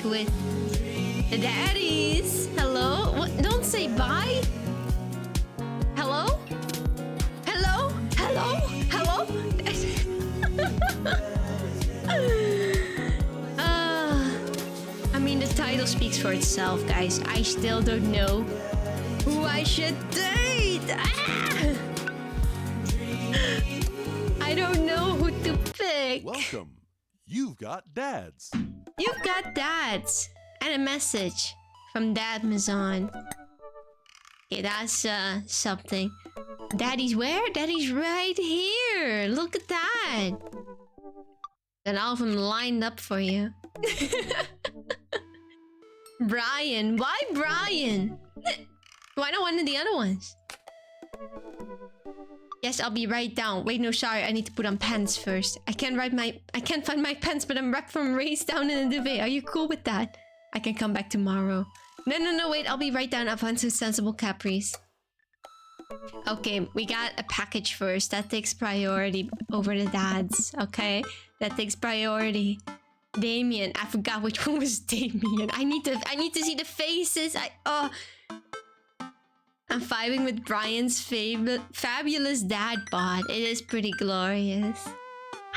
with the daddies. Hello? What? Don't say bye. Hello? Hello? Hello? Hello? I mean, the title speaks for itself, guys. I still don't know who I should date. I don't know who to pick. Welcome. You've got dads. You've got dads. And a message from Dad Mazan. Okay, that's something. Daddy's where? Daddy's right here. Look at that. And all of them lined up for you. Brian. Why Brian? Why not one of the other ones? Yes, I'll be right down. Wait, no, sorry. I need to put on pants first. I can't find my pants, but I'm wrapped from waist down in the duvet. Are you cool with that? I can come back tomorrow. No, wait. I'll be right down. Avanzo sensible capris. Okay, we got a package first. That takes priority over the dads. Okay, that takes priority. Damien. I forgot which one was Damien. I need to see the faces. I'm vibing with Brian's fabulous dad bod. It is pretty glorious.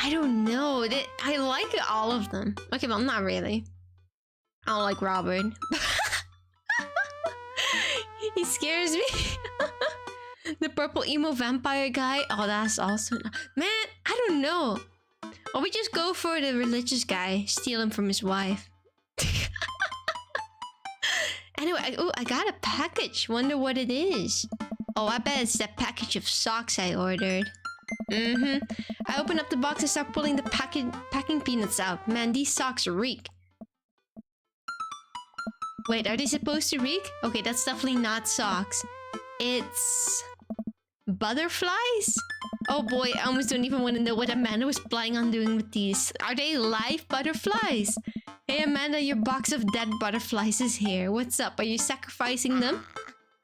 I don't know. I like all of them. Okay, well, not really. I don't like Robert. He scares me. The purple emo vampire guy. Oh, that's awesome. Man, I don't know. Or we just go for the religious guy. Steal him from his wife. Anyway, I got a package. Wonder what it is. Oh, I bet it's that package of socks I ordered. I open up the box and start pulling the packing peanuts out. Man, these socks reek. Wait, are they supposed to reek? Okay, that's definitely not socks. It's... butterflies? Oh boy, I almost don't even want to know what Amanda was planning on doing with these. Are they live butterflies? Hey Amanda, your box of dead butterflies is here. What's up? Are you sacrificing them?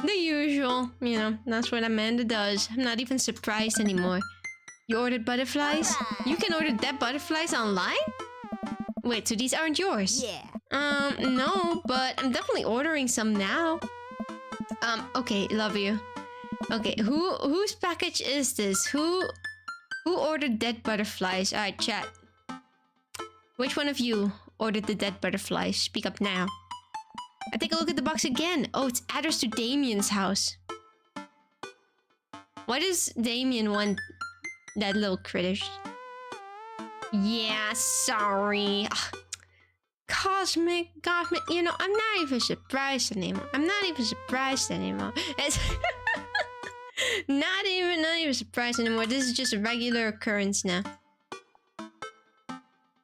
The usual. You know, that's what Amanda does. I'm not even surprised anymore. You ordered butterflies? You can order dead butterflies online? Wait, so these aren't yours? Yeah. No, but I'm definitely ordering some now. Okay, love you. Okay, whose package is this? Who ordered dead butterflies? Alright, chat. Which one of you ordered the dead butterflies? Speak up now. I take a look at the box again. Oh, it's address to Damien's house. Why does Damien want that little critter? Yeah, sorry. Ugh. Cosmic, you know, I'm not even surprised anymore. It's not even surprised anymore. This is just a regular occurrence now.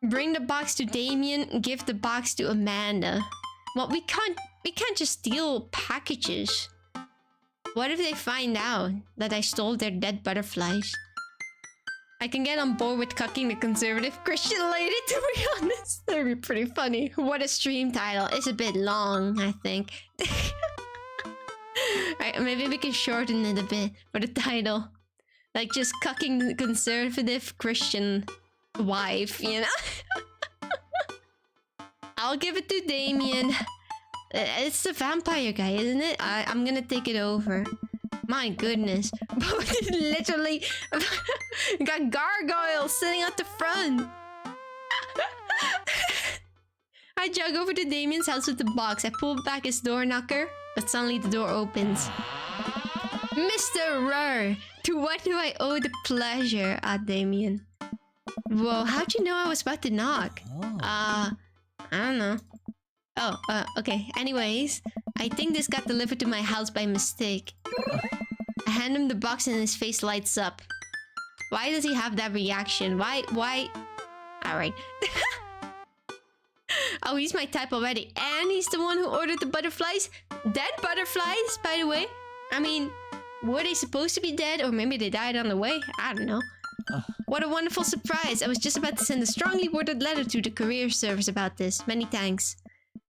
Bring the box to Damien, give the box to Amanda. Well, we can't just steal packages. What if they find out that I stole their dead butterflies? I can get on board with cucking the conservative Christian lady, to be honest. That'd be pretty funny. What a stream title. It's a bit long, I think. Alright, maybe we can shorten it a bit for the title. Like just cucking the conservative Christian wife, you know? I'll give it to Damien. It's the vampire guy, isn't it? I'm gonna take it over. My goodness. Literally got gargoyles sitting at the front. I jog over to Damien's house with the box. I pull back his door knocker, but suddenly the door opens. Mr. Rur, to what do I owe the pleasure? Damien. Whoa, how'd you know I was about to knock? I don't know. Oh, okay. Anyways, I think this got delivered to my house by mistake. I hand him the box and his face lights up. Why does he have that reaction? Why? Alright. Oh, he's my type already. And he's the one who ordered the butterflies. Dead butterflies, by the way. I mean, were they supposed to be dead? Or maybe they died on the way? I don't know. What a wonderful surprise. I was just about to send a strongly worded letter to the career service about this. Many thanks.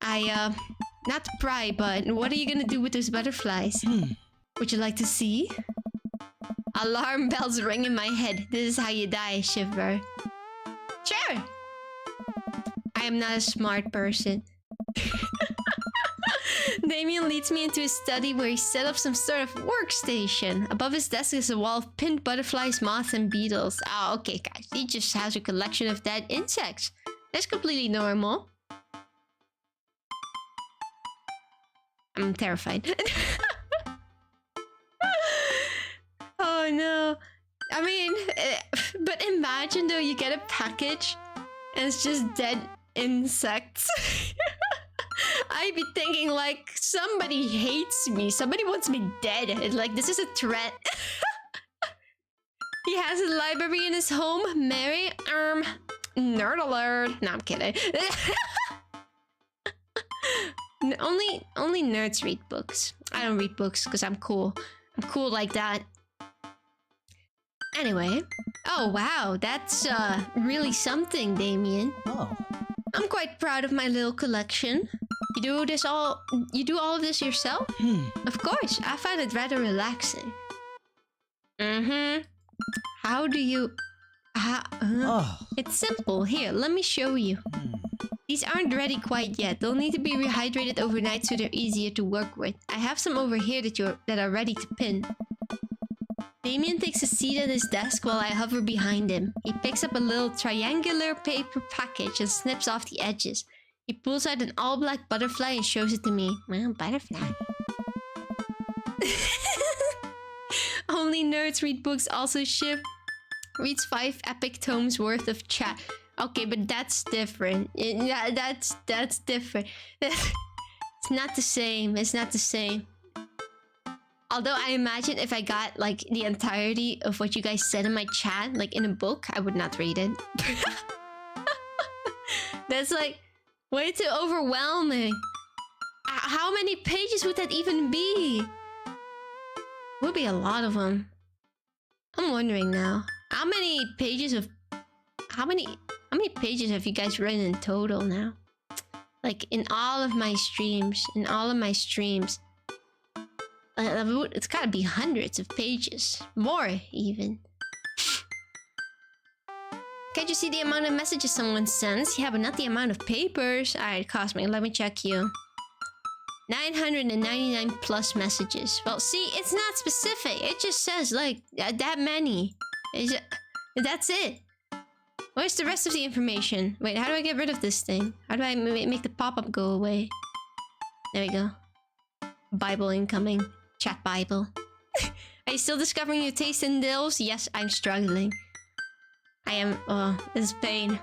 Not to pry, but what are you gonna do with those butterflies? Would you like to see? Alarm bells ring in my head. This is how you die, Shivrer. Sure! I am not a smart person. Damien leads me into his study where he set up some sort of workstation. Above his desk is a wall of pinned butterflies, moths, and beetles. Oh, okay, guys. He just has a collection of dead insects. That's completely normal. I'm terrified. Oh no. I mean, but imagine though you get a package and it's just dead insects. I'd be thinking like, somebody hates me. Somebody wants me dead. It's like, this is a threat. He has a library in his home. Mary, nerd alert. No, I'm kidding. Only nerds read books. I don't read books because I'm cool. I'm cool like that. Anyway. Oh, wow. That's really something, Damien. Oh. I'm quite proud of my little collection. You do all of this yourself? Of course. I find it rather relaxing. How do you... It's simple. Here, let me show you. These aren't ready quite yet. They'll need to be rehydrated overnight so they're easier to work with. I have some over here that are ready to pin. Damien takes a seat at his desk while I hover behind him. He picks up a little triangular paper package and snips off the edges. He pulls out an all-black butterfly and shows it to me. Well, butterfly. Only nerds read books. Also, Shiv reads 5 epic tomes worth of chat. Okay, but that's different. Yeah, that's different. It's not the same. It's not the same. Although I imagine if I got like the entirety of what you guys said in my chat, like in a book, I would not read it. That's like way too overwhelming. How many pages would that even be? Would be a lot of them. I'm wondering now. How many pages have you guys read in total now? Like in all of my streams, it's gotta be hundreds of pages. More, even. Can't you see the amount of messages someone sends? Yeah, but not the amount of papers. Alright, Cosmic, let me check you. 999 plus messages. Well, see, it's not specific. It just says, like, that many. That's it. Where's the rest of the information? Wait, how do I get rid of this thing? How do I make the pop-up go away? There we go. Bible incoming. Chat Bible. Are you still discovering your taste in dills? Yes, I'm struggling. I am... Oh, this is pain.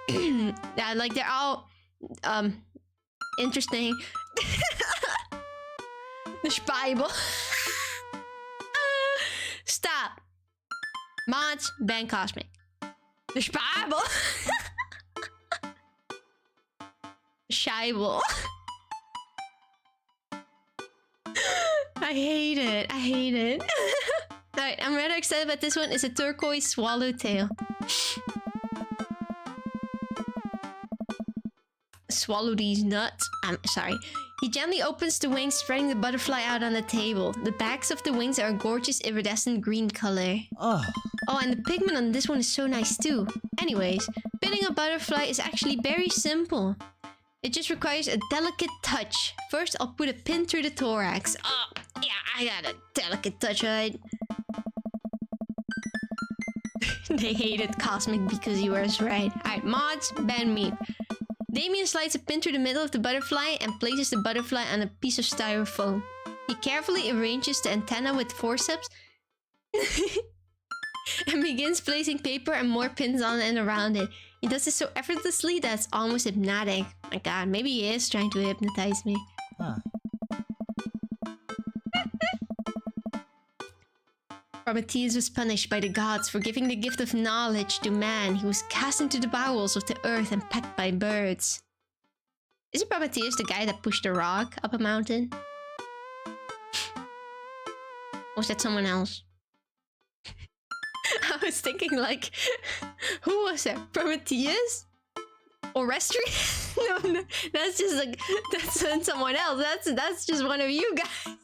Yeah, like, they're all... interesting. The Bible. Stop. Mods, ban Cosmic. The Bible. Scheibel. I hate it. I hate it. Alright, I'm rather excited about this one. It's a turquoise swallowtail. Swallow these nuts. I'm sorry. He gently opens the wings, spreading the butterfly out on the table. The backs of the wings are a gorgeous iridescent green color. Oh, and the pigment on this one is so nice too. Anyways, pinning a butterfly is actually very simple. It just requires a delicate touch. First, I'll put a pin through the thorax. Oh, yeah, I got a delicate touch, right? They hated Cosmic because he was right. Alright, mods, ban me. Damien slides a pin through the middle of the butterfly and places the butterfly on a piece of styrofoam. He carefully arranges the antenna with forceps and begins placing paper and more pins on and around it. He does this so effortlessly that it's almost hypnotic. My god, maybe he is trying to hypnotize me. Huh. Prometheus was punished by the gods for giving the gift of knowledge to man. He was cast into the bowels of the earth and pecked by birds. Isn't Prometheus the guy that pushed a rock up a mountain? Or was that someone else? I was thinking like, who was that? Prometheus? Orestes? No, that's just like, that's someone else. That's just one of you guys.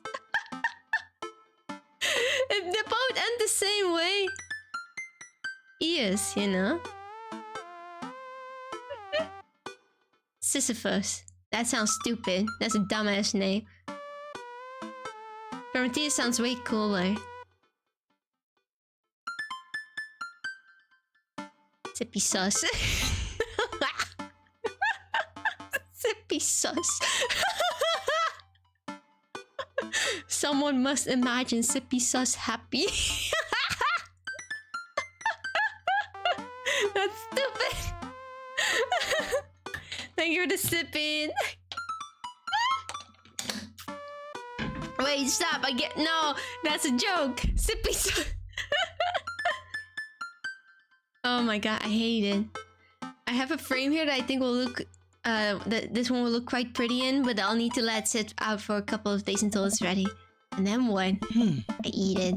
If they both end the same way, Eos, you know? Sisyphus. That sounds stupid. That's a dumbass name. Prometheus sounds way cooler. Sippy sus. Sippy sus. Someone must imagine Sippy sus happy. That's stupid. Thank you for the sipping. Wait, stop. No, that's a joke. Sippy sus. Oh my god, I hate it. I have a frame here that I think will look this one will look quite pretty in, but I'll need to let it sit out for a couple of days until it's ready. And then what? I eat it.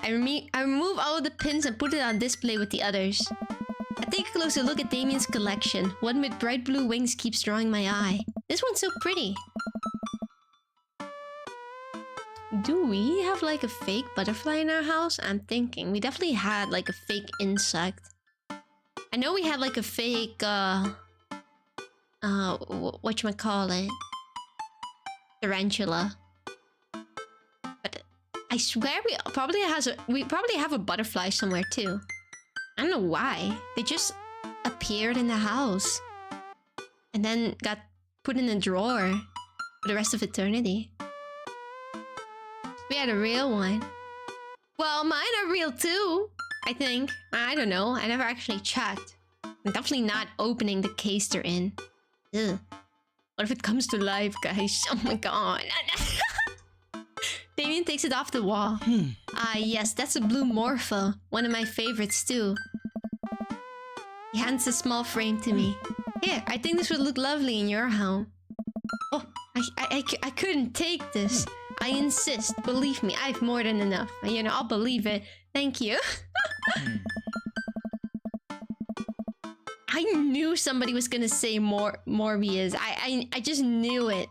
I remove all of the pins and put it on display with the others. I take a closer look at Damien's collection. One with bright blue wings keeps drawing my eye. This one's so pretty. Do we have like a fake butterfly in our house? I'm thinking. We definitely had like a fake insect. I know we had like a fake whatchamacallit? Tarantula. But I swear we probably have a butterfly somewhere too. I don't know why. They just appeared in the house. And then got put in a drawer for the rest of eternity. We had a real one. Well, mine are real too, I think. I don't know. I never actually checked. I'm definitely not opening the case they're in. Ugh. What if it comes to life, guys? Oh my god. Damien takes it off the wall. Ah, yes, that's a blue Morpho. One of my favorites too. He hands a small frame to me. Here, I think this would look lovely in your home. Oh, I couldn't take this. I insist. Believe me, I've more than enough. You know, I'll believe it. Thank you. I knew somebody was gonna say Morbius. I just knew it.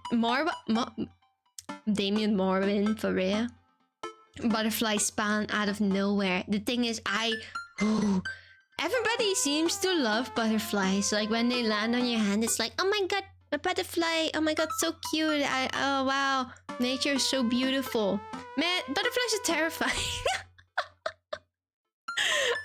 Damien Morbin, for real. Butterfly spawn out of nowhere. The thing is, everybody seems to love butterflies. Like when they land on your hand, it's like, oh my god, a butterfly. Oh my god, so cute. Oh wow, nature is so beautiful. Man, butterflies are terrifying.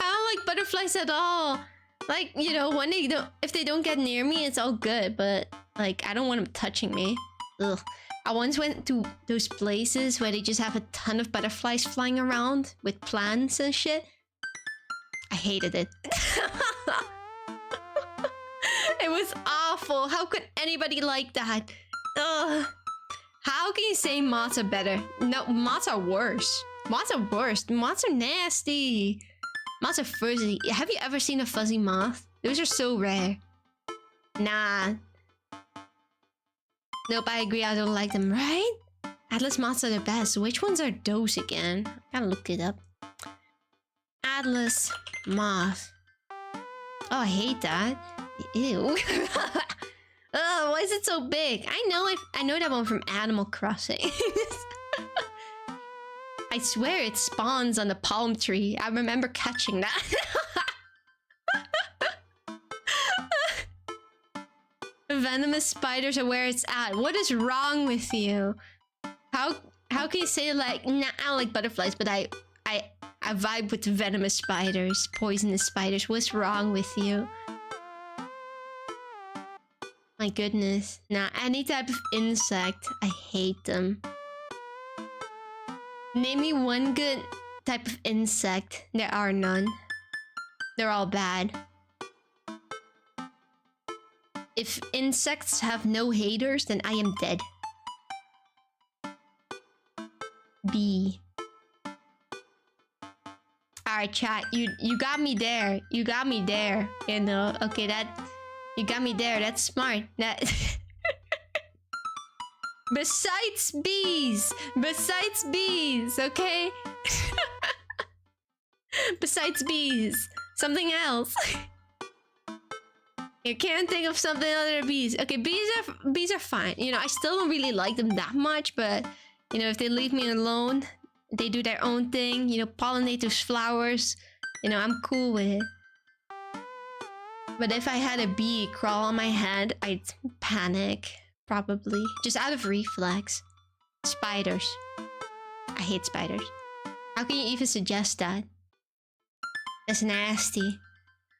I don't like butterflies at all. Like, you know, when if they don't get near me, it's all good. But like, I don't want them touching me. Ugh. I once went to those places where they just have a ton of butterflies flying around with plants and shit. I hated it. It was awful. How could anybody like that? Ugh. How can you say moths are better? No, moths are worse. Moths are worse. Moths are nasty. Moths are fuzzy. Have you ever seen a fuzzy moth? Those are so rare. Nah. Nope, I agree. I don't like them, right? Atlas moths are the best. Which ones are those again? I gotta look it up. Atlas moth. Oh, I hate that. Ew. Oh, why is it so big? I know that one from Animal Crossing. I swear it spawns on the palm tree. I remember catching that. Venomous spiders are where it's at. What is wrong with you? How can you say like, nah, I don't like butterflies, but I vibe with venomous spiders, poisonous spiders. What's wrong with you? My goodness. Nah, any type of insect, I hate them. Name me one good type of insect. There are none. They're all bad. If insects have no haters, then I am dead. Bee. Alright, chat. You got me there. You got me there. You know, okay, you got me there. That's smart. That Besides bees, okay? Besides bees, something else. You can't think of something other than bees. Okay, bees are fine. You know, I still don't really like them that much, but you know, if they leave me alone, they do their own thing. You know, pollinate those flowers. You know, I'm cool with it. But if I had a bee crawl on my head, I'd panic. Probably. Just out of reflex. Spiders. I hate spiders. How can you even suggest that? That's nasty.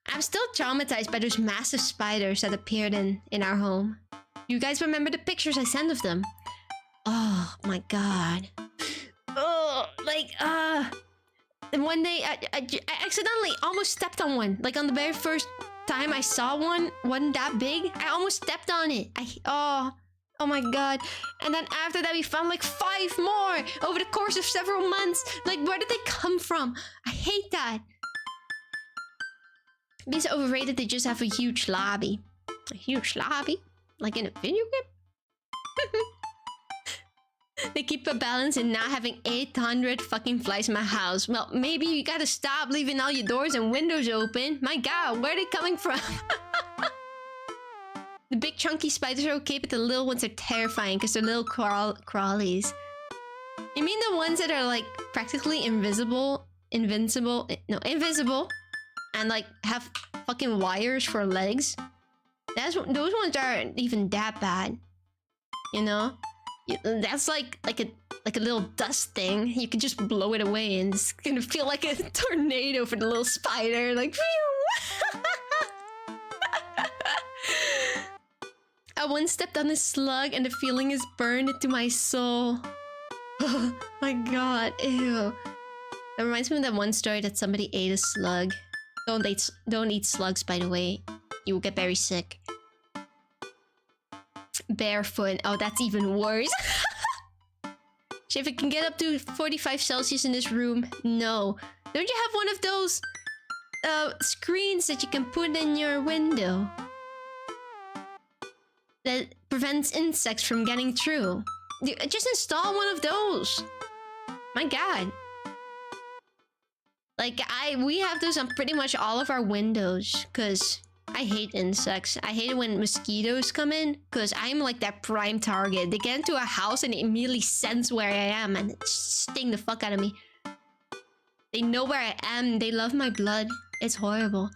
I'm still traumatized by those massive spiders that appeared in our home. You guys remember the pictures I sent of them? Oh my god. Oh, like, and one day I accidentally almost stepped on one. Like on the very first time I saw one, wasn't that big. I almost stepped on it. Oh my god. And then after that we found like 5 more over the course of several months. Like, where did they come from? I hate that. These are overrated, they just have a huge lobby. A huge lobby? Like in a video game? They keep a balance in not having 800 fucking flies in my house. Well, maybe you gotta stop leaving all your doors and windows open. My god, where are they coming from? The big chunky spiders are okay, but the little ones are terrifying because they're little crawlies. You mean the ones that are like practically invisible? Invincible? No, invisible. And like have fucking wires for legs? Those ones aren't even that bad. You know? That's like a little dust thing. You can just blow it away and it's gonna feel like a tornado for the little spider. Like, phew! I once stepped on a slug and the feeling is burned into my soul. Oh my god, ew. That reminds me of that one story that somebody ate a slug. Don't eat slugs, by the way. You will get very sick. Barefoot. Oh, that's even worse. If it can get up to 45 Celsius in this room, no. Don't you have one of those screens that you can put in your window that prevents insects from getting through? Just install one of those. My god. Like, we have those on pretty much all of our windows, because I hate insects. I hate it when mosquitoes come in, because I'm like that prime target. They get into a house and it immediately sense where I am and sting the fuck out of me. They know where I am. They love my blood. It's horrible.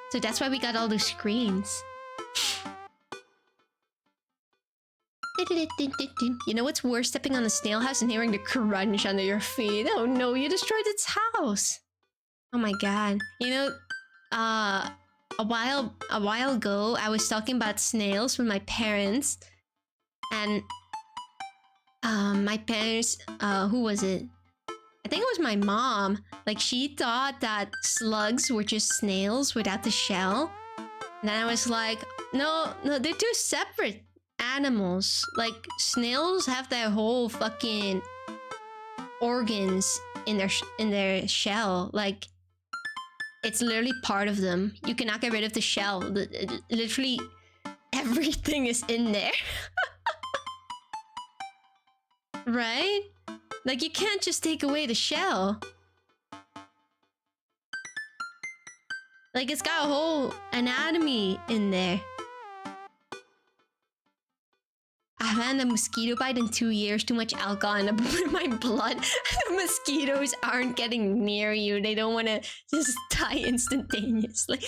So that's why we got all those screens. You know what's worse? Stepping on a snail house and hearing the crunch under your feet. Oh no, you destroyed its house. Oh my god. You know, a while ago, I was talking about snails with my parents. And my parents, who was it? I think it was my mom. Like, she thought that slugs were just snails without the shell. And then I was like, no, they're two separate animals. Like, snails have their whole fucking organs in their shell. Like, it's literally part of them. You cannot get rid of the shell. Literally everything is in there. Right? Like, you can't just take away the shell. Like, it's got a whole anatomy in there. I've had a mosquito bite in 2 years. Too much alcohol in my blood. The mosquitoes aren't getting near you. They don't want to just die instantaneously.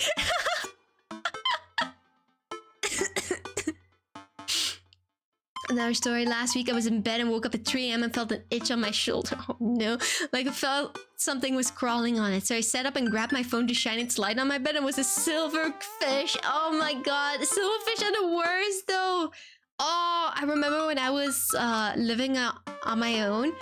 Another story. Last week I was in bed and woke up at 3 AM and felt an itch on my shoulder. Oh no. Like, I felt something was crawling on it. So I sat up and grabbed my phone to shine its light on my bed and it was a silverfish. Oh my god. Silverfish are the worst though. Oh, I remember when I was living on my own,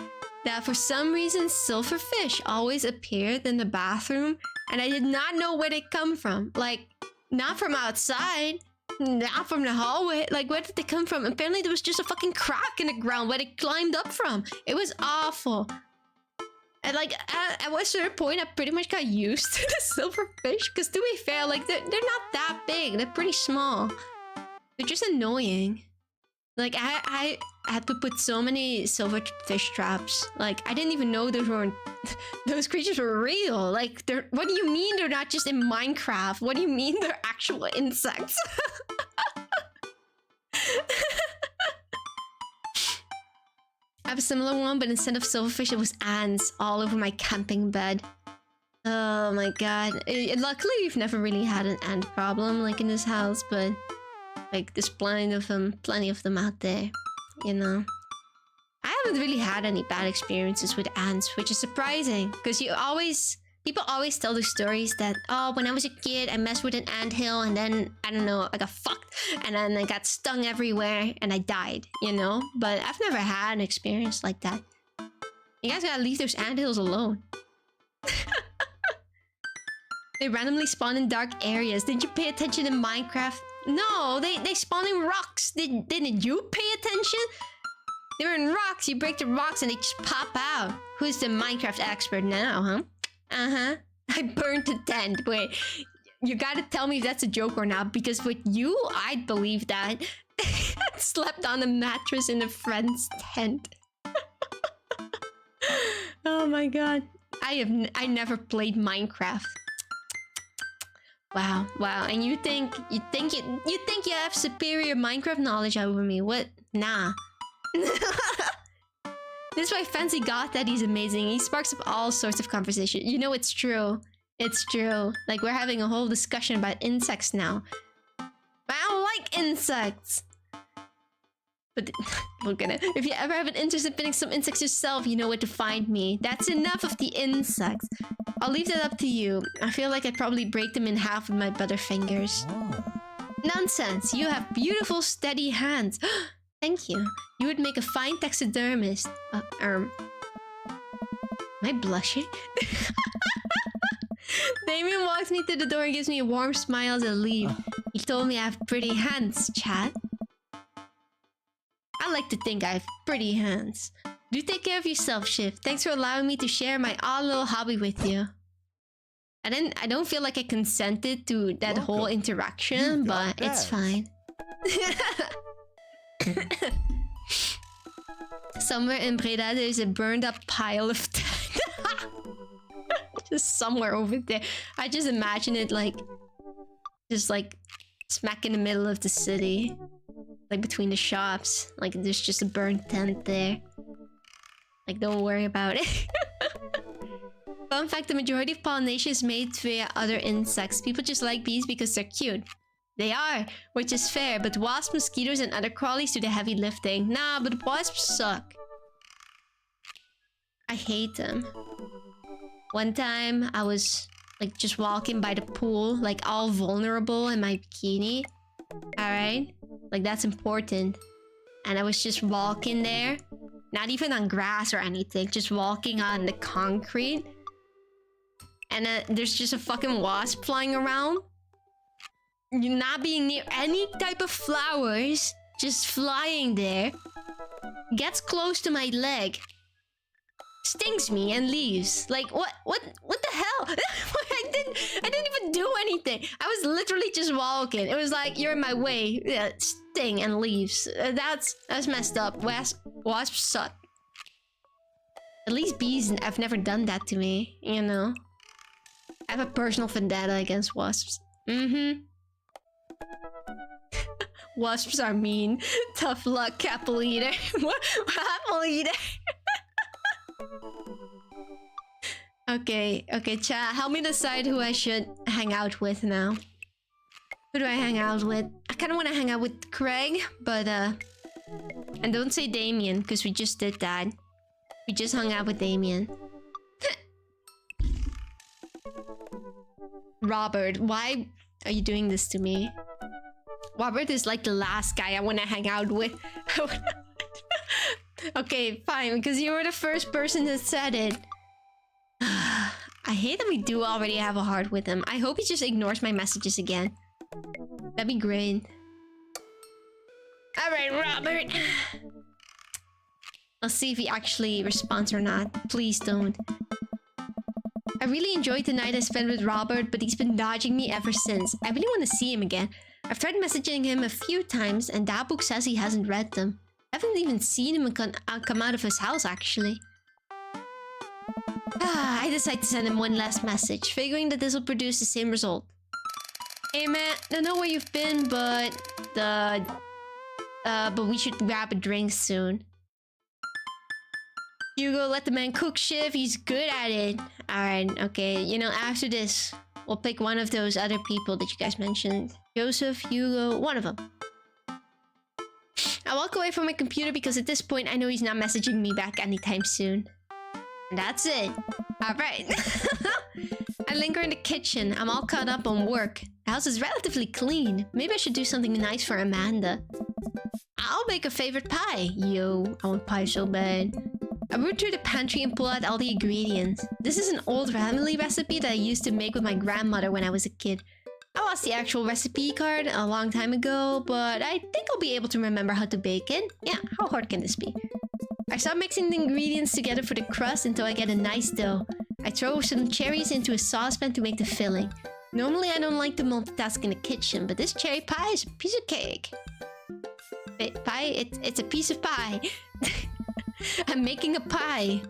that for some reason silverfish always appeared in the bathroom, and I did not know where they come from. Like, not from outside, not from the hallway. Like, where did they come from? Apparently there was just a fucking crack in the ground where they climbed up from. It was awful. And like, at a certain point, I pretty much got used to the silverfish, because to be fair, like, they're not that big. They're pretty small. They're just annoying. Like, I had to put so many silverfish traps. Like, I didn't even know those creatures were real. Like, what do you mean they're not just in Minecraft? What do you mean they're actual insects? I have a similar one, but instead of silverfish, it was ants all over my camping bed. Oh my god. Luckily, we've never really had an ant problem, like, in this house, but Like, there's plenty of them out there, you know. I haven't really had any bad experiences with ants, which is surprising, because people always tell the stories that, oh, when I was a kid, I messed with an anthill, and then, I don't know, I got fucked, and then I got stung everywhere, and I died, you know? But I've never had an experience like that. You guys gotta leave those anthills alone. They randomly spawn in dark areas. Did you pay attention in Minecraft? No, they spawn in rocks. Didn't you pay attention? They were in rocks. You break the rocks and they just pop out. Who's the Minecraft expert now, huh? Uh-huh. I burned the tent. Wait, you gotta tell me if that's a joke or not, because with you, I'd believe that. Slept on a mattress in a friend's tent. Oh my god. I never played Minecraft. Wow, and you think you have superior Minecraft knowledge over me? What? Nah. This is why Fancy God Daddy's amazing. He sparks up all sorts of conversation. You know, it's true. It's true. Like, we're having a whole discussion about insects now. But I don't like insects. But if you ever have an interest in pinning some insects yourself, you know where to find me. That's enough of the insects. I'll leave that up to you. I feel like I'd probably break them in half with my butterfingers. Nonsense. You have beautiful, steady hands. Thank you. You would make a fine taxidermist. Am I blushing? Damien walks me to the door and gives me a warm smile as I leave. He told me I have pretty hands, chat. I like to think I have pretty hands. Do take care of yourself, Shiv. Thanks for allowing me to share my odd little hobby with you. I don't feel like I consented to that whole interaction, but it's fine. Somewhere in Breda, there's a burned up pile of just somewhere over there. I just imagine it like, just like smack in the middle of the city, like between the shops. Like there's just a burnt tent there. Like, don't worry about it. Fun fact, the majority of pollination is made via other insects. People just like bees because they're cute. They are, which is fair, but wasps, mosquitoes, and other crawlies do the heavy lifting. Nah, but wasps suck. I hate them. One time, I was, like, just walking by the pool, like, all vulnerable in my bikini. Alright? Like, that's important. And I was just walking there. Not even on grass or anything, just walking on the concrete. And there's just a fucking wasp flying around. You're not being near any type of flowers, just flying there. Gets close to my leg. Stings me and leaves. Like, what the hell? I didn't even do anything. I was literally just walking. It was like, you're in my way. Yeah, sting and leaves. That's messed up. Wasps suck. At least bees have never done that to me, you know? I have a personal vendetta against wasps. Wasps are mean. Tough luck, Apple Eater. What? Apple Eater? Okay, chat, help me decide who I should hang out with now. Who do I hang out with? I kind of want to hang out with Craig, but and don't say Damien, because we just did that. We just hung out with Damien. Robert, why are you doing this to me? Robert is like the last guy I want to hang out with. Okay, fine, because you were the first person that said it. I hate that we do already have a heart with him. I hope he just ignores my messages again. That'd be great. Alright, Robert. I'll see if he actually responds or not. Please don't. I really enjoyed the night I spent with Robert, but he's been dodging me ever since. I really want to see him again. I've tried messaging him a few times, and that book says he hasn't read them. I haven't even seen him come out of his house, actually. I decided to send him one last message, figuring that this will produce the same result. Hey man, I don't know where you've been, but we should grab a drink soon. Hugo, let the man cook, Shiv. He's good at it. Alright, okay. You know, after this, we'll pick one of those other people that you guys mentioned. Joseph, Hugo, one of them. I walk away from my computer because at this point I know he's not messaging me back anytime soon. And that's it. Alright. I linger in the kitchen. I'm all caught up on work. The house is relatively clean. Maybe I should do something nice for Amanda. I'll make a favorite pie. Yo, I want pie so bad. I root through the pantry and pull out all the ingredients. This is an old family recipe that I used to make with my grandmother when I was a kid. I lost the actual recipe card a long time ago, but I think I'll be able to remember how to bake it. Yeah, how hard can this be? I start mixing the ingredients together for the crust until I get a nice dough. I throw some cherries into a saucepan to make the filling. Normally I don't like to multitask in the kitchen, but this cherry pie is a piece of cake. Wait, pie? It's a piece of pie. I'm making a pie.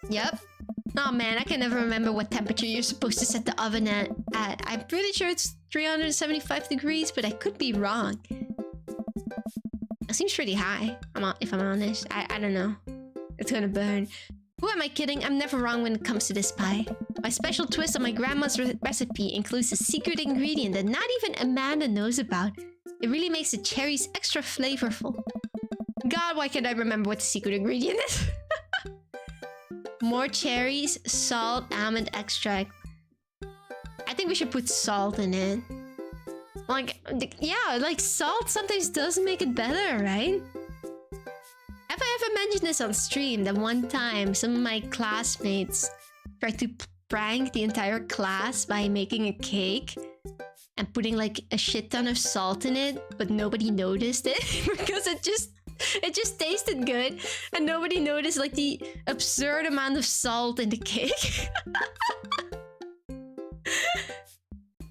Yep. Oh man, I can never remember what temperature you're supposed to set the oven at. I'm pretty sure it's 375 degrees, but I could be wrong. It seems pretty high, if I'm honest. I don't know. It's gonna burn. Who am I kidding? I'm never wrong when it comes to this pie. My special twist on my grandma's recipe includes a secret ingredient that not even Amanda knows about. It really makes the cherries extra flavorful. God, why can't I remember what the secret ingredient is? More cherries, salt, almond extract. I think we should put salt in it. Like, yeah, like salt sometimes does make it better, right? Have I ever mentioned this on stream that one time some of my classmates tried to prank the entire class by making a cake and putting like a shit ton of salt in it, but nobody noticed it because it just tasted good and nobody noticed like the absurd amount of salt in the cake.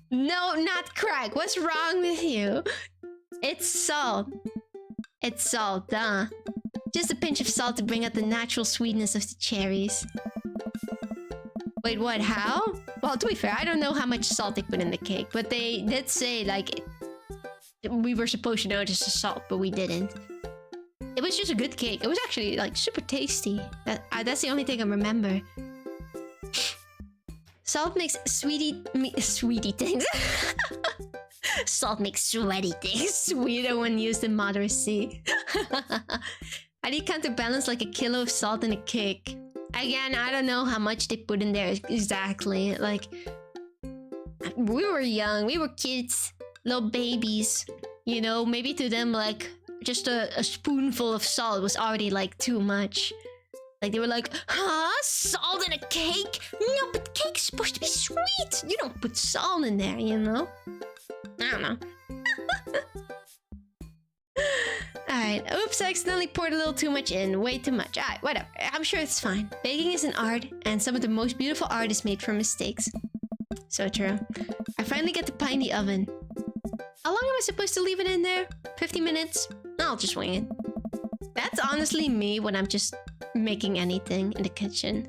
No, not crack. What's wrong with you? It's salt. It's salt, duh. Just a pinch of salt to bring out the natural sweetness of the cherries. Wait, what? How? Well, to be fair, I don't know how much salt they put in the cake, but they did say like we were supposed to notice the salt, but we didn't. It was just a good cake. It was actually like super tasty. That's the only thing I remember. Salt makes sweetie things. Salt makes sweaty things sweeter when used in moderacy. How do you counterbalance like a kilo of salt in a cake? Again, I don't know how much they put in there exactly. Like, we were young, we were kids, little babies. You know, maybe to them like just a spoonful of salt was already like too much. Like they were like, huh? Salt in a cake? No, but cake's supposed to be sweet. You don't put salt in there, you know? I don't know. Alright, oops, I accidentally poured a little too much in. Way too much. Alright, whatever. I'm sure it's fine. Baking is an art, and some of the most beautiful art is made from mistakes. So true. I finally get the pie in the oven. How long am I supposed to leave it in there? 50 minutes? I'll just wing it. That's honestly me when I'm just making anything in the kitchen.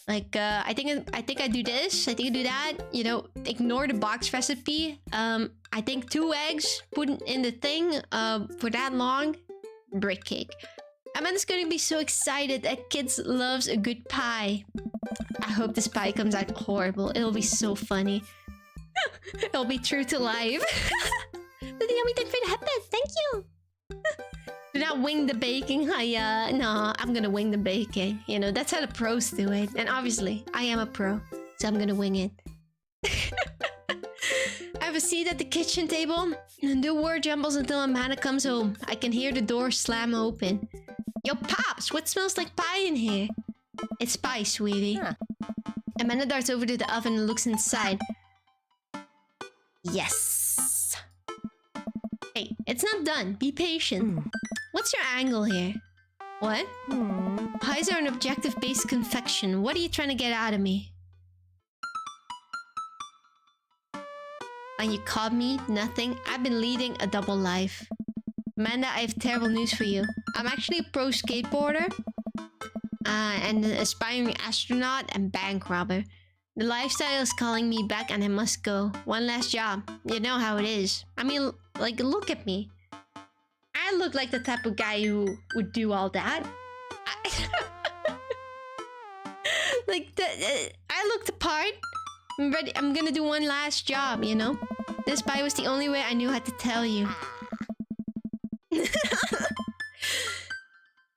Like, I think I do this, I think I do that, you know, ignore the box recipe. I think 2 eggs, put in the thing, for that long, brick cake. Amanda's gonna be so excited that kids loves a good pie. I hope this pie comes out horrible, it'll be so funny. It'll be true to life. The yummy thing for the happen, thank you! Do not wing the baking, no, I'm gonna wing the baking. You know, that's how the pros do it. And obviously, I am a pro, so I'm gonna wing it. I have a seat at the kitchen table. The word jumbles until Amanda comes home. I can hear the door slam open. Yo, Pops, what smells like pie in here? It's pie, sweetie. Huh. Amanda darts over to the oven and looks inside. Yes. Hey, it's not done. Be patient. What's your angle here? What? Pies are an objective-based confection. What are you trying to get out of me? And you caught me? Nothing? I've been leading a double life. Amanda, I have terrible news for you. I'm actually a pro skateboarder, and an aspiring astronaut and bank robber. The lifestyle is calling me back and I must go. One last job. You know how it is. I mean, like, look at me. I look like the type of guy who would do all that. I look the part. I'm ready. I'm gonna do one last job, you know? This pie was the only way I knew how to tell you.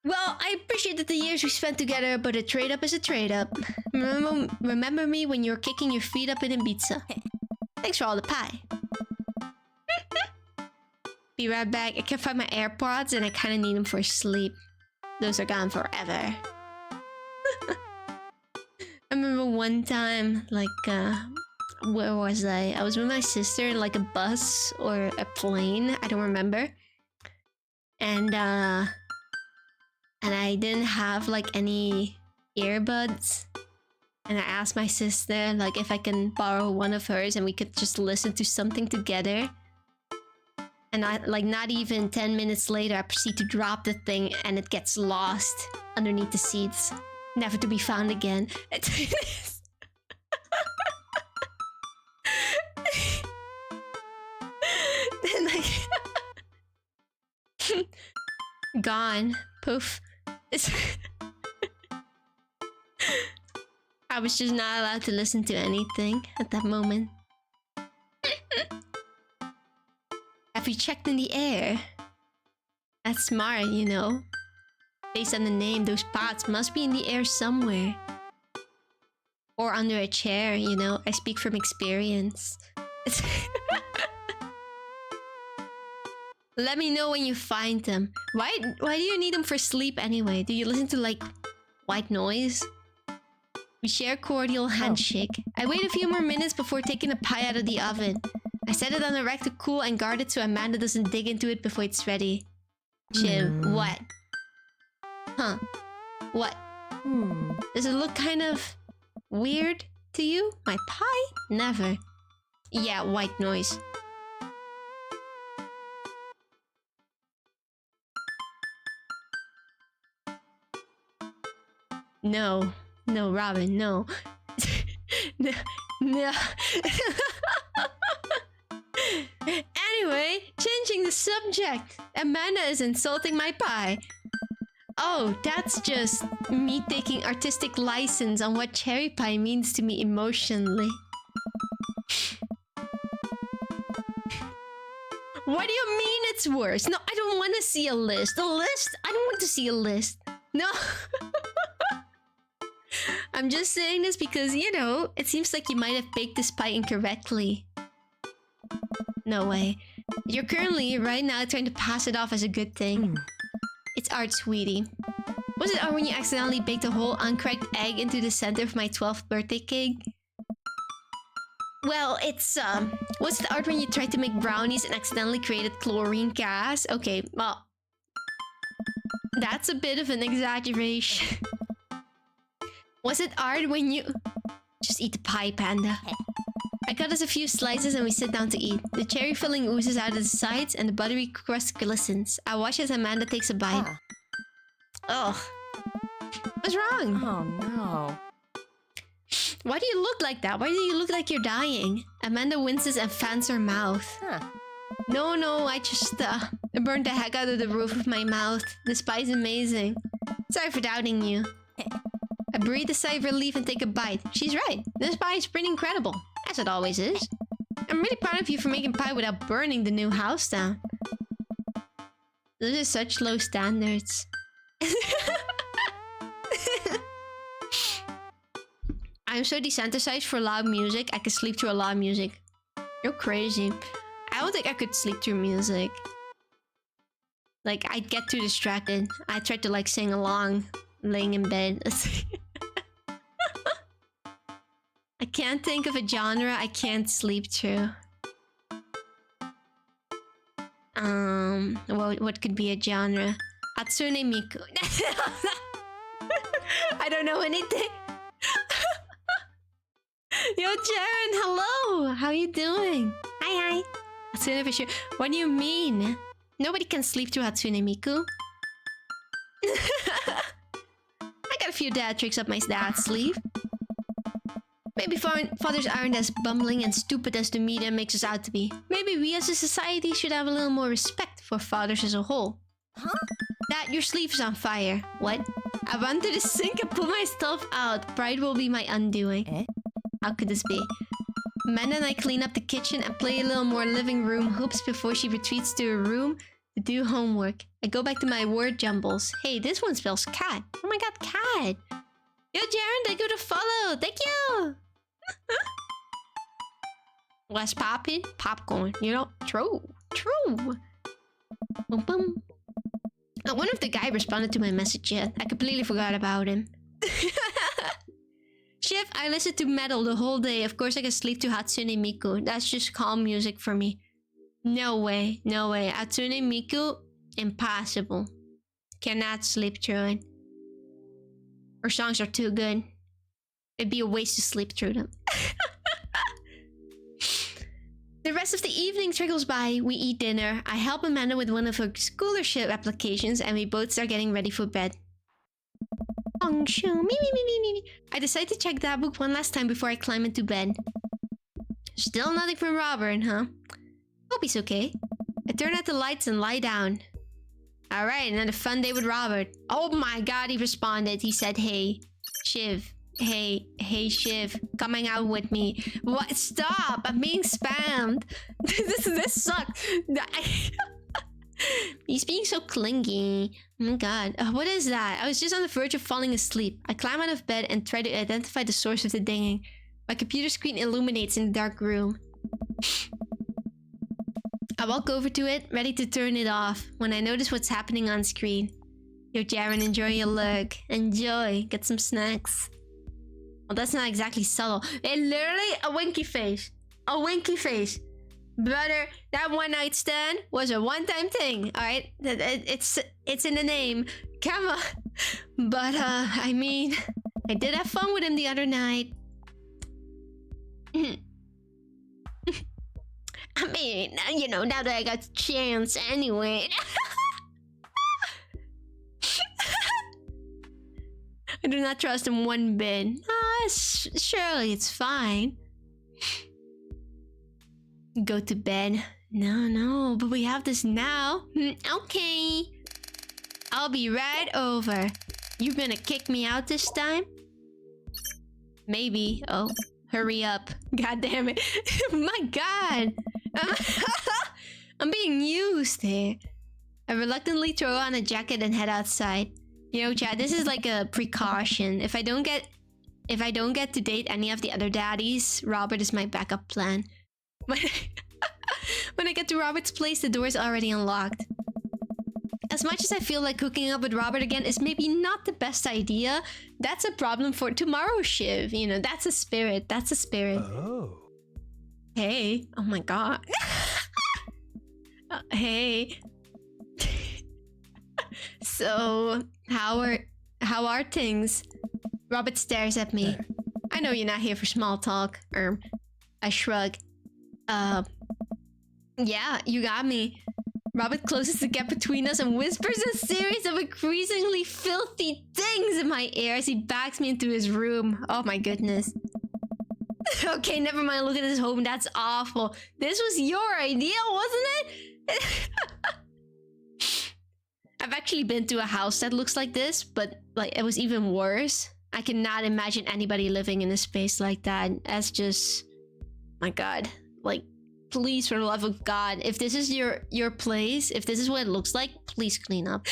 Well, I appreciated the years we spent together, but a trade-up is a trade-up. Remember me when you were kicking your feet up in Ibiza. Thanks for all the pie. Be right back. I can't find my AirPods and I kind of need them for sleep. Those are gone forever. I remember one time, like, where was I? I was with my sister in like a bus or a plane. I don't remember. And I didn't have like any earbuds. And I asked my sister like if I can borrow one of hers and we could just listen to something together. And not even 10 minutes later, I proceed to drop the thing and it gets lost underneath the seats. Never to be found again. Then like gone. Poof. I was just not allowed to listen to anything at that moment. Have you checked in the air? That's smart, you know. Based on the name, those pots must be in the air somewhere. Or under a chair, you know. I speak from experience. Let me know when you find them. Why do you need them for sleep anyway? Do you listen to like white noise? We share a cordial handshake. I wait a few more minutes before taking the pie out of the oven. I set it on the rack to cool and guard it so Amanda doesn't dig into it before it's ready. Shiv, what? Huh? What? Does it look kind of weird to you? My pie? Never. Yeah, white noise. No. No, Robin, no. No. Anyway, changing the subject. Amanda is insulting my pie. Oh, that's just me taking artistic license on what cherry pie means to me emotionally. What do you mean it's worse? No, I don't want to see a list. A list? I don't want to see a list. No. I'm just saying this because, you know, it seems like you might have baked this pie incorrectly. No way. You're currently, right now, trying to pass it off as a good thing. It's art, sweetie. Was it art when you accidentally baked a whole uncracked egg into the center of my 12th birthday cake? Well, it's, was it art when you tried to make brownies and accidentally created chlorine gas? Okay, well... that's a bit of an exaggeration. Was it art when you... Just eat the pie, Panda. I cut us a few slices and we sit down to eat. The cherry filling oozes out of the sides and the buttery crust glistens. I watch as Amanda takes a bite. Ugh. What's wrong? Oh no. Why do you look like that? Why do you look like you're dying? Amanda winces and fans her mouth. No, I just burned the heck out of the roof of my mouth. This pie's amazing. Sorry for doubting you. I breathe a sigh of relief and take a bite. She's right. This pie is pretty incredible. As it always is. I'm really proud of you for making pie without burning the new house down. Those are such low standards. I'm so desensitized for loud music, I can sleep through a lot of music. You're crazy. I don't think I could sleep through music. Like, I'd get too distracted. I tried to like sing along, laying in bed. I can't think of a genre I can't sleep through. What could be a genre? Hatsune Miku. I don't know anything. Yo, Jaren, hello! How you doing? Hi. Hatsune for sure. What do you mean? Nobody can sleep through Hatsune Miku. I got a few dad tricks up my dad's sleeve. Maybe fathers aren't as bumbling and stupid as the media makes us out to be. Maybe we as a society should have a little more respect for fathers as a whole. Huh? Dad, your sleeve is on fire. What? I went to the sink and pulled my stuff out. Pride will be my undoing. How could this be? Amanda and I clean up the kitchen and play a little more living room hoops before she retreats to her room to do homework. I go back to my word jumbles. Hey, this one spells cat. Oh my god, cat. Yo, Jaren, thank you to follow. Thank you. What's poppin'? Popcorn, you know? True. True. Boom, boom. I wonder if the guy responded to my message yet. I completely forgot about him. Shiv, I listened to metal the whole day. Of course I can sleep to Hatsune Miku. That's just calm music for me. No way. No way. Hatsune Miku? Impossible. Cannot sleep through it. Her songs are too good. It'd be a waste to sleep through them. The rest of the evening trickles by. We eat dinner. I help Amanda with one of her scholarship applications and we both start getting ready for bed. I decide to check that book one last time before I climb into bed. Still nothing from Robert, huh? Hope he's okay. I turn out the lights and lie down. Alright, another fun day with Robert. Oh my god, he responded. He said, hey, Shiv. Hey, Shiv. Coming out with me. What? Stop! I'm being spammed. This sucks. He's being so clingy. Oh my god. What is that? I was just on the verge of falling asleep. I climb out of bed and try to identify the source of the dinging. My computer screen illuminates in the dark room. I walk over to it, ready to turn it off, when I notice what's happening on screen. Yo, Jaren, enjoy your look. Enjoy. Get some snacks. Well, that's not exactly subtle. It literally a winky face. A winky face. Brother, that one night stand was a one-time thing, alright? It's in the name. Come on. But, I mean, I did have fun with him the other night. I mean, you know, now that I got the chance anyway. I do not trust him one bit. Surely it's fine. Go to bed. No, but we have this now. Okay. I'll be right over. You gonna kick me out this time? Maybe. Oh, hurry up. God damn it. My god. I'm being used here. I reluctantly throw on a jacket and head outside. You know, Chad, this is like a precaution. If I don't get to date any of the other daddies, Robert is my backup plan. When I get to Robert's place, the door is already unlocked. As much as I feel like hooking up with Robert again is maybe not the best idea, that's a problem for tomorrow, Shiv. You know, that's a spirit. That's a spirit. Oh. Hey. Oh my god. Hey. So, how are things? Robert stares at me. I know you're not here for small talk. I shrug. Yeah, you got me. Robert closes the gap between us and whispers a series of increasingly filthy things in my ear as he backs me into his room. Oh my goodness. Okay, never mind. Look at this home. That's awful. This was your idea, wasn't it? I've actually been to a house that looks like this, but like it was even worse. I cannot imagine anybody living in a space like that. That's just... my god. Like, please, for the love of God, if this is your place, if this is what it looks like, please clean up.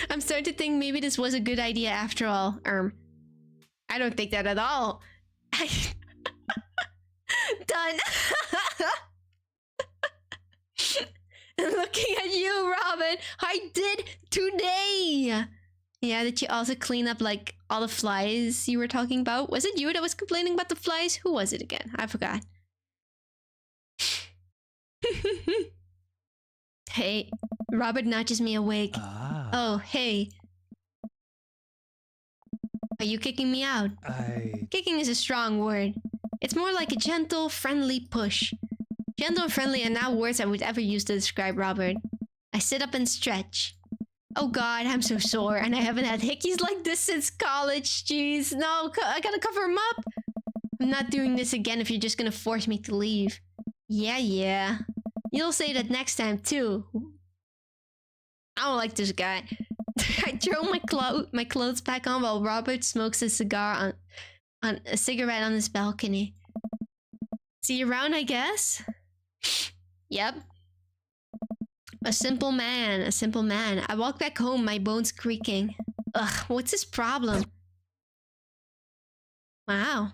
I'm starting to think maybe this was a good idea after all. I don't think that at all. Done. Looking at you, Robin. I did today. Yeah, did you also clean up like all the flies you were talking about? Was it you that was complaining about the flies? Who was it again? I forgot. Hey, Robert nudges me awake. Oh, hey. Are you kicking me out? Kicking is a strong word. It's more like a gentle, friendly push. Gentle and friendly are not words I would ever use to describe Robert. I sit up and stretch. Oh god, I'm so sore and I haven't had hickeys like this since college. Jeez, no, I gotta cover him up. I'm not doing this again if you're just gonna force me to leave. Yeah. You'll say that next time too. I don't like this guy. I throw my clothes back on while Robert smokes a cigar on a cigarette on his balcony. See you around, I guess? Yep. A simple man, a simple man. I walk back home, my bones creaking. Ugh, what's his problem? Wow.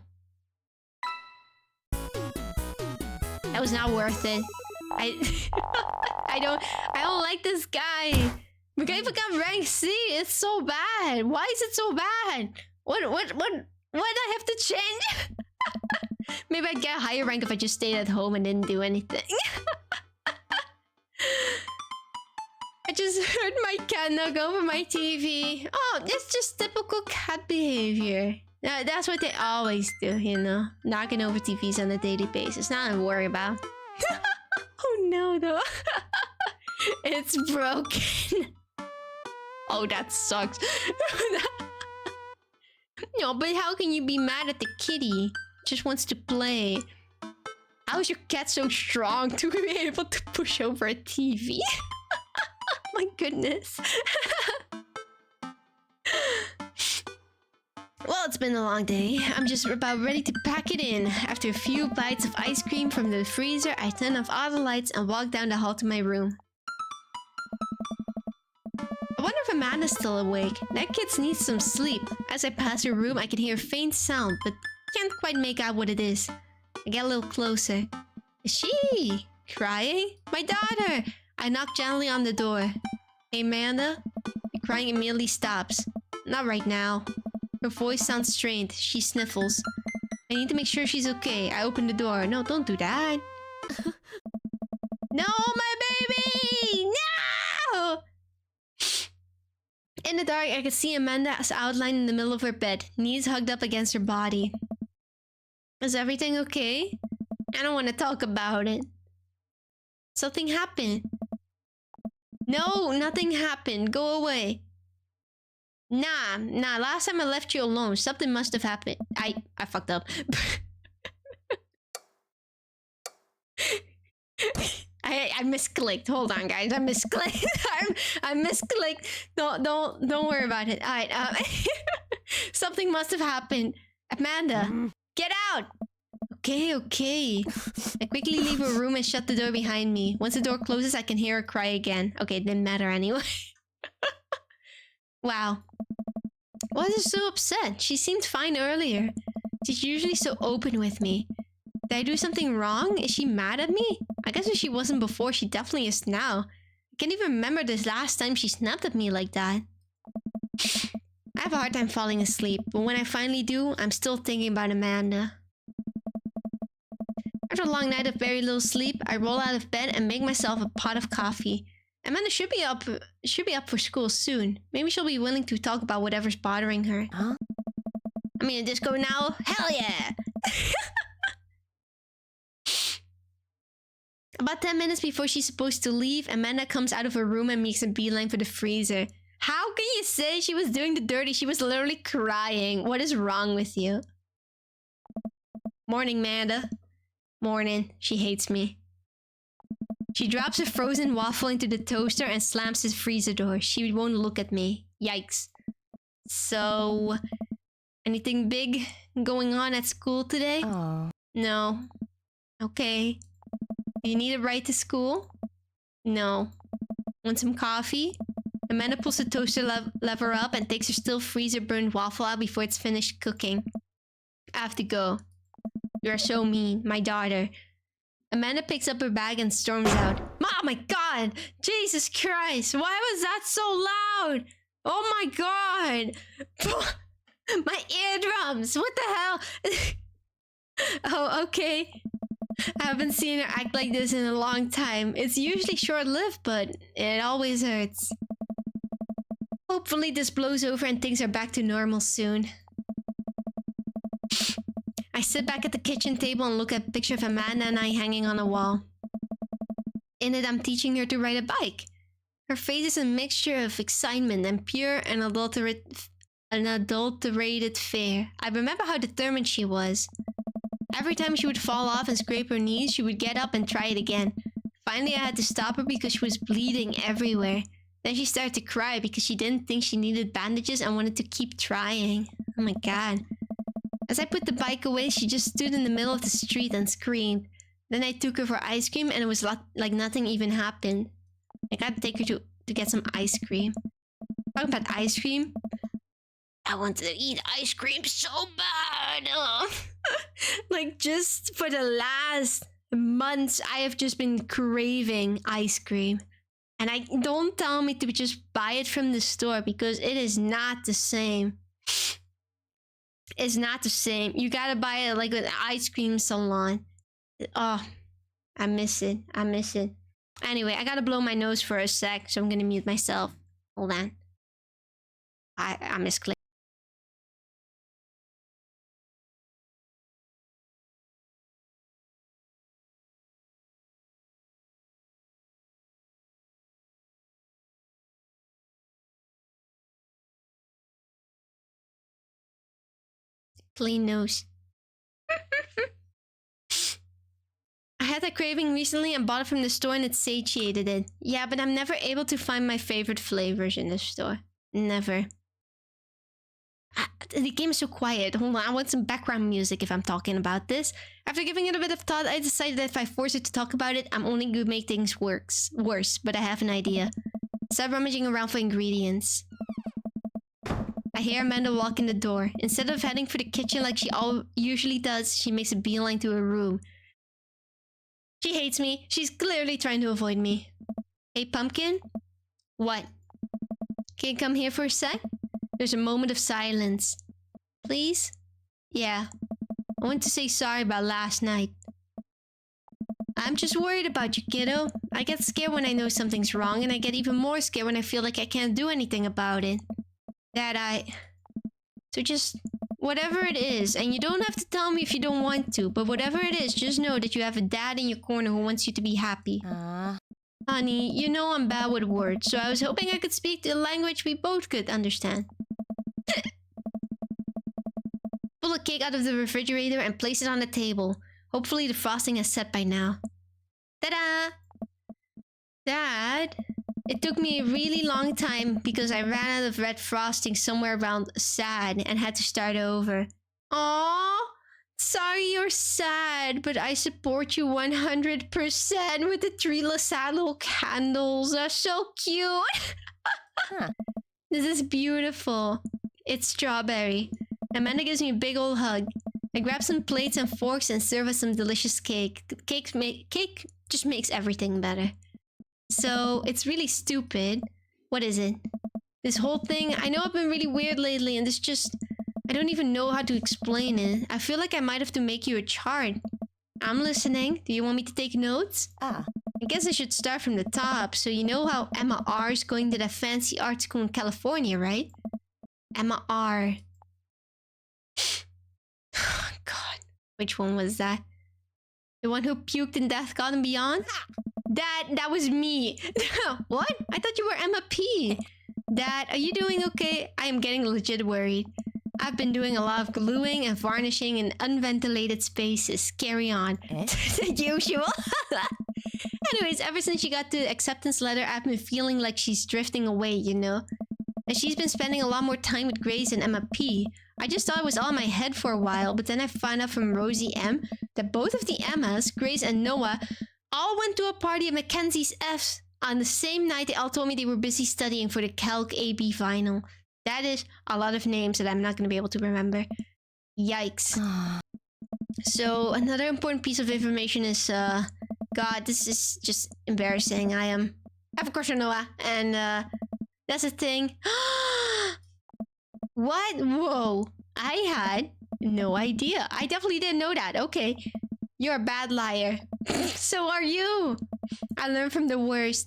That was not worth it. I don't like this guy. The guy got rank C. It's so bad. Why is it so bad? What do I have to change? Maybe I'd get a higher rank if I just stayed at home and didn't do anything. I just heard my cat knock over my TV. Oh, it's just typical cat behavior. That's what they always do, you know? Knocking over TVs on a daily basis. Nothing to worry about. Oh no, though. It's broken. Oh, that sucks. No, but how can you be mad at the kitty? Just wants to play. How is your cat so strong to be able to push over a TV? My goodness. Well, it's been a long day. I'm just about ready to pack it in. After a few bites of ice cream from the freezer, I turn off all the lights and walk down the hall to my room. I wonder if Amanda's still awake. That kid needs some sleep. As I pass her room, I can hear a faint sound, but can't quite make out what it is. I get a little closer. Is she crying? My daughter! I knock gently on the door. Hey, Amanda? The crying immediately stops. Not right now. Her voice sounds strained. She sniffles. I need to make sure she's okay. I open the door. No, don't do that. No, my baby! No! In the dark, I can see Amanda's outline in the middle of her bed, knees hugged up against her body. Is everything okay? I don't want to talk about it. Something happened. No, nothing happened. Go away. Nah. Last time I left you alone, something must have happened. I fucked up. I misclicked. Hold on, guys. I misclicked. I misclicked. Don't worry about it. Alright, something must have happened. Amanda, get out! Okay. I quickly leave her room and shut the door behind me. Once the door closes, I can hear her cry again. Okay, it didn't matter anyway. Wow. Why is she so upset? She seemed fine earlier. She's usually so open with me. Did I do something wrong? Is she mad at me? I guess if she wasn't before, she definitely is now. I can't even remember the last time she snapped at me like that. I have a hard time falling asleep, but when I finally do, I'm still thinking about Amanda. After a long night of very little sleep, I roll out of bed and make myself a pot of coffee. Amanda should be up for school soon. Maybe she'll be willing to talk about whatever's bothering her. Huh? I'm in a disco now? Hell yeah! About 10 minutes before she's supposed to leave, Amanda comes out of her room and makes a beeline for the freezer. How can you say she was doing the dirty? She was literally crying. What is wrong with you? Morning, Amanda. Morning. She hates me. She drops a frozen waffle into the toaster and slams the freezer door. She won't look at me. Yikes. So, anything big going on at school today? Aww. No. Okay. Do you need a ride to school? No. Want some coffee? Amanda pulls the toaster lever up and takes her still freezer burned waffle out before it's finished cooking. I have to go. You are so mean, my daughter. Amanda picks up her bag and storms out. Oh my god! Jesus Christ! Why was that so loud? Oh my god! My eardrums! What the hell? Oh, okay. I haven't seen her act like this in a long time. It's usually short-lived, but it always hurts. Hopefully this blows over and things are back to normal soon. I sit back at the kitchen table and look at a picture of Amanda and I hanging on a wall. In it, I'm teaching her to ride a bike. Her face is a mixture of excitement and pure and unadulterated fear. I remember how determined she was. Every time she would fall off and scrape her knees, she would get up and try it again. Finally, I had to stop her because she was bleeding everywhere. Then she started to cry because she didn't think she needed bandages and wanted to keep trying. Oh my god. As I put the bike away, she just stood in the middle of the street and screamed. Then I took her for ice cream and it was like nothing even happened. I gotta take her to get some ice cream. Talking about ice cream, I wanted to eat ice cream so bad. Ugh. Like just for the last months, I have just been craving ice cream. And don't tell me to just buy it from the store because it is not the same. It's not the same. You gotta buy it like an ice cream salon. Oh, I miss it. I miss it. Anyway, I gotta blow my nose for a sec, so I'm gonna mute myself. Hold on. I misclicked. Plain nose. I had that craving recently and bought it from the store and it satiated it. Yeah, but I'm never able to find my favorite flavors in the store. Never. The game is so quiet. Hold on, I want some background music if I'm talking about this. After giving it a bit of thought, I decided that if I force it to talk about it, I'm only gonna make things worse. But I have an idea. Start rummaging around for ingredients. I hear Amanda walk in the door. Instead of heading for the kitchen like she usually does, she makes a beeline to her room. She hates me. She's clearly trying to avoid me. Hey, Pumpkin? What? Can you come here for a sec? There's a moment of silence. Please? Yeah. I want to say sorry about last night. I'm just worried about you, kiddo. I get scared when I know something's wrong, and I get even more scared when I feel like I can't do anything about it. So just... whatever it is, and you don't have to tell me if you don't want to, but whatever it is, just know that you have a dad in your corner who wants you to be happy. Honey, you know I'm bad with words, so I was hoping I could speak the language we both could understand. Pull a cake out of the refrigerator and place it on the table. Hopefully the frosting has set by now. Ta-da! Dad, it took me a really long time because I ran out of red frosting somewhere around sad and had to start over. Aww! Sorry you're sad, but I support you 100% with the 3 little candles. They're so cute! This is beautiful. It's strawberry. Amanda gives me a big old hug. I grab some plates and forks and serve us some delicious cake. Cake just makes everything better. So, it's really stupid. What is it? This whole thing, I know I've been really weird lately and this just... I don't even know how to explain it. I feel like I might have to make you a chart. I'm listening. Do you want me to take notes? I guess I should start from the top. So you know how Emma R is going to that fancy art school in California, right? Emma R. God. Which one was that? The one who puked in Death God and Beyond? That was me. What? I thought you were Emma P. Dad, are you doing okay? I am getting legit worried. I've been doing a lot of gluing and varnishing in unventilated spaces. Carry on. The usual. Anyways, ever since she got the acceptance letter, I've been feeling like she's drifting away, you know? And she's been spending a lot more time with Grace and Emma P. I just thought it was all in my head for a while, but then I found out from Rosie M that both of the Emmas, Grace and Noah, all went to a party at Mackenzie's F's. On the same night, they all told me they were busy studying for the Calc AB final. That is a lot of names that I'm not going to be able to remember. Yikes. So, another important piece of information is, God, this is just embarrassing. I have a crush on Noah, and, that's the thing. What? Whoa. I had no idea. I definitely didn't know that. Okay. You're a bad liar. So are you. I learned from the worst.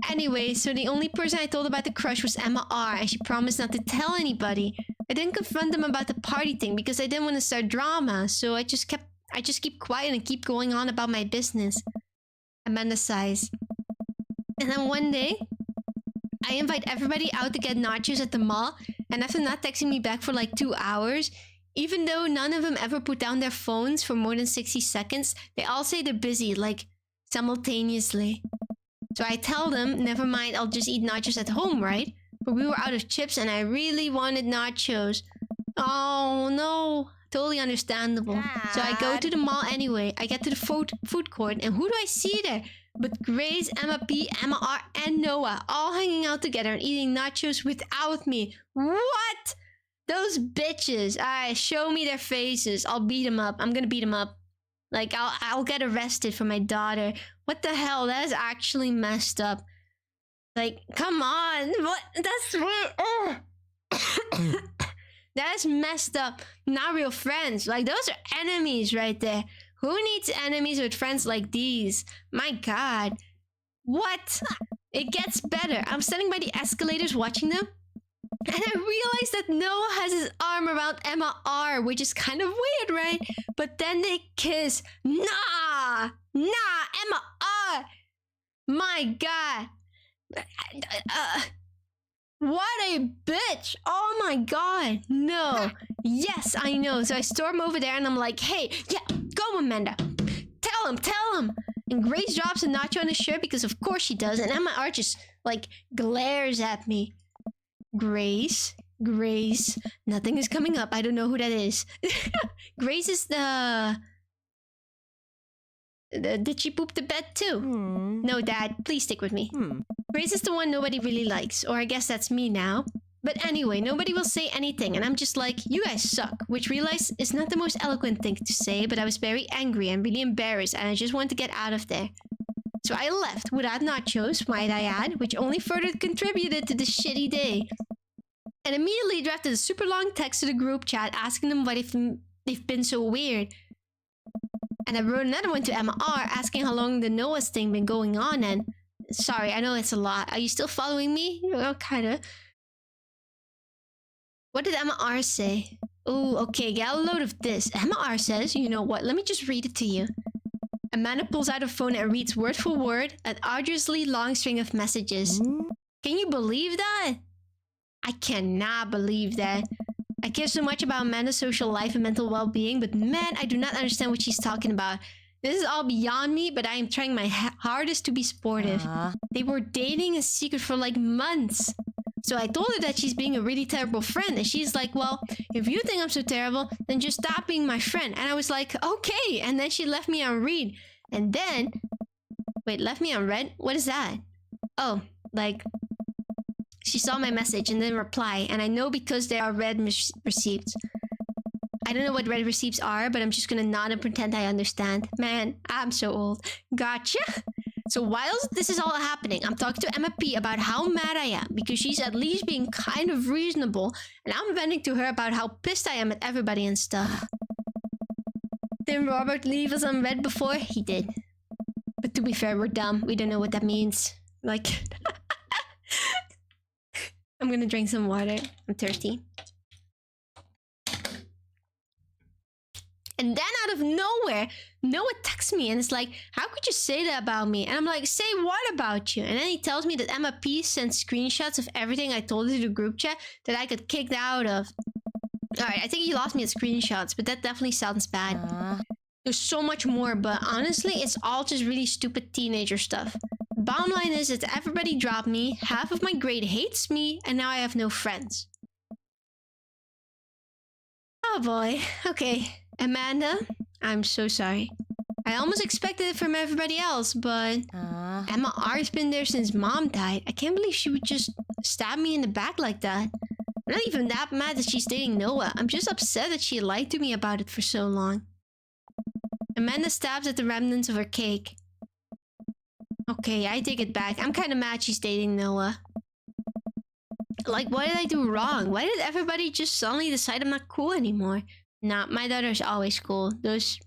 Anyway, so the only person I told about the crush was Emma R, and she promised not to tell anybody. I didn't confront them about the party thing because I didn't want to start drama, so I just keep quiet and keep going on about my business. Amanda sighs. And then one day, I invite everybody out to get nachos at the mall, and after not texting me back for like 2 hours, even though none of them ever put down their phones for more than 60 seconds, they all say they're busy, like, simultaneously. So I tell them, never mind, I'll just eat nachos at home, right? But we were out of chips and I really wanted nachos. Oh no, totally understandable. So I go to the mall anyway. I get to the food court and who do I see there? But Grace, Emma P, Emma R, and Noah all hanging out together and eating nachos without me. What? Those bitches. Alright, show me their faces. I'll beat them up. I'm gonna beat them up. Like, I'll get arrested for my daughter. What the hell? That is actually messed up. Like, come on. What? That's weird. That is messed up. Not real friends. Like, those are enemies right there. Who needs enemies with friends like these? My god. What? It gets better. I'm standing by the escalators watching them. And I realized that Noah has his arm around Emma R, which is kind of weird, right? But then they kiss. Nah! Nah! Emma R! My god. What a bitch! Oh my god! No! Yes, I know. So I storm over there and I'm like, hey, yeah, go Amanda! Tell him! And Grace drops a nacho on his shirt because of course she does. And Emma R just, like, glares at me. Grace, nothing is coming up. I don't know who that is. Grace is did she poop the bed too? No, Dad, please stick with me. Grace is the one nobody really likes, or I guess that's me now. But anyway, nobody will say anything, and I'm just like, you guys suck, which realize is not the most eloquent thing to say, but I was very angry and really embarrassed, and I just wanted to get out of there. So I left without nachos, might I add, which only further contributed to the shitty day. And immediately drafted a super long text to the group chat asking them why they've been so weird. And I wrote another one to Emma R asking how long the Noah's thing been going on and... Sorry, I know it's a lot. Are you still following me? Well, kinda. What did Emma R say? Ooh, okay, get a load of this. Emma R says, you know what, let me just read it to you. Amanda pulls out her phone and reads word for word an arduously long string of messages. Can you believe that? I cannot believe that. I care so much about Amanda's social life and mental well-being, but man, I do not understand what she's talking about. This is all beyond me, but I am trying my hardest to be supportive. They were dating in secret for like months. So I told her that she's being a really terrible friend, and she's like, well, if you think I'm so terrible, then just stop being my friend. And I was like, okay. And then she left me on read. And then... Wait, left me on read? What is that? Oh, like... She saw my message and then reply, and I know because they are read receipts. I don't know what read receipts are, but I'm just gonna nod and pretend I understand. Man, I'm so old. Gotcha! So whilst this is all happening, I'm talking to Emma P about how mad I am because she's at least being kind of reasonable, and I'm venting to her about how pissed I am at everybody and stuff. Didn't Robert leave us on red before? He did. But to be fair, we're dumb. We don't know what that means. Like... I'm gonna drink some water. I'm thirsty. And then out of nowhere, Noah texts me and it's like, how could you say that about me? And I'm like, say what about you? And then he tells me that Emma P sent screenshots of everything I told her to the group chat that I got kicked out of. Alright, I think he lost me at screenshots, but that definitely sounds bad. There's so much more, but honestly, it's all just really stupid teenager stuff. Bottom line is that everybody dropped me, half of my grade hates me, and now I have no friends. Oh boy. Okay. Amanda, I'm so sorry. I almost expected it from everybody else, but... Emma R's been there since Mom died. I can't believe she would just stab me in the back like that. I'm not even that mad that she's dating Noah. I'm just upset that she lied to me about it for so long. Amanda stabs at the remnants of her cake. Okay, I take it back. I'm kind of mad she's dating Noah. Like, what did I do wrong? Why did everybody just suddenly decide I'm not cool anymore? Nah, my daughter's always cool. Those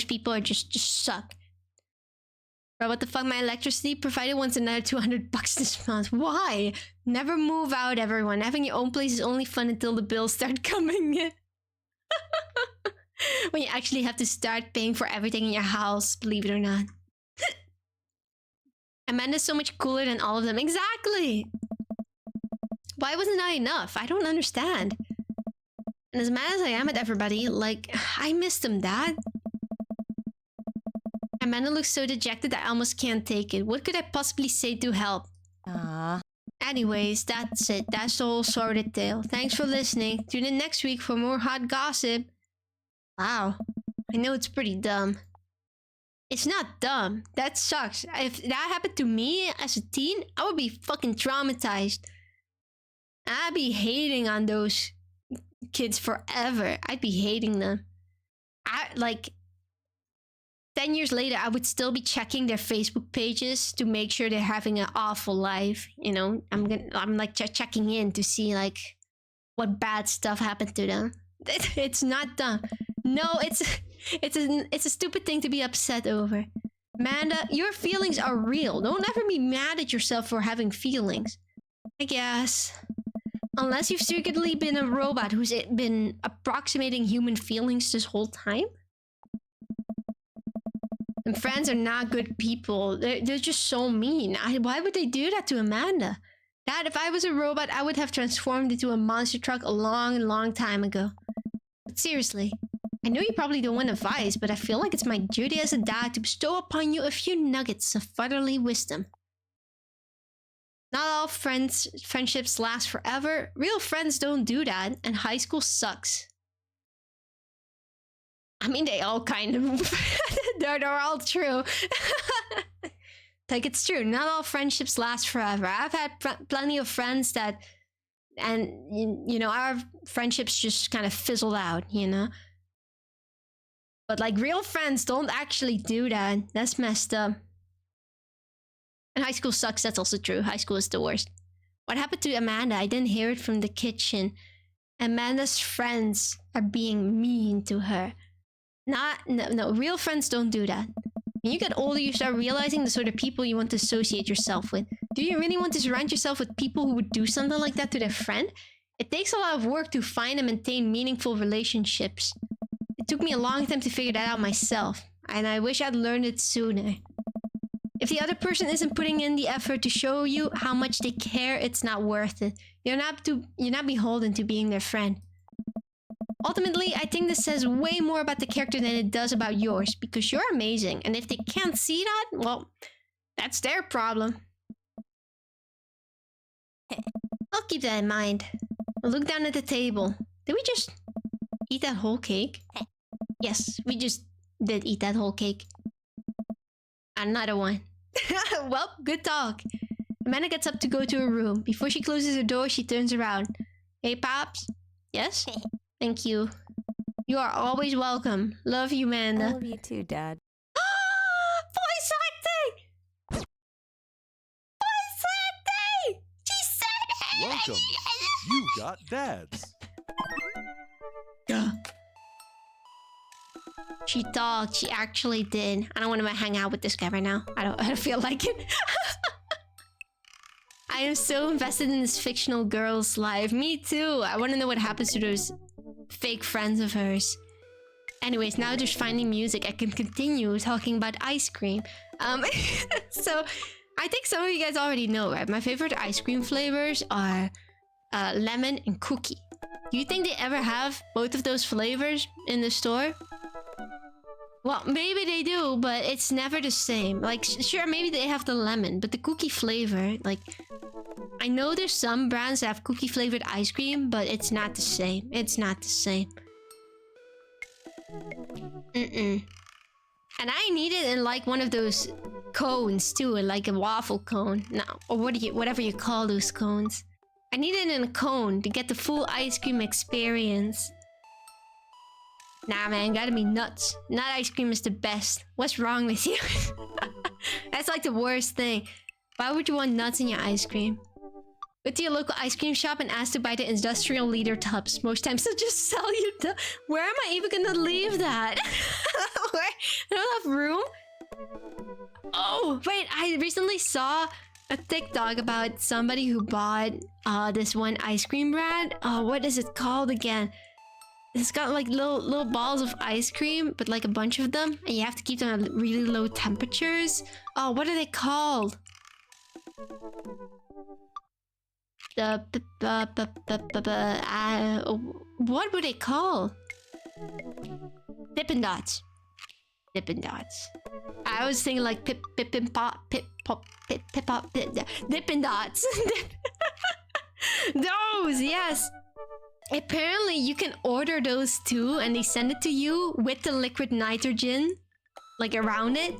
people are just suck. Bro, what the fuck? My electricity provider wants another $200 this month. Why? Never move out, everyone. Having your own place is only fun until the bills start coming in. When you actually have to start paying for everything in your house, believe it or not. Amanda's so much cooler than all of them. Exactly! Why wasn't I enough? I don't understand. And as mad as I am at everybody, like, I miss them, Dad. Amanda looks so dejected that I almost can't take it. What could I possibly say to help? Anyways, that's it. That's the whole sordid tale. Thanks for listening. Tune in next week for more hot gossip. Wow. I know it's pretty dumb. It's not dumb. That sucks. If that happened to me as a teen, I would be fucking traumatized. I'd be hating on those kids forever. I'd be hating them. 10 years later, I would still be checking their Facebook pages to make sure they're having an awful life. You know, I'm like checking in to see like what bad stuff happened to them. It's not dumb. No, it's a stupid thing to be upset over. Amanda, your feelings are real. Don't ever be mad at yourself for having feelings. I guess. Unless you've secretly been a robot who's been approximating human feelings this whole time. And friends are not good people. They're just so mean. Why would they do that to Amanda? Dad, if I was a robot, I would have transformed into a monster truck a long time ago. But seriously, I know you probably don't want advice, but I feel like it's my duty as a dad to bestow upon you a few nuggets of fatherly wisdom. Not all friendships last forever. Real friends don't do that, and high school sucks. I mean, they all kind of... they're all true. Like, it's true. Not all friendships last forever. I've had plenty of friends that... And, you know, our friendships just kind of fizzled out, you know? But, like, real friends don't actually do that. That's messed up. And high school sucks. That's also true. High school is the worst. What happened to Amanda? I didn't hear it from the kitchen. Amanda's friends are being mean to her. No, real friends don't do that. When you get older, you start realizing the sort of people you want to associate yourself with. Do you really want to surround yourself with people who would do something like that to their friend? It takes a lot of work to find and maintain meaningful relationships. It took me a long time to figure that out myself, and I wish I'd learned it sooner. If the other person isn't putting in the effort to show you how much they care, it's not worth it. You're not beholden to being their friend. Ultimately, I think this says way more about the character than it does about yours, because you're amazing, and if they can't see that, well, that's their problem. I'll keep that in mind. I'll look down at the table. Did we just eat that whole cake? Yes, we just did eat that whole cake. Another one. Well, good talk. Amanda gets up to go to her room. Before she closes her door, she turns around. Hey, Pops? Yes? Thank you. You are always welcome. Love you, Amanda. I love you too, Dad. Voice acting! Voice acting! She said it! Welcome. You've got dads. She talked. She actually did. I don't want to hang out with this guy right now. I don't feel like it. I am so invested in this fictional girl's life. Me too. I want to know what happens to those fake friends of hers. Anyways, now just finding music, I can continue talking about ice cream. So I think some of you guys already know, right? My favorite ice cream flavors are lemon and cookie. Do you think they ever have both of those flavors in the store? Well, maybe they do, but it's never the same. Like, sure, maybe they have the lemon, but the cookie flavor, like... I know there's some brands that have cookie flavored ice cream, but it's not the same. It's not the same. And I need it in like one of those cones too, like a waffle cone. No, or whatever you call those cones. I need it in a cone to get the full ice cream experience. Nah, man, gotta be nuts. Nut ice cream is the best. What's wrong with you? That's like the worst thing. Why would you want nuts in your ice cream? Go to your local ice cream shop and ask to buy the industrial liter tubs. Most times they'll just sell you the... Where am I even gonna leave that? Where? I don't have room? Oh, wait, I recently saw a TikTok about somebody who bought this one ice cream brand. What is it called again? It's got like little balls of ice cream, but like a bunch of them, and you have to keep them at really low temperatures. Oh, what are they called? What would they call? Dippin' Dots. Dippin' Dots. I was thinking like Pippin Pop, Pip Pop, Pip Pop, Dippin' Dots. Those, yes. Apparently, you can order those too, and they send it to you with the liquid nitrogen, like around it.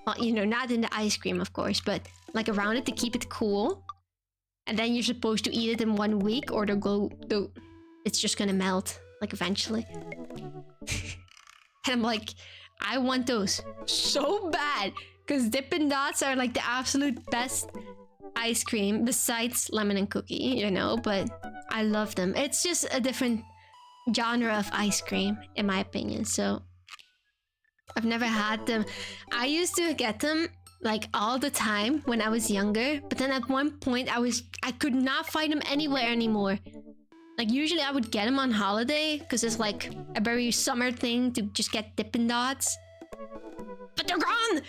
Well, you know, not in the ice cream, of course, but like around it to keep it cool. And then you're supposed to eat it in 1 week, or it's just gonna melt, like eventually. And I'm like, I want those so bad, because Dippin' Dots are like the absolute best ice cream besides lemon and cookie, you know, but I love them. It's just a different genre of ice cream, in my opinion, so I've never had them. I used to get them like all the time when I was younger, but then at one point I could not find them anywhere anymore. Like usually I would get them on holiday because it's like a very summer thing to just get Dippin' Dots, but they're gone.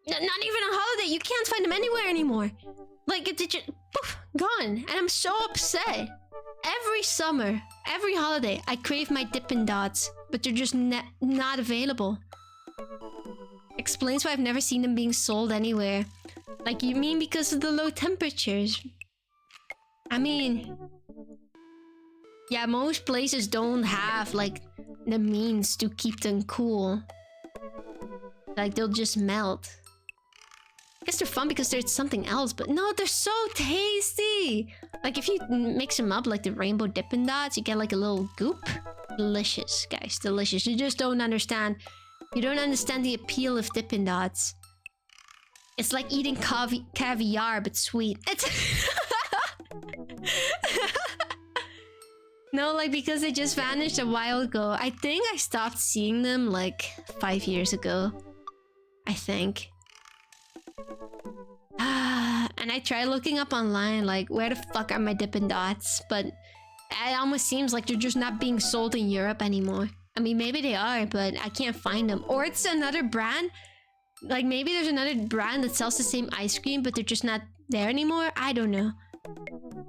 Not even on holiday. You can't find them anywhere anymore. Like it just poof, gone, and I'm so upset. Every summer, every holiday, I crave my Dippin' Dots, but they're just not available. Explains why I've never seen them being sold anywhere. Like, you mean because of the low temperatures? I mean, yeah, most places don't have like the means to keep them cool. Like, they'll just melt. I guess they're fun because there's something else, but no, they're so tasty! Like, if you mix them up like the rainbow Dippin' Dots, you get like a little goop. Delicious, guys, delicious. You just don't understand. You don't understand the appeal of Dippin' Dots. It's like eating caviar, but sweet. It's... No, like, because they just vanished a while ago. I think I stopped seeing them like 5 years ago. I think. And I tried looking up online, like, where the fuck are my Dippin' Dots? But it almost seems like they're just not being sold in Europe anymore. I mean, maybe they are, but I can't find them. Or it's another brand. Like, maybe there's another brand that sells the same ice cream, but they're just not there anymore. I don't know.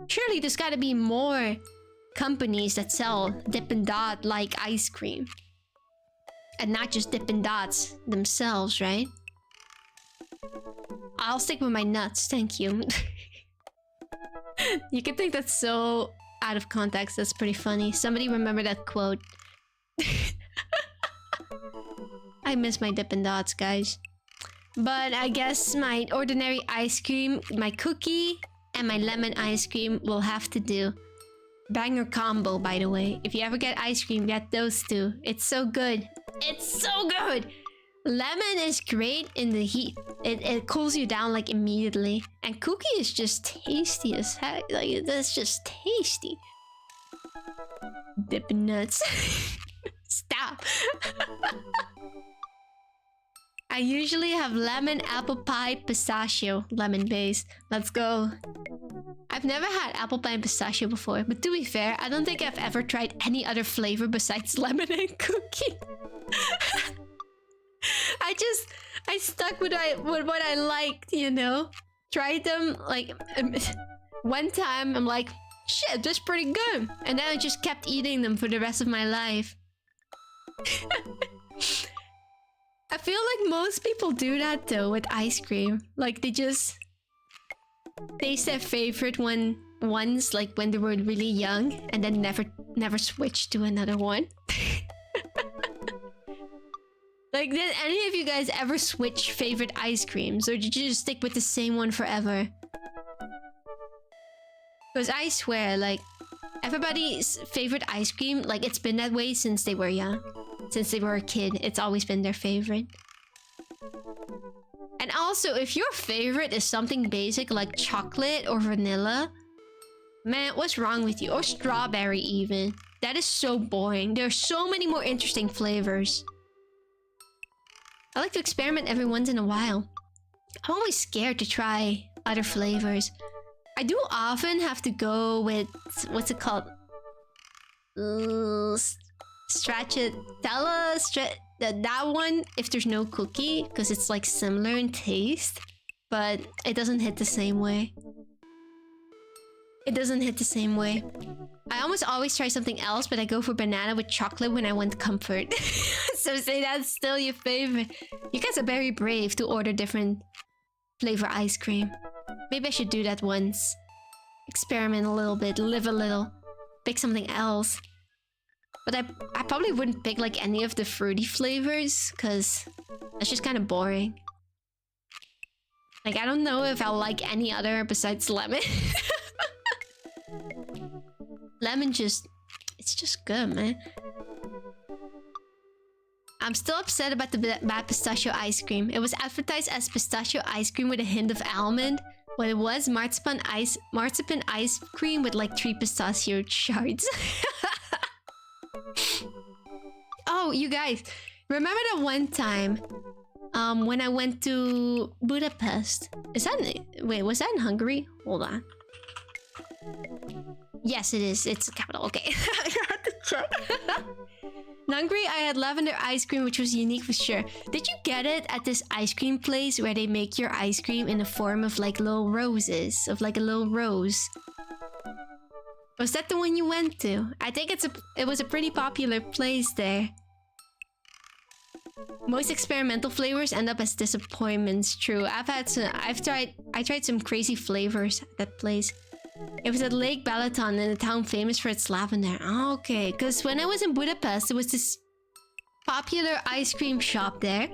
Surely there's gotta be more companies that sell Dippin' Dot like ice cream. And not just Dippin' Dots themselves, right? I'll stick with my nuts, thank you. You can think that's so out of context. That's pretty funny. Somebody remember that quote. I miss my Dippin' Dots, guys. But I guess my ordinary ice cream, my cookie, and my lemon ice cream will have to do. Banger combo, by the way. If you ever get ice cream, get those two. It's so good. It's so good! Lemon is great in the heat. It cools you down like immediately. And cookie is just tasty as heck. Like, that's just tasty. Dippin' nuts. Stop. I usually have lemon, apple pie, pistachio, lemon base. Let's go. I've never had apple pie and pistachio before, but to be fair, I don't think I've ever tried any other flavor besides lemon and cookie. I stuck with what I liked, you know? Tried them, like, one time, I'm like, shit, that's pretty good. And then I just kept eating them for the rest of my life. I feel like most people do that though with ice cream. Like, they just taste their favorite one once, like when they were really young, and then never switch to another one. Like, did any of you guys ever switch favorite ice creams, or did you just stick with the same one forever? Because I swear, like, everybody's favorite ice cream, like, it's been that way since they were young. Since they were a kid, it's always been their favorite. And also, if your favorite is something basic like chocolate or vanilla, man, what's wrong with you? Or strawberry even. That is so boring. There are so many more interesting flavors. I like to experiment every once in a while. I'm always scared to try other flavors. I do often have to go with, what's it called? Stracciatella, that one, if there's no cookie, because it's like similar in taste, but it doesn't hit the same way. it doesn't hit the same way. I almost always try something else, but I go for banana with chocolate when I want comfort. So say that's still your favorite. You guys are very brave to order different flavor ice cream. Maybe I should do that once. Experiment a little bit, live a little, pick something else. But I probably wouldn't pick like any of the fruity flavors, because that's just kind of boring. Like, I don't know if I'll like any other besides lemon. Lemon it's just good, man. I'm still upset about the bad pistachio ice cream. It was advertised as pistachio ice cream with a hint of almond. What it was, marzipan ice cream with like 3 pistachio shards. Oh, you guys, remember that one time when I went to Budapest? Wait, was that in Hungary? Hold on. Yes, it is. It's the capital. Okay. I have to check. In Hungary, I had lavender ice cream, which was unique for sure. Did you get it at this ice cream place where they make your ice cream in the form of like little roses, of like a little rose? Was that the one you went to? I think it was a pretty popular place there. Most experimental flavors end up as disappointments. True. I tried some crazy flavors at that place. It was at Lake Balaton in a town famous for its lavender. Oh, okay, because when I was in Budapest, there was this popular ice cream shop there.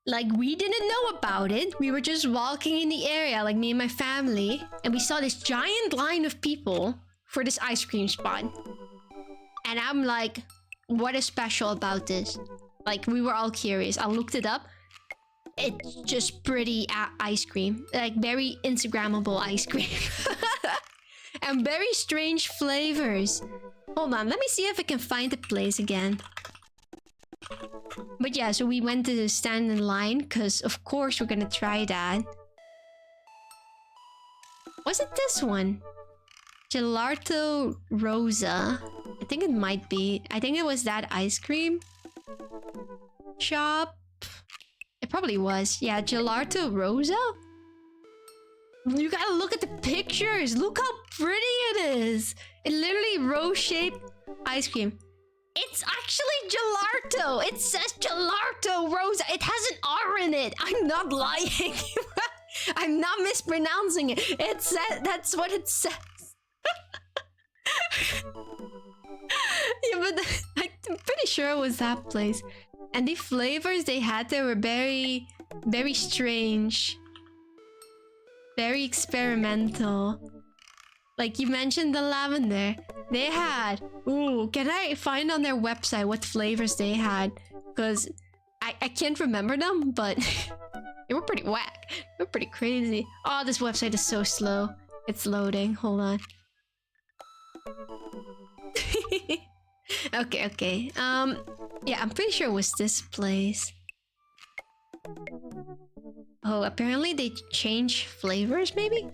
Like, we didn't know about it. We were just walking in the area, like me and my family, and we saw this giant line of people for this ice cream spot. And I'm like, what is special about this? Like, we were all curious. I looked it up. It's just pretty ice cream. Like, very Instagrammable ice cream. And very strange flavors. Hold on, let me see if I can find the place again. But yeah, so we went to stand in line, because of course we're gonna try that. Was it this one? Gelato Rosa. I think it might be. I think it was that ice cream shop. It probably was. Yeah, Gelato Rosa? You gotta look at the pictures. Look how pretty it is. It literally rose-shaped ice cream. It's actually gelato. It says Gelato Rosa. It has an R in it. I'm not lying. I'm not mispronouncing it. It says, that's what it says. Yeah, but I'm pretty sure it was that place. And the flavors they had there were very, very strange. Very experimental. Like you mentioned the lavender. They had... Ooh, can I find on their website what flavors they had? Because I can't remember them, but they were pretty whack. They were pretty crazy. Oh, this website is so slow. It's loading. Hold on. Okay. Yeah, I'm pretty sure it was this place. Oh, apparently they changed flavors, maybe?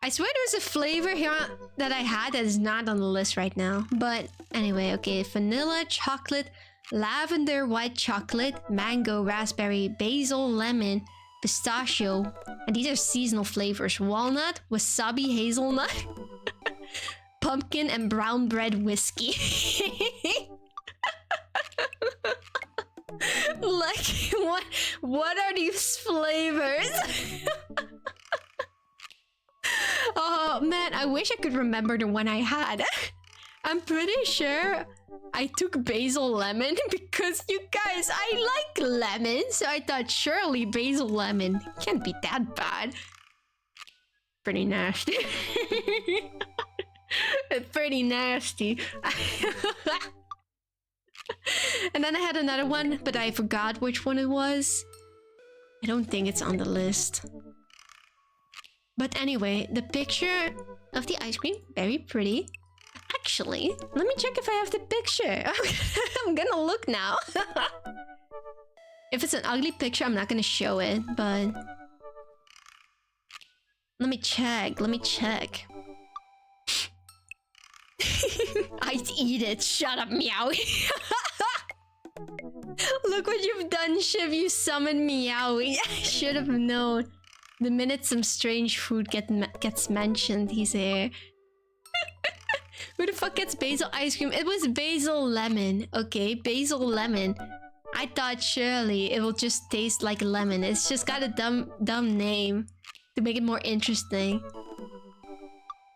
I swear there was a flavor here that I had that is not on the list right now. But anyway, okay. Vanilla, chocolate, lavender, white chocolate, mango, raspberry, basil, lemon, pistachio. And these are seasonal flavors. Walnut, wasabi, hazelnut, pumpkin, and brown bread whiskey. Like, what are these flavors? Oh man, I wish I could remember the one I had. I'm pretty sure I took basil lemon because you guys, I like lemon, so I thought surely basil lemon can't be that bad. Pretty nasty. It's pretty nasty. And then I had another one, but I forgot which one it was. I don't think it's on the list. But anyway, the picture of the ice cream, very pretty. Actually, let me check if I have the picture. I'm gonna look now. If it's an ugly picture, I'm not gonna show it, but... Let me check. I'd eat it. Shut up, Meowie. Look what you've done, Shiv. You summoned Meowie. I should have known. The minute some strange food gets mentioned, he's here. Who the fuck gets basil ice cream? It was basil lemon. Okay, basil lemon. I thought surely it will just taste like lemon. It's just got a dumb name to make it more interesting.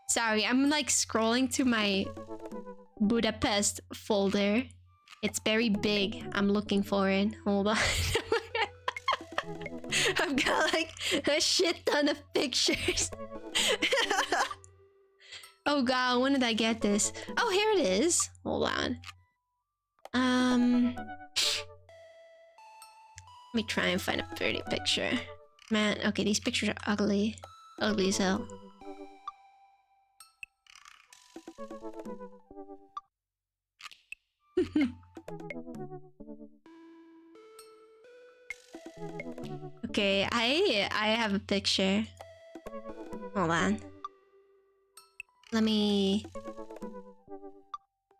Sorry, I'm like scrolling to my Budapest folder. It's very big. I'm looking for it. Hold on. I've got like a shit ton of pictures. Oh god, when did I get this? Oh, here it is. Hold on. Let me try and find a pretty picture. Man, okay, these pictures are ugly. Ugly as hell. Okay, I have a picture. Hold on. Let me...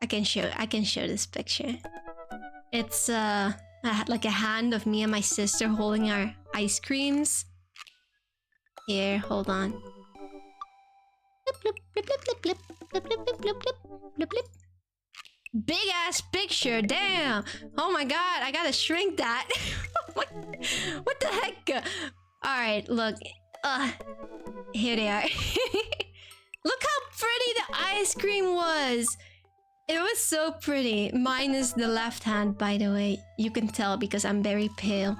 I can show this picture. It's like a hand of me and my sister holding our ice creams. Here, hold on. Blip, blip, blip, blip, blip, blip, blip, blip, blip, blip, blip, blip. Big ass picture, damn! Oh my god, I gotta shrink that. What the heck? Alright, look. Here they are. Look how pretty the ice cream was! It was so pretty. Minus the left hand, by the way. You can tell because I'm very pale.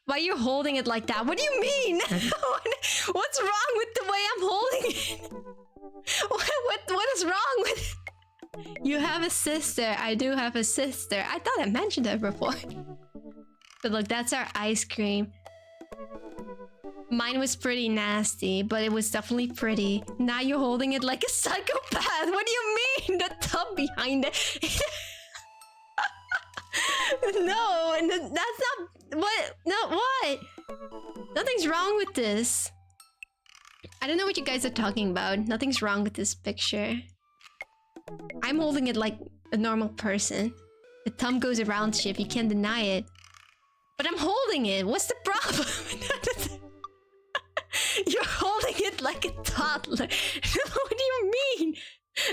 Why are you holding it like that? What do you mean? What's wrong with the way I'm holding it? What is wrong with it? You have a sister. I do have a sister. I thought I mentioned that before. But look, that's our ice cream. Mine was pretty nasty, but it was definitely pretty. Now you're holding it like a psychopath. What do you mean? The tub behind it. No, that's not... What? No, what? Nothing's wrong with this. I don't know what you guys are talking about. Nothing's wrong with this picture. I'm holding it like a normal person. The thumb goes around shit, you can't deny it. But I'm holding it. What's the problem? You're holding it like a toddler. What do you mean?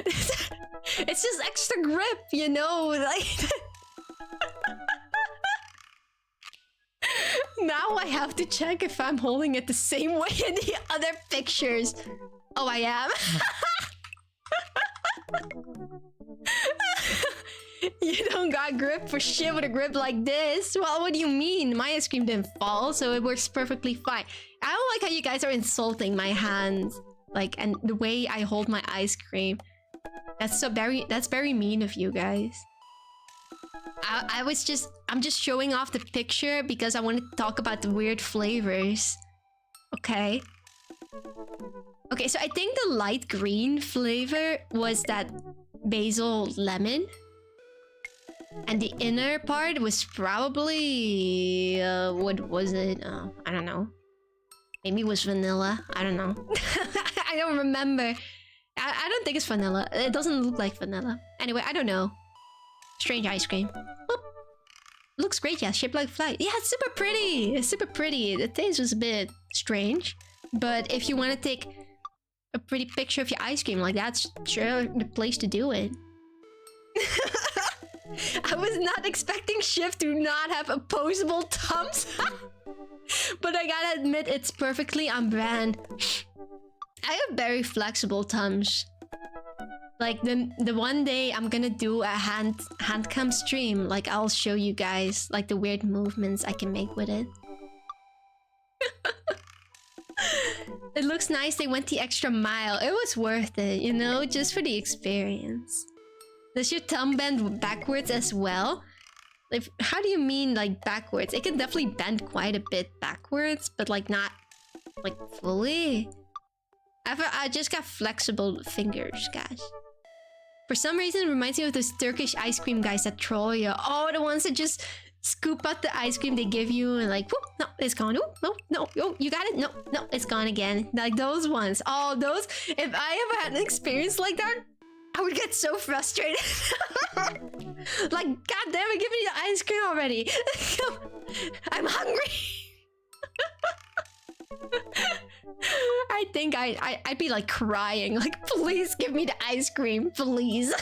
It's just extra grip, you know? Like... Now I have to check if I'm holding it the same way in the other pictures. Oh, I am? You don't got grip for shit with a grip like this. Well, what do you mean? My ice cream didn't fall, so it works perfectly fine. I don't like how you guys are insulting my hands. Like, and the way I hold my ice cream. That's very mean of you guys. I'm just showing off the picture because I wanted to talk about the weird flavors. Okay. Okay, so I think the light green flavor was that basil lemon. And the inner part was probably... what was it? I don't know. Maybe it was vanilla. I don't know. I don't remember. I don't think it's vanilla. It doesn't look like vanilla. Anyway, I don't know. Strange ice cream. Boop. Looks great, yeah. Shaped like a fly. Yeah, it's super pretty. It's super pretty. The taste was a bit strange. But if you want to take a pretty picture of your ice cream, like that's sure the place to do it. I was not expecting Shiv to not have opposable thumbs. But I gotta admit, it's perfectly on brand. I have very flexible thumbs. Like the one day I'm gonna do a hand cam stream, like I'll show you guys like the weird movements I can make with it. It looks nice. They went the extra mile. It was worth it, you know, just for the experience. Does your thumb bend backwards as well? Like, how do you mean like backwards? It can definitely bend quite a bit backwards, but like not like fully. I just got flexible fingers, guys. For some reason, it reminds me of those Turkish ice cream guys that troll you. Oh, the ones that just scoop out the ice cream they give you and like, whoop, no, it's gone. Whoop, no, no, oh, you got it? No, no, it's gone again. Like those ones. Oh, those. If I ever had an experience like that, I would get so frustrated. Like, god damn it, give me the ice cream already. I'm hungry. I think I'd be like crying, like, please give me the ice cream, please.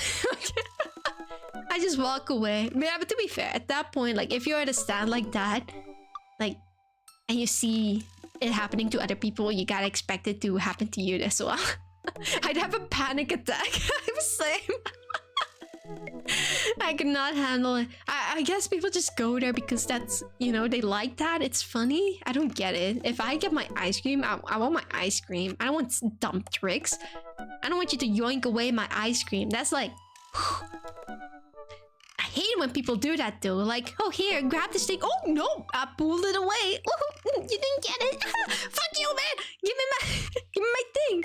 I just walk away. Yeah, but to be fair, at that point, like, if you're at a stand like that, like, and you see it happening to other people, you gotta expect it to happen to you as well. I'd have a panic attack. I'm same. I could not handle it. I guess people just go there because that's, you know, they like that. It's funny. I don't get it. If I get my ice cream, I want my ice cream. I don't want dumb tricks. I don't want you to yoink away my ice cream. That's like... I hate it when people do that though. Like, oh, here, grab this thing. Oh, no, I pulled it away. Oh, you didn't get it. Fuck you, man. Give me my thing.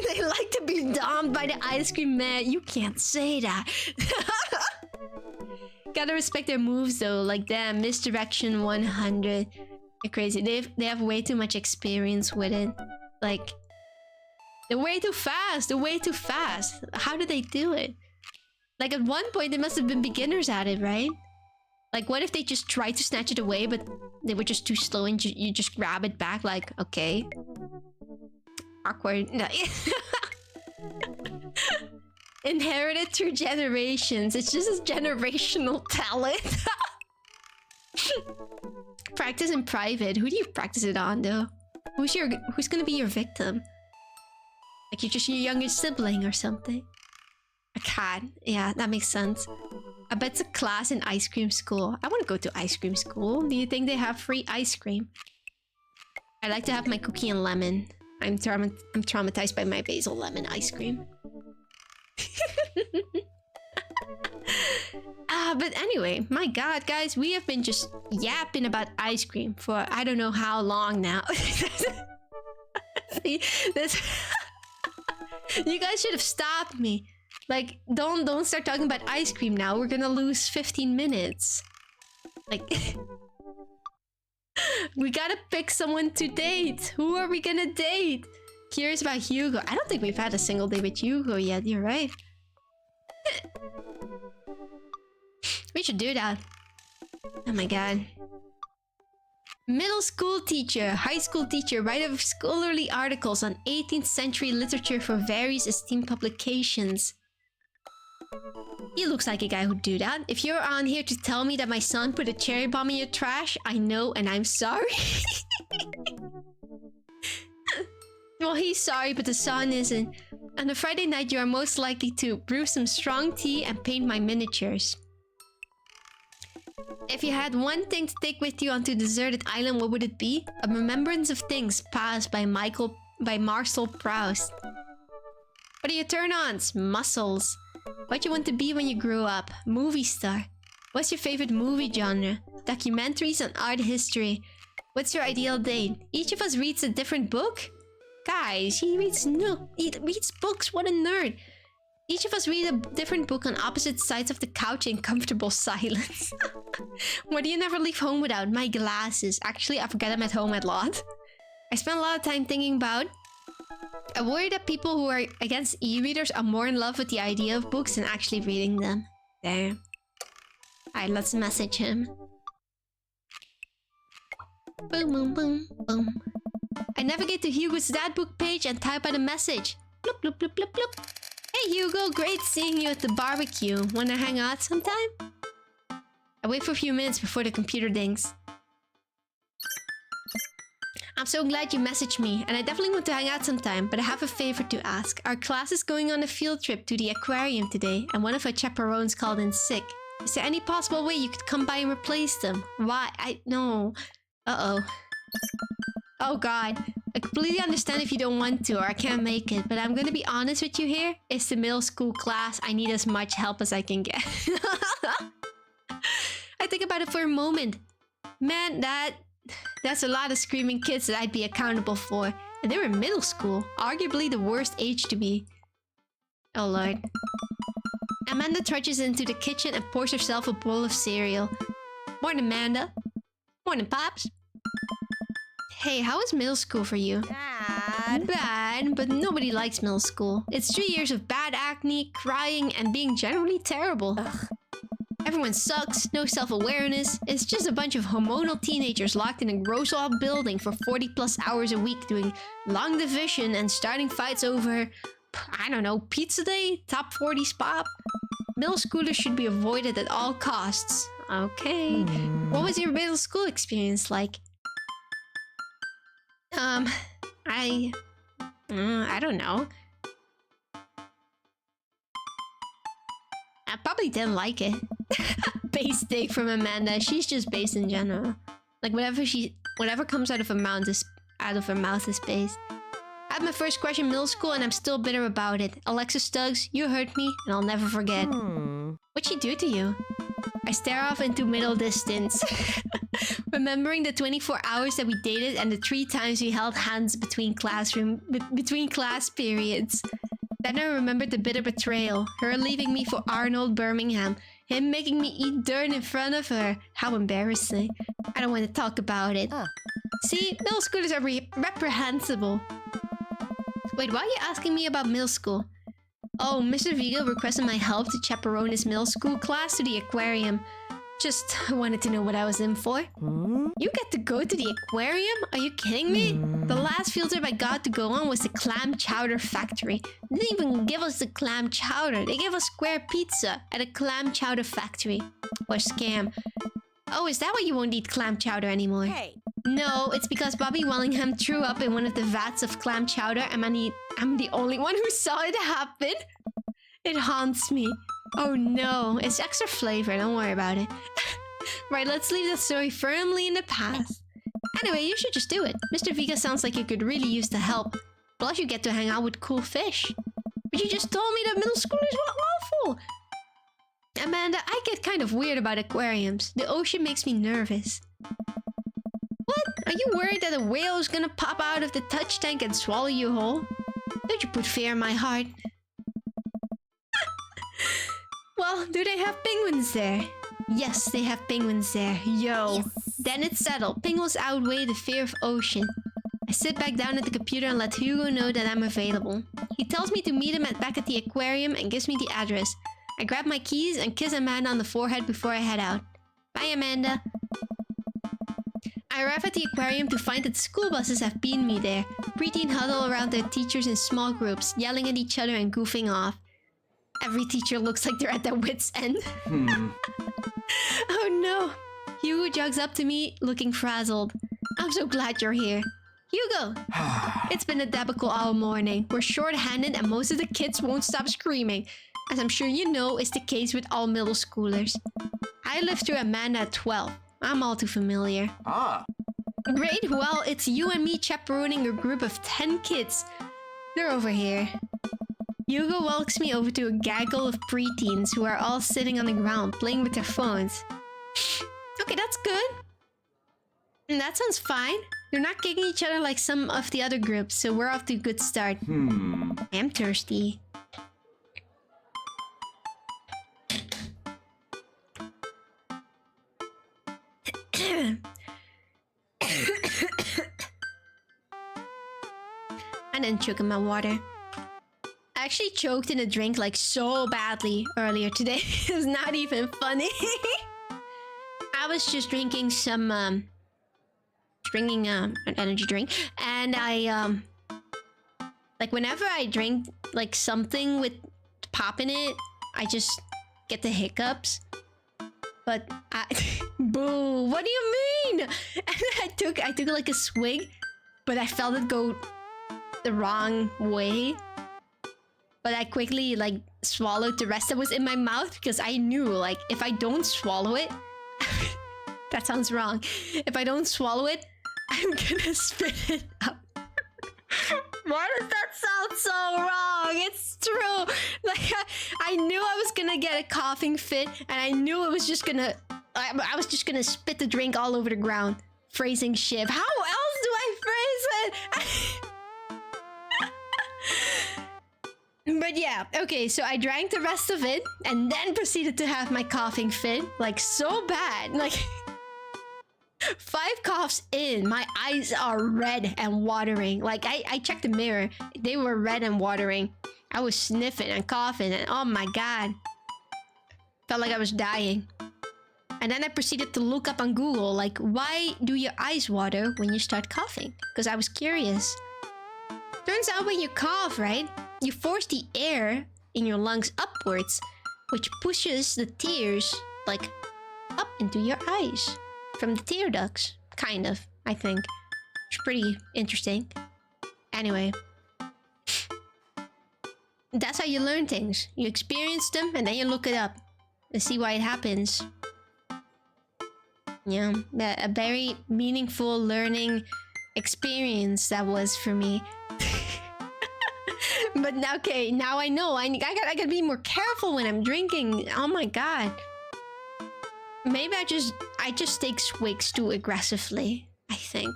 They like to be domed by the ice cream man. You can't say that. Gotta respect their moves though. Like, damn, misdirection 100. They're crazy. They have way too much experience with it. Like, they're way too fast. They're way too fast. How do they do it? Like, at one point, they must have been beginners at it, right? Like, what if they just tried to snatch it away, but they were just too slow and you just grab it back? Like, okay. Awkward. Inherited through generations. It's just a generational talent. Practice in private. Who do you practice it on, though? Who's gonna be your victim? Like, you're just your younger sibling or something. A cat. Yeah, that makes sense. I bet it's a class in ice cream school. I want to go to ice cream school. Do you think they have free ice cream? I like to have my cookie and lemon. I'm traumatized by my basil lemon ice cream. But anyway, my god, guys, we have been just yapping about ice cream for I don't know how long now. See, this... You guys should have stopped me. Like, don't start talking about ice cream now. We're gonna lose 15 minutes. Like... We gotta pick someone to date. Who are we gonna date? Curious about Hugo. I don't think we've had a single day with Hugo yet. You're right. We should do that. Oh my god. Middle school teacher, high school teacher, writer of scholarly articles on 18th century literature for various esteemed publications. He looks like a guy who'd do that. If you're on here to tell me that my son put a cherry bomb in your trash, I know and I'm sorry. Well, he's sorry, but the son isn't. On a Friday night, you are most likely to brew some strong tea and paint my miniatures. If you had one thing to take with you onto a deserted island, what would it be? A remembrance of things passed by Marcel Proust. What are your turn-ons? Muscles. What you want to be when you grow up? Movie star. What's your favorite movie genre? Documentaries and art history. What's your ideal date? Each of us reads a different book? Guys, he reads books. What a nerd. Each of us read a different book on opposite sides of the couch in comfortable silence. What do you never leave home without? My glasses. Actually, I forget them at home a lot. I spend a lot of time thinking about... I worry that people who are against e-readers are more in love with the idea of books than actually reading them. There. Alright, let's message him. Boom, boom, boom, boom. I navigate to Hugo's dad book page and type out a message. Bloop, bloop, bloop, bloop, bloop. Hey Hugo, great seeing you at the barbecue. Wanna hang out sometime? I wait for a few minutes before the computer dings. I'm so glad you messaged me, and I definitely want to hang out sometime, but I have a favor to ask. Our class is going on a field trip to the aquarium today, and one of our chaperones called in sick. Is there any possible way you could come by and replace them? Why? No. Uh-oh. Oh god. I completely understand if you don't want to or I can't make it, but I'm gonna be honest with you here. It's the middle school class. I need as much help as I can get. I think about it for a moment. Man, that's a lot of screaming kids that I'd be accountable for. And they were in middle school. Arguably the worst age to be. Oh lord. Amanda trudges into the kitchen and pours herself a bowl of cereal. Morning, Amanda. Morning, Pops. Hey, how was middle school for you? Bad, but nobody likes middle school. It's 3 years of bad acne, crying, and being generally terrible. Ugh. Everyone sucks, no self-awareness. It's just a bunch of hormonal teenagers locked in a gross old building for 40 plus hours a week doing long division and starting fights over, I don't know, pizza day? Top 40 spot? Middle schoolers should be avoided at all costs. Okay. What was your middle school experience like? I don't know. I probably didn't like it. Base steak from Amanda. She's just based in general. Like whatever comes out of her mouth is based. I had my first crush in middle school and I'm still bitter about it. Alexa Stuggs, you hurt me and I'll never forget. What'd she do to you? I stare off into middle distance. Remembering the 24 hours that we dated and the 3 times we held hands between class periods. Then I remembered the bitter betrayal. Her leaving me for Arnold Birmingham. Him making me eat dirt in front of her. How embarrassing. I don't want to talk about it. See, middle schoolers are reprehensible. Wait, why are you asking me about middle school? Oh, Mr. Vigo requested my help to chaperone his middle school class to the aquarium. Just wanted to know what I was in for. You get to go to the aquarium? Are you kidding me? The last field trip I got to go on was the clam chowder factory. They didn't even give us the clam chowder. They gave us square pizza at a clam chowder factory. Or scam. Oh, is that why you won't eat clam chowder anymore? Hey. No, it's because Bobby Wellingham threw up in one of the vats of clam chowder and I'm the only one who saw it happen. It haunts me. Oh no, it's extra flavor, don't worry about it. Right, let's leave the story firmly in the past. Anyway, you should just do it. Mr. Vika sounds like you could really use the help. Plus you get to hang out with cool fish. But you just told me that middle schoolers were awful. Amanda, I get kind of weird about aquariums. The ocean makes me nervous. What? Are you worried that a whale is gonna pop out of the touch tank and swallow you whole? Don't you put fear in my heart. Well, do they have penguins there? Yes, they have penguins there. Yo. Yes. Then it's settled. Penguins outweigh the fear of ocean. I sit back down at the computer and let Hugo know that I'm available. He tells me to meet him back at the aquarium and gives me the address. I grab my keys and kiss Amanda on the forehead before I head out. Bye, Amanda. I arrive at the aquarium to find that school buses have beamed me there. Preteen huddle around their teachers in small groups, yelling at each other and goofing off. Every teacher looks like they're at their wits' end. Oh no. Hugo jogs up to me, looking frazzled. I'm so glad you're here. Hugo! It's been a debacle all morning. We're short-handed and most of the kids won't stop screaming. As I'm sure you know is the case with all middle schoolers. I lived through Amanda at 12. I'm all too familiar. Great, well, it's you and me chaperoning a group of 10 kids. They're over here. Hugo walks me over to a gaggle of preteens who are all sitting on the ground playing with their phones. Okay, that's good. And that sounds fine. They're not kicking each other like some of the other groups, so we're off to a good start. I'm thirsty. I didn't choke in my water. I actually choked in a drink like so badly earlier today. It's not even funny. I was just drinking some an energy drink, and I like whenever I drink like something with pop in it, I just get the hiccups. But I boo, what do you mean? And I took like a swig, but I felt it go the wrong way. But I quickly like swallowed the rest that was in my mouth because I knew like if I don't swallow it, that sounds wrong. If I don't swallow it, I'm gonna spit it out. Why does that sound so wrong? It's true. Like I knew I was gonna get a coughing fit, and I knew it was just gonna. I was just gonna spit the drink all over the ground. Phrasing Shiv. How else do I phrase it? But yeah, okay, so I drank the rest of it and then proceeded to have my coughing fit. Like, so bad. Like, 5 coughs in, my eyes are red and watering. Like, I checked the mirror. They were red and watering. I was sniffing and coughing and oh my god. Felt like I was dying. And then I proceeded to look up on Google, like, why do your eyes water when you start coughing? Because I was curious. Turns out when you cough, right, you force the air in your lungs upwards, which pushes the tears, like, up into your eyes from the tear ducts. Kind of, I think. It's pretty interesting. Anyway. That's how you learn things. You experience them and then you look it up and see why it happens. Yeah, a very meaningful learning experience that was for me. But now, okay, now I know. I gotta be more careful when I'm drinking. Oh my god. Maybe I just take swigs too aggressively, I think.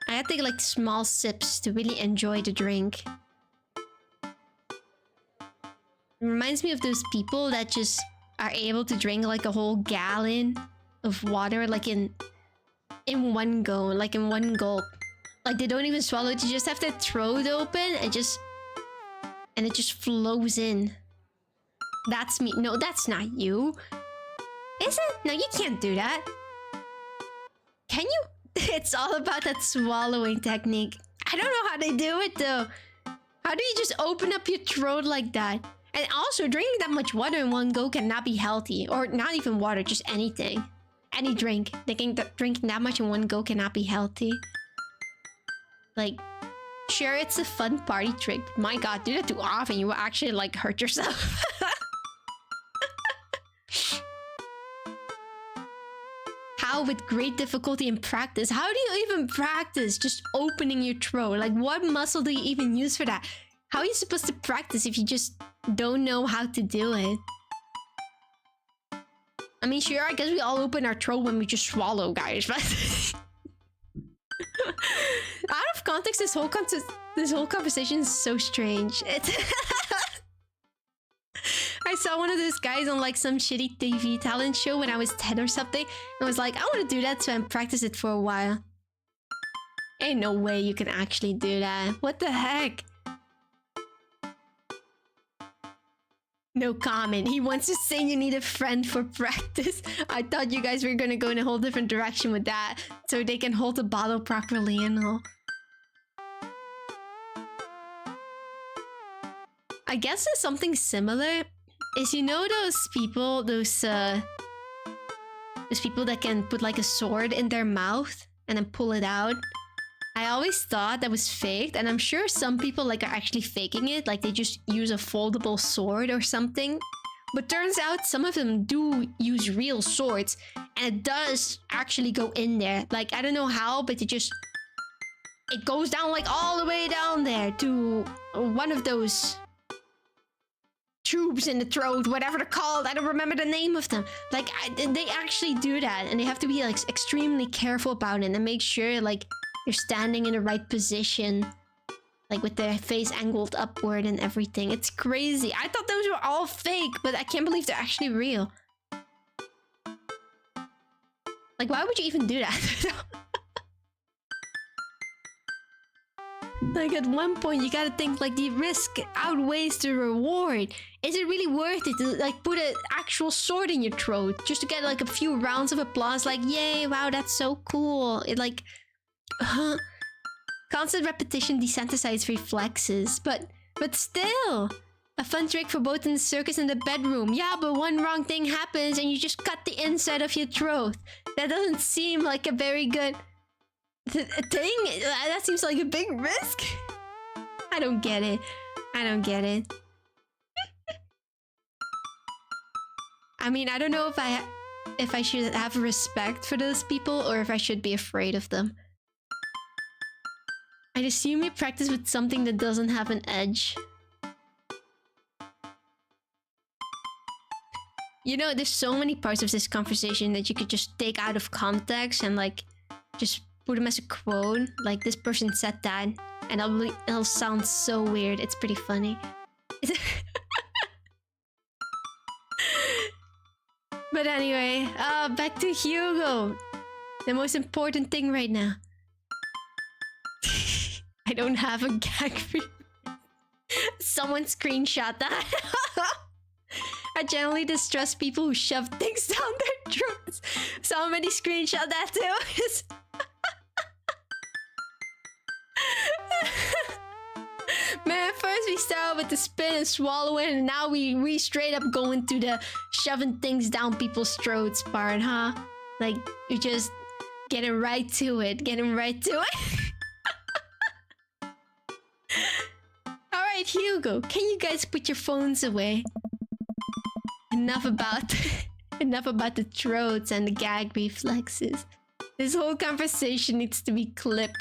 I have to take like small sips to really enjoy the drink. It reminds me of those people that just are able to drink like a whole gallon of water like in one go, like in one gulp. Like they don't even swallow it, you just have their throat open and it just flows in. That's me. No, that's not you. Is it? No, you can't do that. Can you? It's all about that swallowing technique. I don't know how they do it though. How do you just open up your throat like that? And also, drinking that much water in one go cannot be healthy. Or not even water, just anything. Any drink. Drinking that much in one go cannot be healthy. Like, sure, it's a fun party trick. But my god, do that too often, you will actually, like, hurt yourself. How with great difficulty in practice? How do you even practice just opening your throat? Like, what muscle do you even use for that? How are you supposed to practice if you just don't know how to do it? I mean, sure, I guess we all open our throat when we just swallow, guys, but... Out of context, this whole conversation is so strange. I saw one of those guys on like some shitty TV talent show when I was 10 or something. And I was like, I want to do that so I practice it for a while. Ain't no way you can actually do that. What the heck? No comment. He wants to say you need a friend for practice. I thought you guys were gonna go in a whole different direction with that. So they can hold the bottle properly and all. I guess there's something similar. Is you know those people, those people that can put like a sword in their mouth and then pull it out? I always thought that was faked, and I'm sure some people like are actually faking it, like they just use a foldable sword or something. But turns out some of them do use real swords, and it does actually go in there. Like, I don't know how, but it goes down like all the way down there to one of those tubes in the throat, whatever they're called. I don't remember the name of them. Like, they actually do that, and they have to be like extremely careful about it and make sure like you're standing in the right position, like with their face angled upward and everything. It's crazy. I thought those were all fake, but I can't believe they're actually real. Like, why would you even do that? Like, at one point, you gotta think, like, the risk outweighs the reward. Is it really worth it to, like, put an actual sword in your throat just to get, like, a few rounds of applause? Like, yay, wow, that's so cool. It, like... Constant repetition desensitizes reflexes, but still, a fun trick for both in the circus and the bedroom. Yeah, but one wrong thing happens and you just cut the inside of your throat. That doesn't seem like a very good thing. That seems like a big risk. I don't get it. I don't get it. I mean, I don't know if I should have respect for those people or if I should be afraid of them. I'd assume you practice with something that doesn't have an edge. You know, there's so many parts of this conversation that you could just take out of context and like just put them as a quote. Like, this person said that, and it'll sound so weird. It's pretty funny. But anyway, back to Hugo. The most important thing right now. I don't have a gag for you. Someone screenshot that. I generally distrust people who shove things down their throats. Somebody screenshot that too. Man, first we start with the spit and swallowing, and now we straight up go into the shoving things down people's throats part, huh? Like, you're just getting right to it. Alright, Hugo, can you guys put your phones away? Enough about the throats and the gag reflexes. This whole conversation needs to be clipped.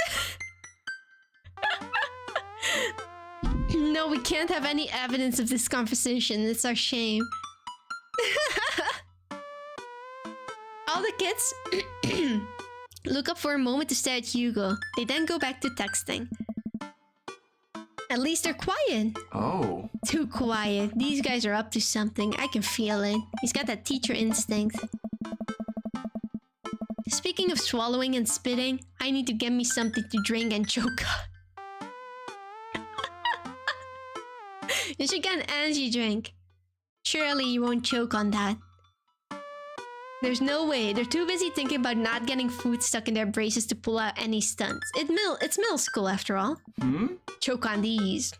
No, we can't have any evidence of this conversation. It's our shame. All the kids look up for a moment to stare at Hugo. They then go back to texting. At least they're quiet. Oh. Too quiet. These guys are up to something. I can feel it. He's got that teacher instinct. Speaking of swallowing and spitting, I need to get me something to drink and choke on. You should get an energy drink. Surely you won't choke on that. There's no way. They're too busy thinking about not getting food stuck in their braces to pull out any stunts. It's middle school after all. Choke on these.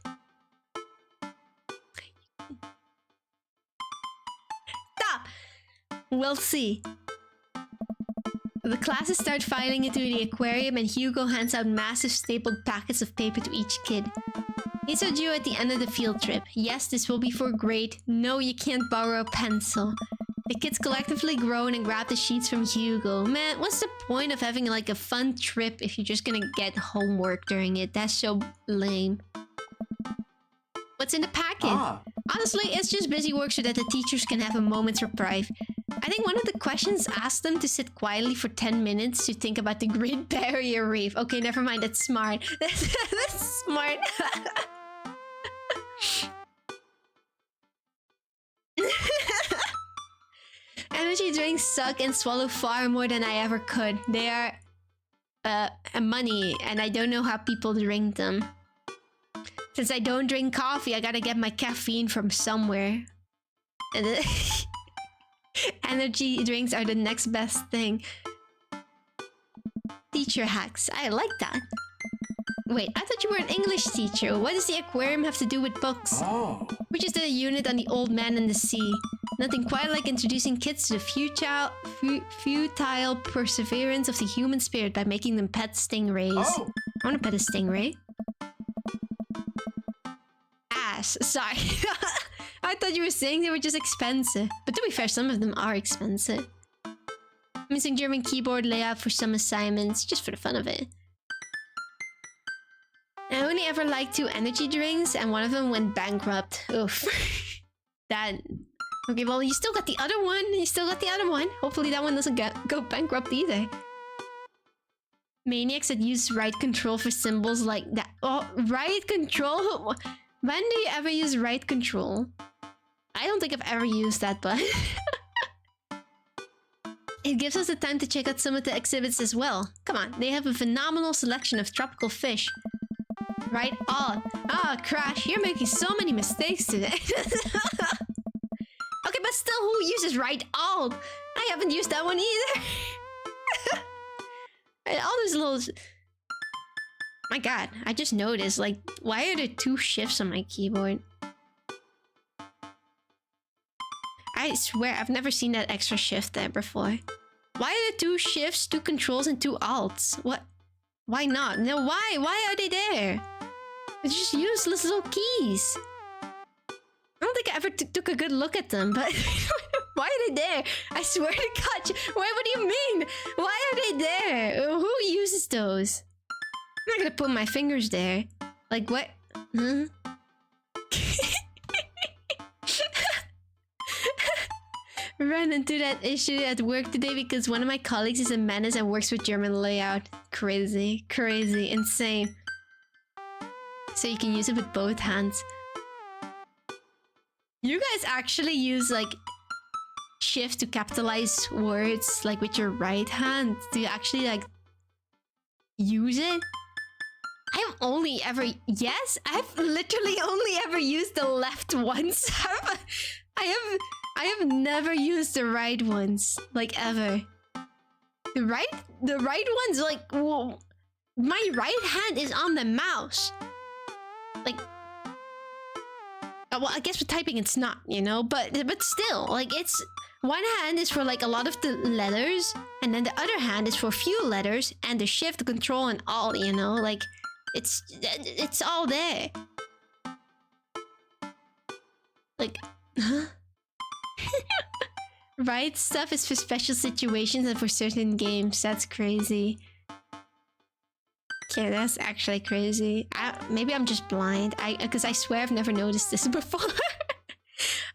Stop! We'll see. The classes start filing into the aquarium and Hugo hands out massive stapled packets of paper to each kid. These are due at the end of the field trip. Yes, this will be for grade. No, you can't borrow a pencil. The kids collectively groan and grab the sheets from Hugo. Man, what's the point of having like a fun trip if you're just gonna get homework during it? That's so lame. What's in the packet? Honestly, it's just busy work so that the teachers can have a moment's reprieve. I think one of the questions asked them to sit quietly for 10 minutes to think about the Great Barrier Reef. Okay, never mind, that's smart. That's smart. Energy drinks suck and swallow far more than I ever could. They are money, and I don't know how people drink them. Since I don't drink coffee, I gotta get my caffeine from somewhere. Energy drinks are the next best thing. Teacher hacks. I like that. Wait, I thought you were an English teacher. What does the aquarium have to do with books? Oh. Which is the unit on the Old Man and the Sea. Nothing quite like introducing kids to the futile perseverance of the human spirit by making them pet stingrays. Oh. I want to pet a stingray. Ass. Sorry. I thought you were saying they were just expensive. But to be fair, some of them are expensive. I'm using German keyboard layout for some assignments, just for the fun of it. I only ever liked 2 energy drinks, and one of them went bankrupt. Oof. That... Okay, well, you still got the other one. Hopefully that one doesn't go bankrupt either. Maniacs that use right control for symbols like that. Oh, right control? When do you ever use right control? I don't think I've ever used that, but... It gives us the time to check out some of the exhibits as well. Come on, they have a phenomenal selection of tropical fish. Right on. Ah, Crash, you're making so many mistakes today. Okay, but still, who uses right alt? I haven't used that one either. And all those little... My god, I just noticed, like, why are there 2 shifts on my keyboard? I swear, I've never seen that extra shift there before. Why are there 2 shifts, 2 controls, and 2 alts? What? Why not? No, why? Why are they there? They're just useless little keys. I don't think I ever took a good look at them, but... Why are they there? I swear to God. What do you mean? Why are they there? Who uses those? I'm not gonna put my fingers there. Like, what? Huh? Ran into that issue at work today because one of my colleagues is a menace and works with German layout. Crazy. Crazy. Insane. So you can use it with both hands. You guys actually use, like, shift to capitalize words, like, with your right hand? Do you actually, like, use it? I've only ever... Yes? I've literally only ever used the left once. I have I have never used the right ones, like ever. The right ones, like, whoa. My right hand is on the mouse. Like, well, I guess with typing it's not, you know, but still, like, it's one hand is for like a lot of the letters, and then the other hand is for few letters and the shift, the control, and all, you know, like it's all there. Like, huh? Right stuff is for special situations and for certain games. That's crazy. Okay, that's actually crazy. Maybe I'm just blind. Because I swear I've never noticed this before.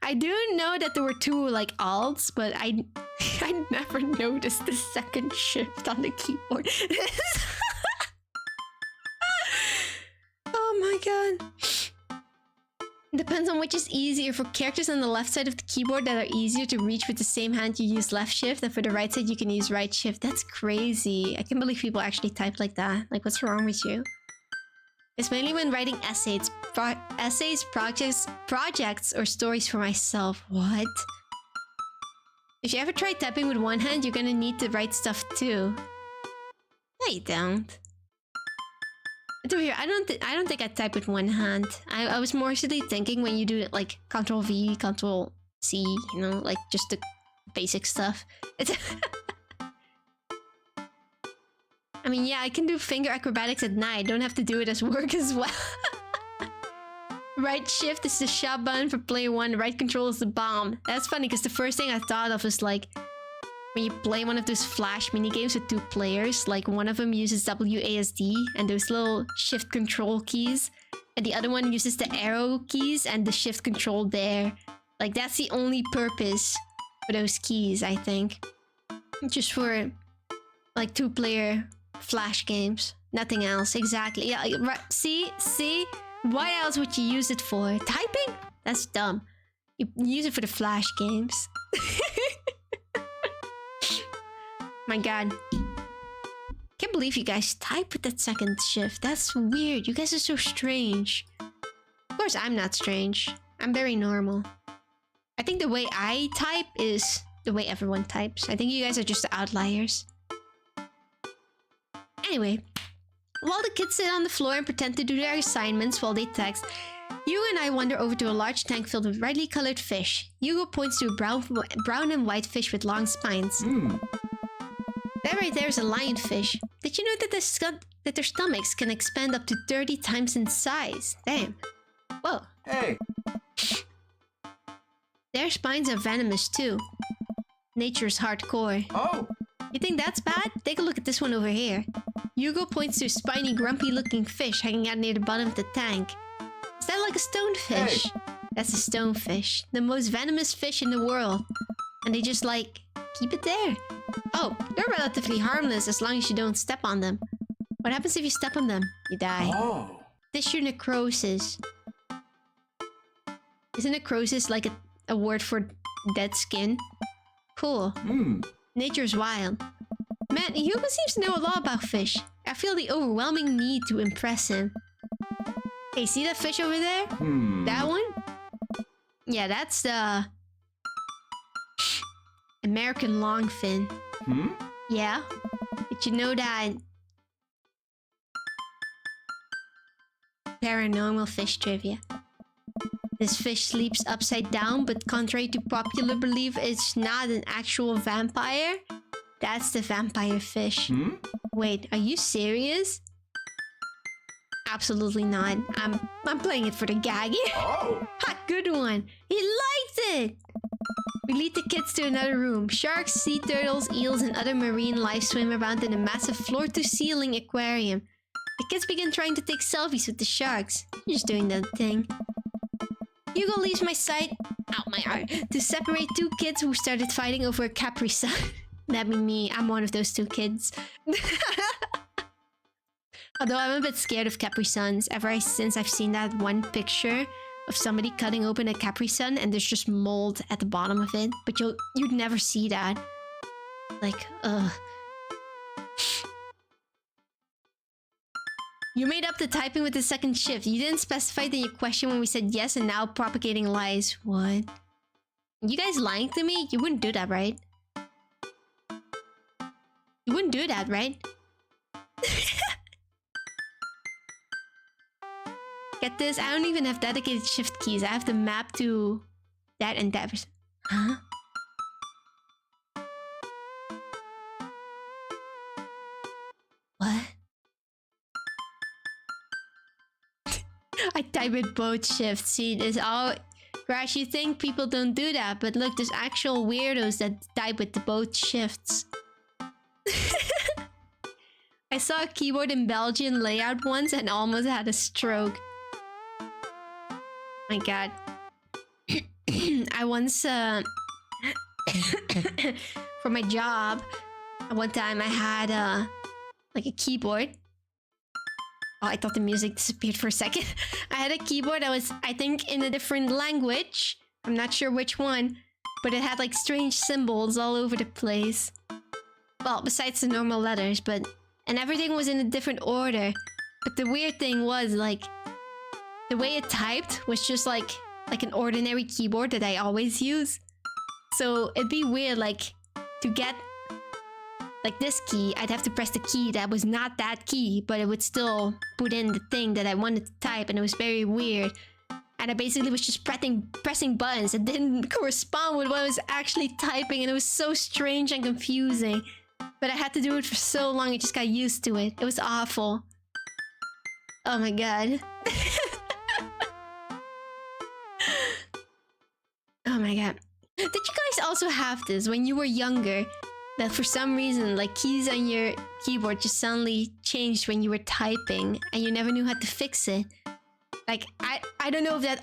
I do know that there were two like alts, but I never noticed the second shift on the keyboard. Oh my god. Depends on which is easier. For characters on the left side of the keyboard that are easier to reach with the same hand, you use left shift, and for the right side you can use right shift. That's crazy. I can't believe people actually type like that. Like, what's wrong with you? It's mainly when writing essays, projects, or stories for myself. What? If you ever try typing with one hand, you're gonna need to write stuff too. No, you don't. To be here, I don't think I type with one hand. I was more actually thinking when you do it like Control V, Control C, you know, like just the basic stuff. It's I mean, yeah, I can do finger acrobatics at night. I don't have to do it as work as well. Right shift is the shot button for player 1. Right control is the bomb. That's funny because the first thing I thought of was like when you play one of those flash minigames with 2 players, like one of them uses WASD and those little shift control keys, and the other one uses the arrow keys and the shift control there. Like, that's the only purpose for those keys, I think. Just for like 2-player flash games. Nothing else. Exactly. Yeah, right. See? What else would you use it for? Typing? That's dumb. You use it for the flash games. My god. Can't believe you guys type with that second shift. That's weird. You guys are so strange. Of course, I'm not strange. I'm very normal. I think the way I type is the way everyone types. I think you guys are just the outliers. Anyway, while the kids sit on the floor and pretend to do their assignments while they text, Hugo and I wander over to a large tank filled with brightly colored fish. Hugo points to a brown and white fish with long spines. That right there is a lionfish. Did you know that their stomachs can expand up to 30 times in size? Damn. Whoa. Hey. Their spines are venomous too. Nature's hardcore. Oh. You think that's bad? Take a look at this one over here. Hugo points to a spiny, grumpy-looking fish hanging out near the bottom of the tank. Is that like a stonefish? Hey. That's a stonefish. The most venomous fish in the world. And they just like, keep it there. Oh, they're relatively harmless as long as you don't step on them. What happens if you step on them? You die. Oh. Tissue necrosis. Isn't necrosis like a word for dead skin? Cool. Nature's wild. Man, Hugo seems to know a lot about fish. I feel the overwhelming need to impress him. Hey, see that fish over there? That one? Yeah, that's the American longfin. Yeah? Did you know that? Paranormal fish trivia. This fish sleeps upside down, but contrary to popular belief, it's not an actual vampire. That's the vampire fish. Wait, are you serious? Absolutely not. I'm playing it for the gag. Oh. Ha, good one. He liked it. We lead the kids to another room. Sharks, sea turtles, eels, and other marine life swim around in a massive floor-to-ceiling aquarium. The kids begin trying to take selfies with the sharks. Just doing that thing. Hugo leaves my sight, out my heart, to separate 2 kids who started fighting over a Capri Sun. That'd be me. I'm one of those 2 kids. Although I'm a bit scared of Capri Suns ever since I've seen that one picture of somebody cutting open a Capri Sun and there's just mold at the bottom of it. But you'd never see that. Like, ugh. You made up the typing with the second shift. You didn't specify that in your question when we said yes and now propagating lies. What? You guys lying to me? You wouldn't do that, right? You wouldn't do that, right? Get this, I don't even have dedicated shift keys. I have to map to that and that. Huh? What? I type with both shifts. See, this all... Crash, you think people don't do that, but look, there's actual weirdos that type with the both shifts. I saw a keyboard in Belgian layout once and almost had a stroke. My god. I once, for my job, one time I had, like a keyboard. Oh, I thought the music disappeared for a second. I had a keyboard that was, I think, in a different language. I'm not sure which one. But it had like strange symbols all over the place. Well, besides the normal letters, but... And everything was in a different order. But the weird thing was, like... The way it typed was just like an ordinary keyboard that I always use. So it'd be weird, like, to get... like this key, I'd have to press the key that was not that key, but it would still put in the thing that I wanted to type, and it was very weird. And I basically was just pressing buttons that didn't correspond with what I was actually typing, and it was so strange and confusing. But I had to do it for so long, I just got used to it. It was awful. Oh my god. Oh my god. Did you guys also have this when you were younger? That for some reason, like, keys on your keyboard just suddenly changed when you were typing and you never knew how to fix it. Like, I don't know if that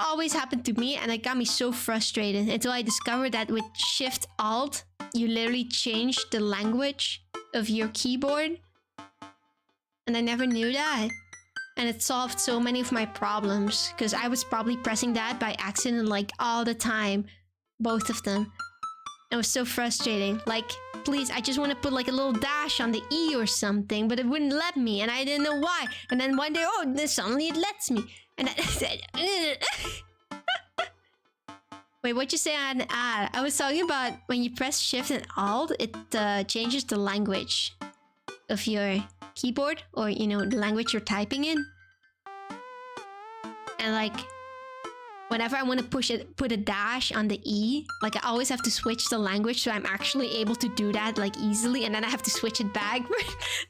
always happened to me, and it got me so frustrated until I discovered that with Shift Alt, you literally changed the language of your keyboard. And I never knew that. And it solved so many of my problems, because I was probably pressing that by accident like all the time. Both of them. It was so frustrating. Like, please, I just want to put like a little dash on the E or something, but it wouldn't let me, and I didn't know why. And then one day, oh, then suddenly it lets me. And I said, wait, what'd you say on ad? I was talking about when you press Shift and Alt, it changes the language of your keyboard, or, you know, the language you're typing in. And like, whenever I want to put a dash on the E, like, I always have to switch the language so I'm actually able to do that, like, easily, and then I have to switch it back.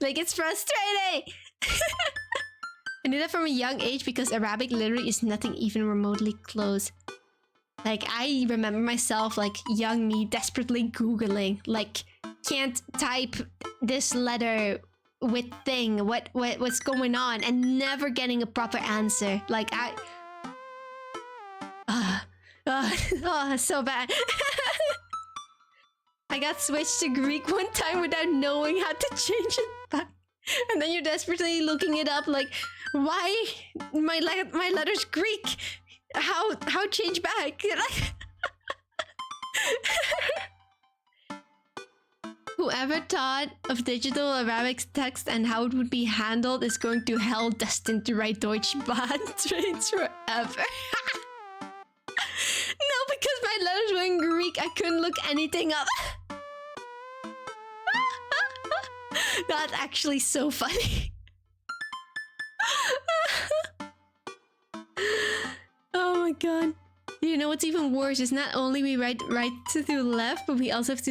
Like, it's frustrating! I knew that from a young age because Arabic literally is nothing even remotely close. Like, I remember myself, like, young me desperately Googling, like, can't type this letter with thing, what's going on, and never getting a proper answer. Like, so bad. I got switched to Greek one time without knowing how to change it back. And then you're desperately looking it up, like, why my letter's Greek? How change back? Whoever thought of digital Arabic text and how it would be handled is going to hell, destined to write Deutsch bad trains forever. No, because my letters were in Greek, I couldn't look anything up. That's actually so funny. Oh my god. You know what's even worse is not only we write right to the left, but we also have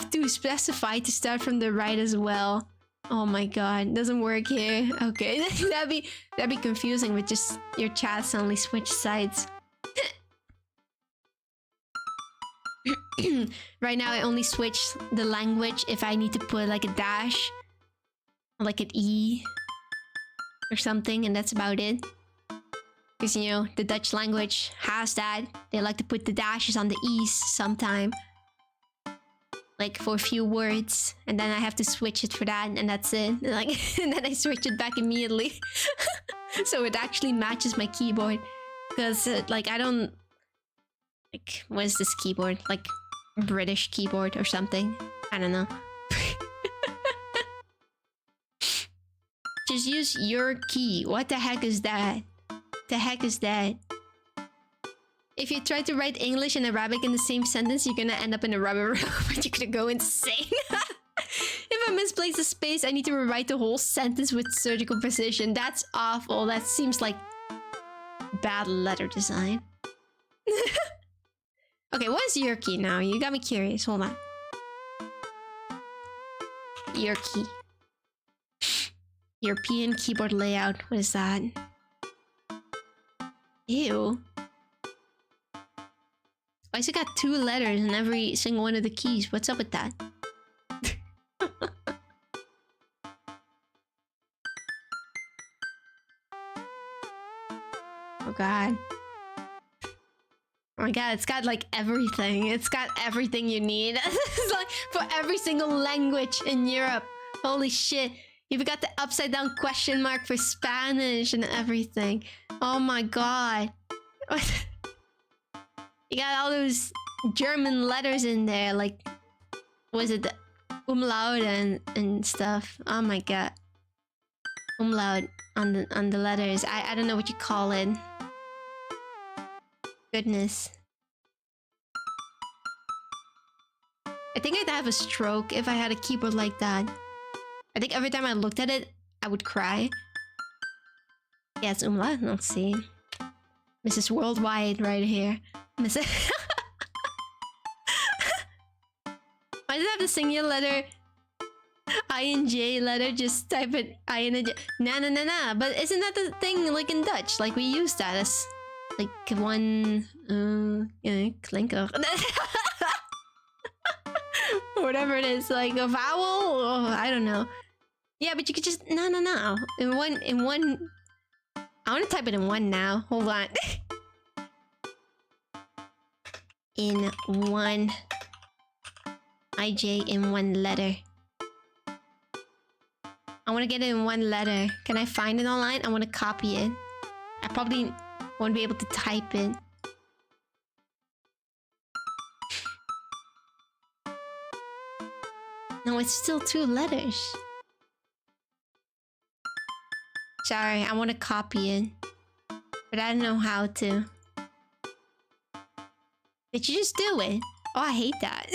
to specify to start from the right as well. Oh my god, doesn't work here. Okay, that'd be confusing with just your chat suddenly switch sides. Right now I only switch the language if I need to put like a dash, like an E or something, and that's about it. Because, you know, the Dutch language has that. They like to put the dashes on the E's sometime. Like for a few words. And then I have to switch it for that, and that's it. Like, and then I switch it back immediately. So it actually matches my keyboard. Because, like, I don't... Like, what is this keyboard? Like, British keyboard or something? I don't know. Just use your key. What the heck is that? The heck is that? if you try to write English and Arabic in the same sentence, you're gonna end up in a rubber room and you're gonna go insane. If I misplace a space, I need to rewrite the whole sentence with surgical precision. That's awful. That seems like bad letter design. Okay, what is your key now? You got me curious. Hold on. Your key. European keyboard layout. What is that? Ew. I still got 2 letters in every single one of the keys. What's up with that? Oh god. Oh my god, it's got like everything. It's got everything you need. It's like for every single language in Europe. Holy shit. You've got the upside down question mark for Spanish and everything. Oh my god. You got all those German letters in there, like, was it the umlaut and stuff? Oh my god. Umlaut on the letters. I don't know what you call it. Goodness. I think I'd have a stroke if I had a keyboard like that. I think every time I looked at it, I would cry. Yeah, it's umlaut. Let's see. Mrs. Worldwide right here. Mrs. Why does it have the singular letter? INJ letter, just type it INJ. Nah. But isn't that the thing like in Dutch? Like we use that as like one klinker. Whatever it is, like a vowel? Oh, I don't know. Yeah, but you could just no. In one I want to type it in one now. Hold on. In one IJ in one letter. I want to get it in one letter. Can I find it online? I want to copy it. I probably won't be able to type it. No, it's still 2 letters. Sorry, I want to copy it. But I don't know how to. Did you just do it? Oh, I hate that.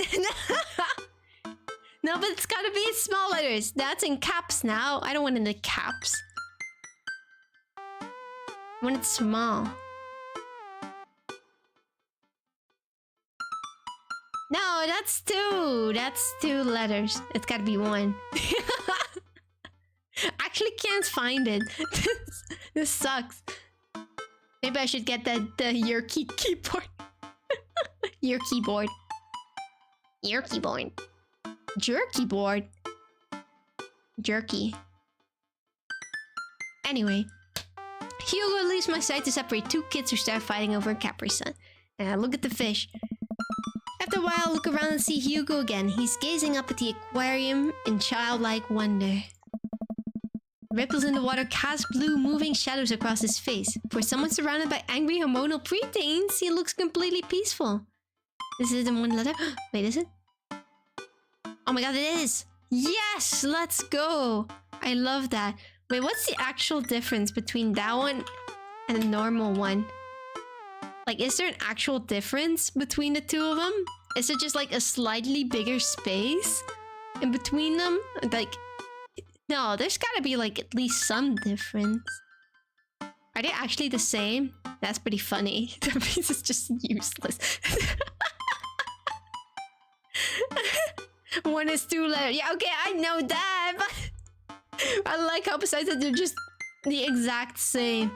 No, but it's gotta be in small letters. That's in caps now. I don't want it in the caps. I want it small. No, that's 2. That's 2 letters. It's gotta be 1. Actually can't find it. This sucks. Maybe I should get the your keyboard. Your keyboard. Your keyboard. Jerky board. Jerky. Anyway. Hugo leaves my side to separate 2 kids who start fighting over a Capri Sun. And I look at the fish. After a while, I look around and see Hugo again. He's gazing up at the aquarium in childlike wonder. Ripples in the water cast blue, moving shadows across his face. For someone surrounded by angry hormonal preteens, he looks completely peaceful. This is in one letter. Wait, is it? Oh my god, it is! Yes! Let's go! I love that. Wait, what's the actual difference between that one and the normal one? Like, is there an actual difference between the 2 of them? Is it just like a slightly bigger space in between them? Like, no, there's gotta be like at least some difference. Are they actually the same? That's pretty funny. That piece is just useless. One is 2 letters. Yeah, okay, I know that. But I like how besides that they're just the exact same.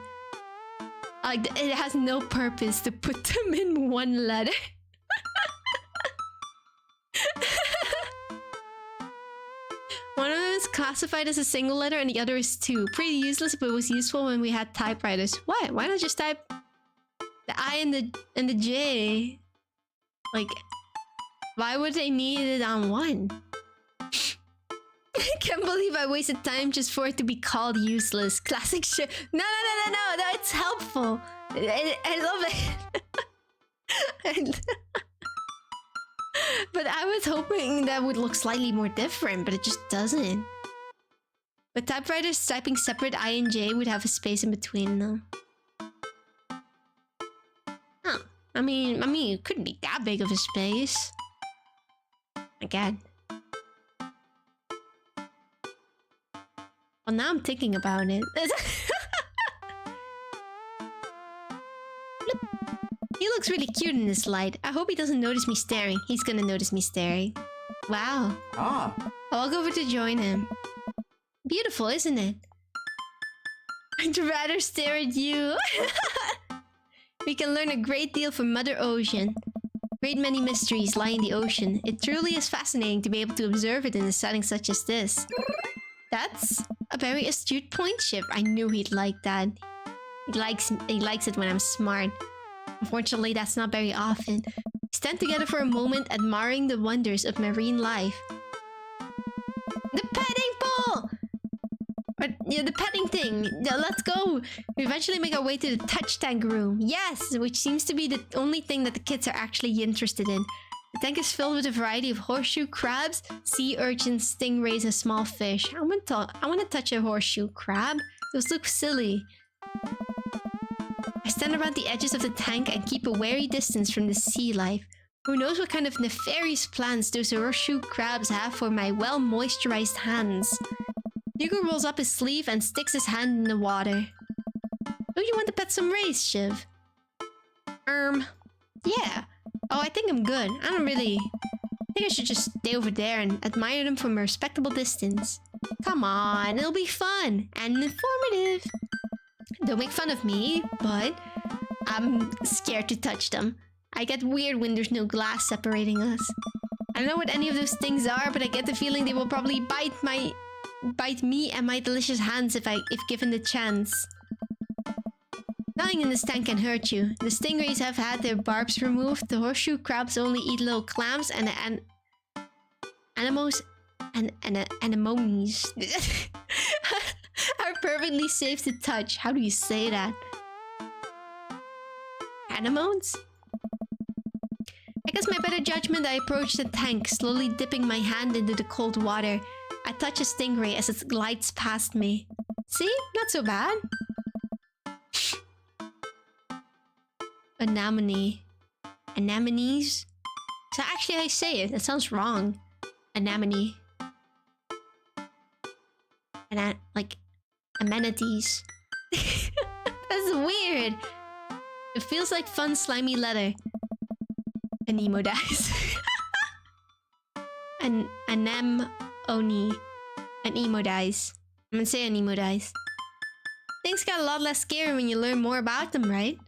Like, it has no purpose to put them in 1 letter. One of them is classified as a single letter and the other is 2. Pretty useless, but it was useful when we had typewriters. What? Why not just type the I and the J? Like, why would they need it on 1? I can't believe I wasted time just for it to be called useless. Classic shit. No, it's helpful. I love it. But I was hoping that would look slightly more different, but it just doesn't. But typewriters typing separate I and J would have a space in between them. Huh. I mean, it couldn't be that big of a space. Again. Well, now I'm thinking about it. He looks really cute in this light. I hope he doesn't notice me staring. He's gonna notice me staring. Wow. Ah. I'll go over to join him. Beautiful, isn't it? I'd rather stare at you. We can learn a great deal from Mother Ocean. Great many mysteries lie in the ocean. It truly is fascinating to be able to observe it in a setting such as this. That's a very astute point, Shiv. I knew he'd like that. He likes it when I'm smart. Unfortunately, that's not very often. We stand together for a moment, admiring the wonders of marine life. The petting pool! Yeah, the petting thing. Yeah, let's go. We eventually make our way to the touch tank room. Yes, which seems to be the only thing that the kids are actually interested in. The tank is filled with a variety of horseshoe crabs, sea urchins, stingrays, and small fish. I want to touch a horseshoe crab. Those look silly. I stand around the edges of the tank and keep a wary distance from the sea life. Who knows what kind of nefarious plans those horseshoe crabs have for my well-moisturized hands. Hugo rolls up his sleeve and sticks his hand in the water. Oh, you want to pet some rays, Shiv? Yeah. Oh, I think I'm good. I think I should just stay over there and admire them from a respectable distance. Come on, it'll be fun and informative. Don't make fun of me, but I'm scared to touch them. I get weird when there's no glass separating us. I don't know what any of those things are, but I get the feeling they will probably bite me and my delicious hands if given the chance. Nothing in this tank can hurt you. The stingrays have had their barbs removed. The horseshoe crabs only eat little clams and anemones are perfectly safe to touch. How do you say that? Anemones? Against my better judgment, I approach the tank, slowly dipping my hand into the cold water. I touch a stingray as it glides past me. See? Not so bad. Anemone. Anemones? So actually how you say it. That sounds wrong. Anemone. And like amenities. That's weird. It feels like fun slimy leather. Anemo dies. Anemone. An emo dies. I'm gonna say an emo dies. Things got a lot less scary when you learn more about them, right?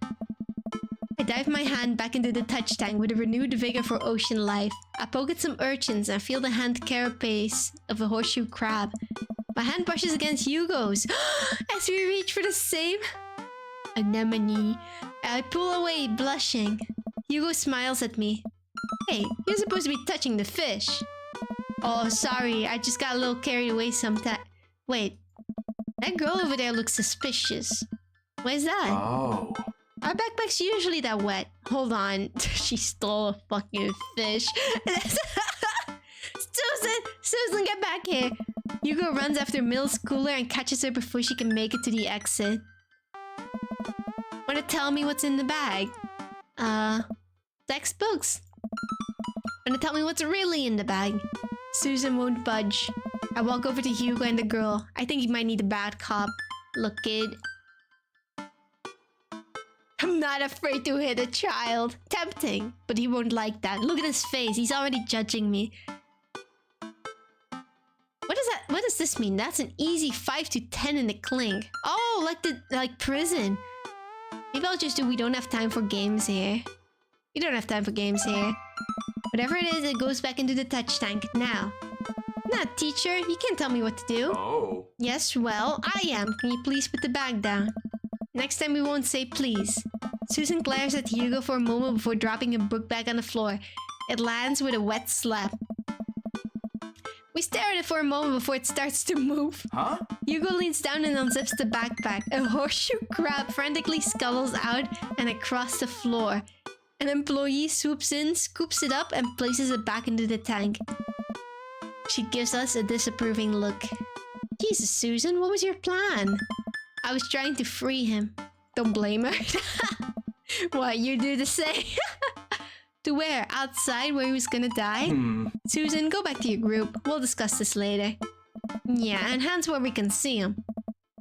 I dive my hand back into the touch tank with a renewed vigor for ocean life. I poke at some urchins and feel the hand carapace of a horseshoe crab. My hand brushes against Hugo's as we reach for the same anemone. I pull away, blushing. Hugo smiles at me. Hey, you're supposed to be touching the fish. Oh, sorry, I just got a little carried away sometime. Wait, that girl over there looks suspicious. What is that? Oh. Our backpack's usually that wet. Hold on. She stole a fucking fish. Susan, get back here. Hugo runs after Mill's cooler and catches her before she can make it to the exit. Wanna tell me what's in the bag? Textbooks. Wanna tell me what's really in the bag? Susan won't budge. I walk over to Hugo and the girl. I think he might need a bad cop. Look, kid. I'm not afraid to hit a child. Tempting, but he won't like that. Look at his face. He's already judging me. What is that? What does this mean? That's an easy 5 to 10 in the clink. Oh, like prison. Maybe I'll just do we don't have time for games here. We don't have time for games here. Whatever it is, it goes back into the touch tank now. Nah, teacher, you can't tell me what to do. Oh. Yes, well, I am. Can you please put the bag down? Next time we won't say please. Susan glares at Hugo for a moment before dropping a book bag on the floor. It lands with a wet slap. We stare at it for a moment before it starts to move. Huh? Hugo leans down and unzips the backpack. A horseshoe crab frantically scuttles out and across the floor. An employee swoops in, scoops it up, and places it back into the tank. She gives us a disapproving look. Jesus, Susan, what was your plan? I was trying to free him. Don't blame her. What, you do the same? To where? Outside where he was gonna die? Susan, go back to your group. We'll discuss this later. Yeah, and hands where we can see him.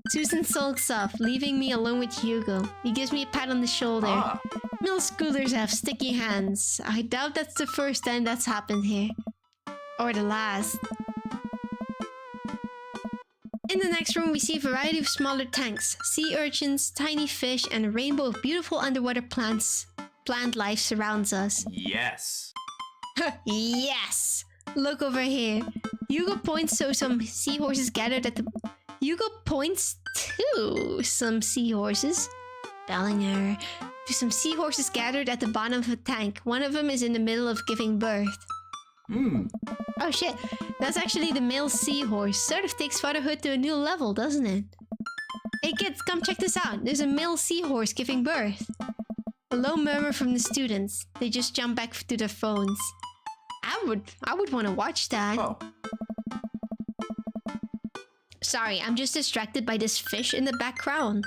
Susan sulks off, leaving me alone with Hugo. He gives me a pat on the shoulder. Middle schoolers have sticky hands. I doubt that's the first time that's happened here. Or the last. In the next room, we see a variety of smaller tanks, sea urchins, tiny fish, and a rainbow of beautiful underwater plants. Plant life surrounds us. Yes. Yes! Look over here. Hugo points to some seahorses gathered at the... Hugo points to some seahorses. Bellinger. To some seahorses gathered at the bottom of a tank. One of them is in the middle of giving birth. Oh shit. That's actually the male seahorse. Sort of takes fatherhood to a new level, doesn't it? Hey kids, come check this out. There's a male seahorse giving birth. A low murmur from the students. They just jump back to their phones. I would want to watch that. Oh. Sorry, I'm just distracted by this fish in the background.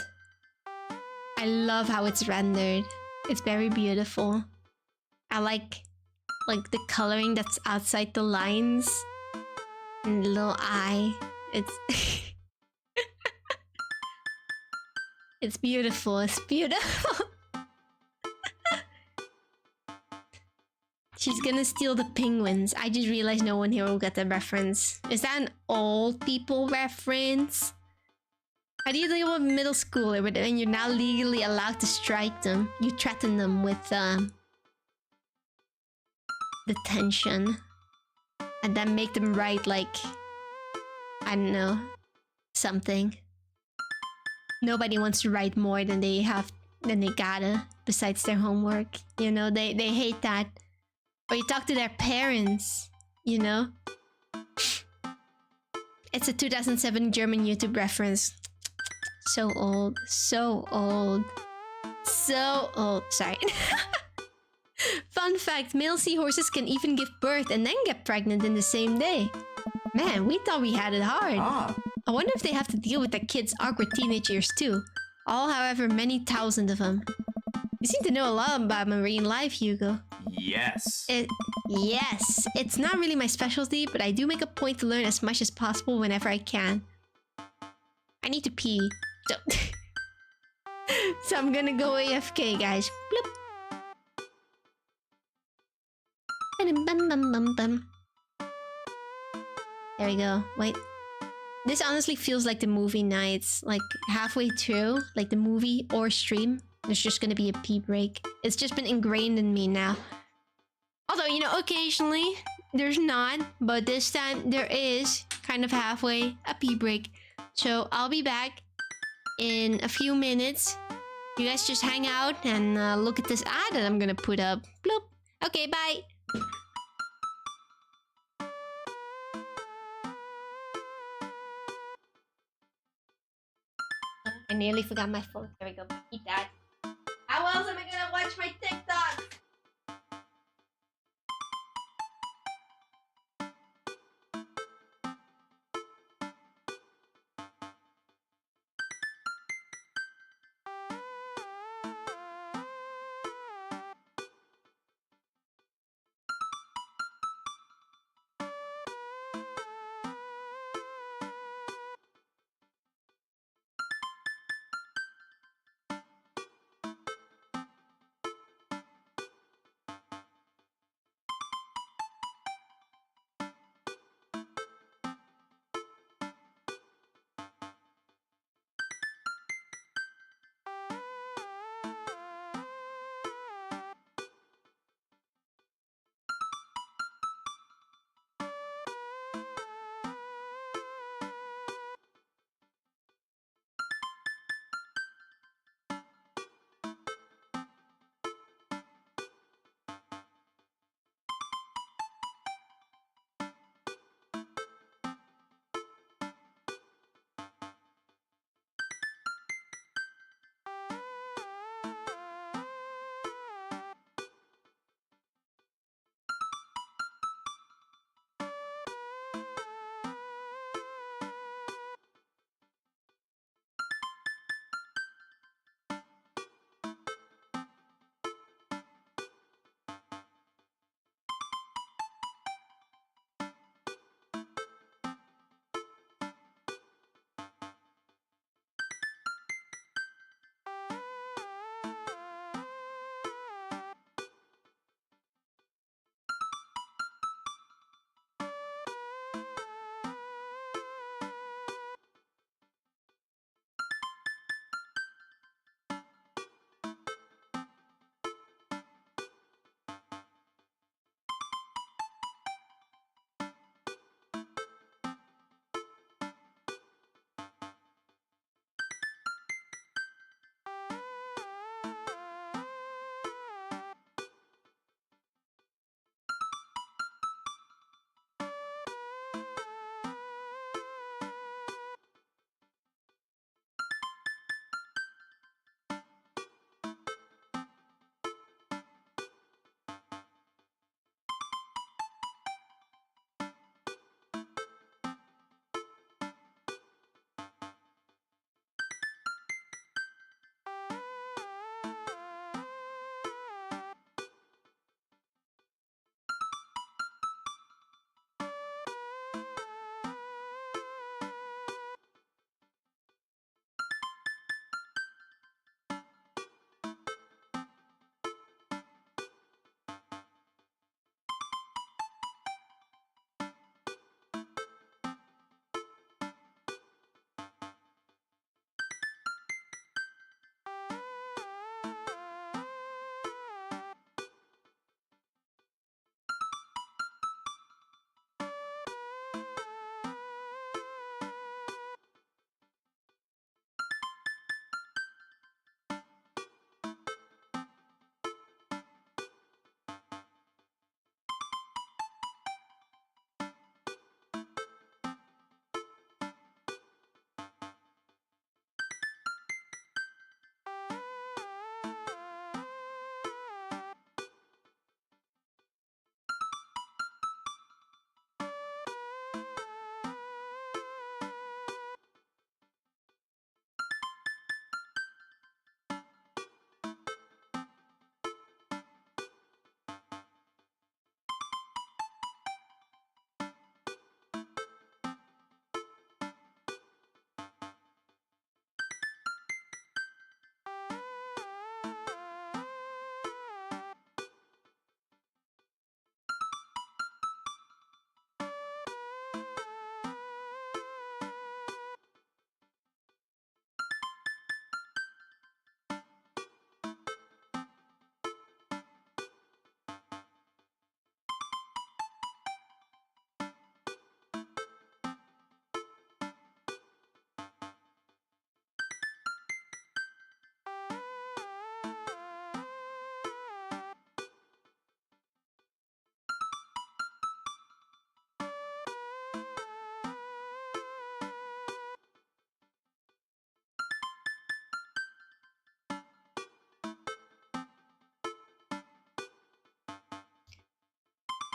I love how it's rendered. It's very beautiful. I like the coloring that's outside the lines. And the little eye. It's it's beautiful. It's beautiful. She's gonna steal the penguins. I just realized no one here will get the reference. Is that an old people reference? How do you deal with middle schooler when you're now legally allowed to strike them? You threaten them with detention. And then make them write like, I don't know, something. Nobody wants to write more than they gotta, besides their homework. You know, they hate that. Or you talk to their parents, you know? It's a 2007 German YouTube reference. So old. So old. So old. Sorry. Fun fact, male seahorses can even give birth and then get pregnant in the same day. Man, we thought we had it hard. I wonder if they have to deal with their kids' awkward teenage years too. All, however, many thousand of them. You seem to know a lot about marine life, Hugo. Yes. Yes. It's not really my specialty, but I do make a point to learn as much as possible whenever I can. I need to pee. So, so I'm gonna go AFK, guys. Bloop. There we go. Wait. This honestly feels like the movie nights. Like halfway through, like the movie or stream, there's just gonna be a pee break. It's just been ingrained in me now. Although, you know, occasionally there's not, but this time there is kind of halfway a pee break. So I'll be back in a few minutes. You guys just hang out and look at this ad that I'm gonna put up. Bloop. Okay, bye. I nearly forgot my phone. There we go. Eat that. How else am I gonna watch my TikTok?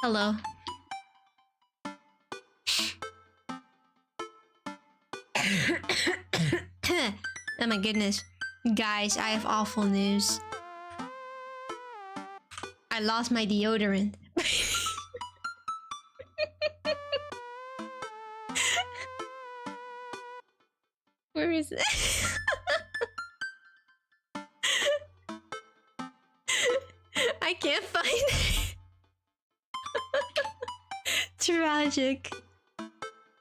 Hello. Oh my goodness. Guys, I have awful news. I lost my deodorant. Where is it? I can't find it. Tragic.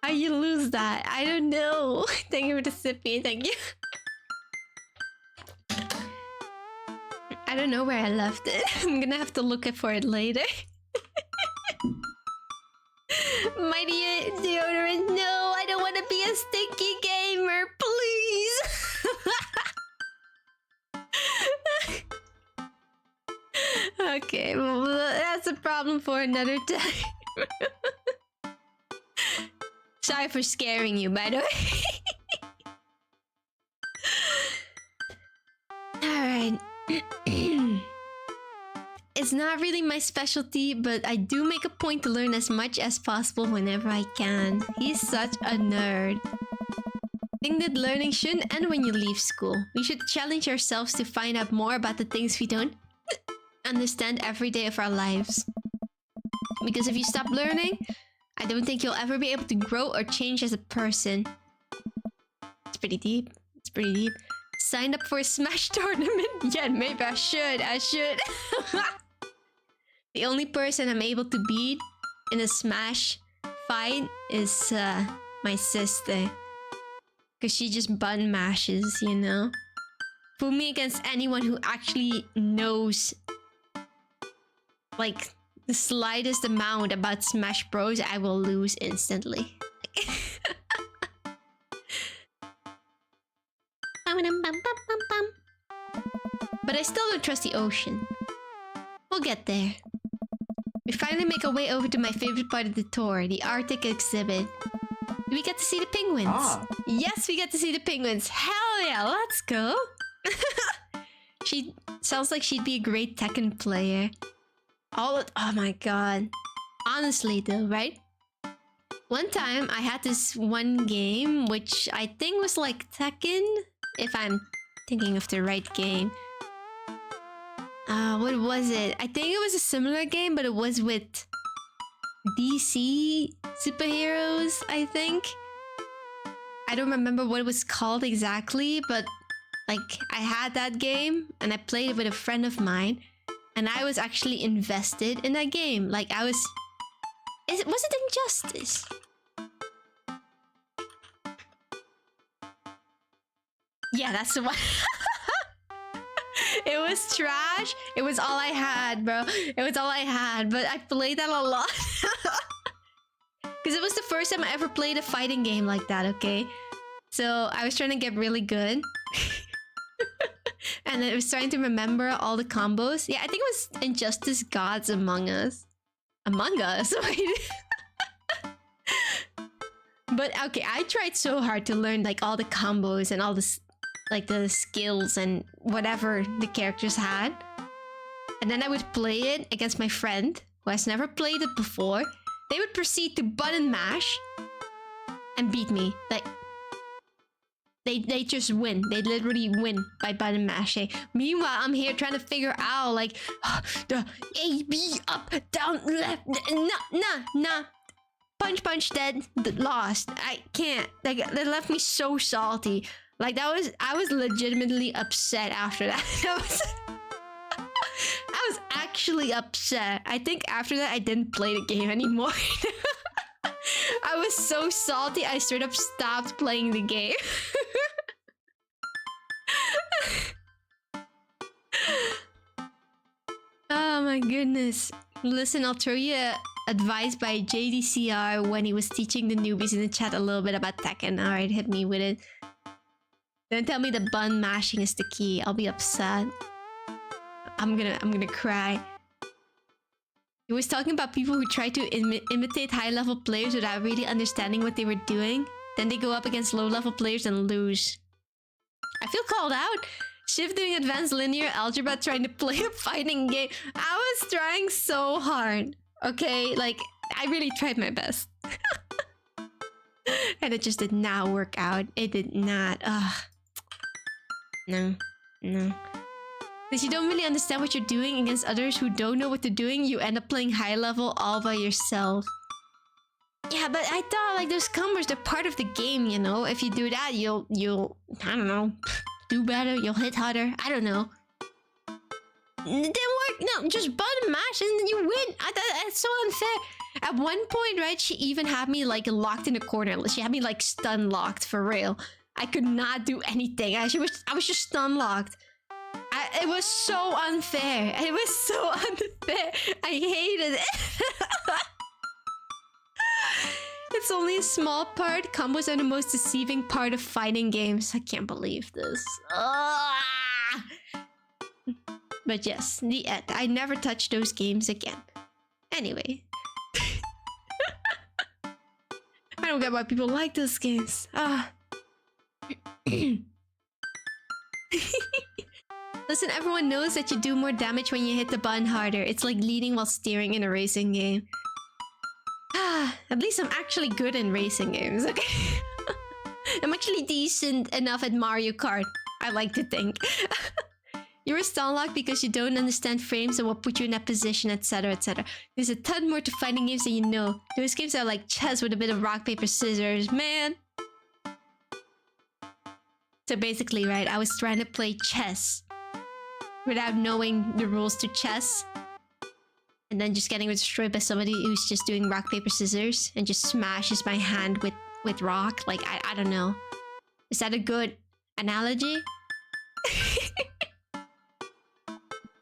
How you lose that? I don't know. Thank you for the sippy. Thank you. I don't know where I left it. I'm gonna have to look for it later. My deodorant. No, I don't want to be a stinky gamer. Please. Okay, well, that's a problem for another time. Sorry for scaring you, by the way. Alright. It's not really my specialty, but I do make a point to learn as much as possible whenever I can. He's such a nerd. I think that learning shouldn't end when you leave school. We should challenge ourselves to find out more about the things we don't understand every day of our lives. Because if you stop learning, I don't think you'll ever be able to grow or change as a person. It's pretty deep. It's pretty deep. Signed up for a Smash tournament? Yeah, maybe I should. The only person I'm able to beat in a Smash fight is my sister. Because she just button mashes, you know? Put me against anyone who actually knows like the slightest amount about Smash Bros, I will lose instantly. But I still don't trust the ocean. We'll get there. We finally make our way over to my favorite part of the tour, the Arctic exhibit. Do we get to see the penguins? Ah. Yes, we get to see the penguins. Hell yeah, let's go. She sounds like she'd be a great Tekken player. Oh my god. Honestly though, right? One time I had this one game which I think was like Tekken, if I'm thinking of the right game. What was it? I think it was a similar game, but it was with DC superheroes, I think. I don't remember what it was called exactly, but like I had that game and I played it with a friend of mine, and I was actually invested in that game. Like I was... was it Injustice? Yeah, that's the one. It was trash. It was all I had, bro. It was all I had, but I played that a lot. Because it was the first time I ever played a fighting game like that, okay? So I was trying to get really good. And I was trying to remember all the combos. Yeah, I think it was Injustice Gods Among Us. Among Us? But okay, I tried so hard to learn like all the combos and all the like the skills and whatever the characters had. And then I would play it against my friend who has never played it before. They would proceed to button mash and beat me. Like they just win. They literally win by button mashing. Meanwhile, I'm here trying to figure out like the A, B, up, down, left, nah. Punch, dead, lost. I can't. Like that left me so salty. Like I was legitimately upset after that. I was actually upset. I think after that I didn't play the game anymore. I was so salty I straight up stopped playing the game. Oh my goodness. Listen, I'll throw you advice by JDCR when he was teaching the newbies in the chat a little bit about Tekken. Alright, hit me with it. Don't tell me the button mashing is the key. I'll be upset. I'm gonna cry. He was talking about people who try to imitate high-level players without really understanding what they were doing. Then they go up against low-level players and lose. I feel called out. Shiv doing advanced linear algebra trying to play a fighting game. I was trying so hard. Okay, like, I really tried my best. And it just did not work out. It did not. Ugh. No. No. Because you don't really understand what you're doing against others who don't know what they're doing, you end up playing high level all by yourself. Yeah, but I thought like those combos, they're part of the game, you know? If you do that, you'll I don't know, do better, you'll hit harder, I don't know. It didn't work. No, just button mash and then you win. That's so unfair. At one point, right, she even had me like locked in a corner. She had me like stun locked for real. I could not do anything. I was just stun locked. It was so unfair. It was so unfair. I hated it. It's only a small part. Combos are the most deceiving part of fighting games. I can't believe this. But yes, the end. I never touch those games again. Anyway. I don't get why people like those games. Listen, everyone knows that you do more damage when you hit the button harder. It's like leading while steering in a racing game. At least I'm actually good in racing games, okay? I'm actually decent enough at Mario Kart, I like to think. You're a stun lock because you don't understand frames and what put you in that position, etc, etc. There's a ton more to fighting games than you know. Those games are like chess with a bit of rock, paper, scissors, man. So basically, right, I was trying to play chess without knowing the rules to chess. And then just getting destroyed by somebody who's just doing rock, paper, scissors and just smashes my hand with rock. Like, I don't know. Is that a good analogy?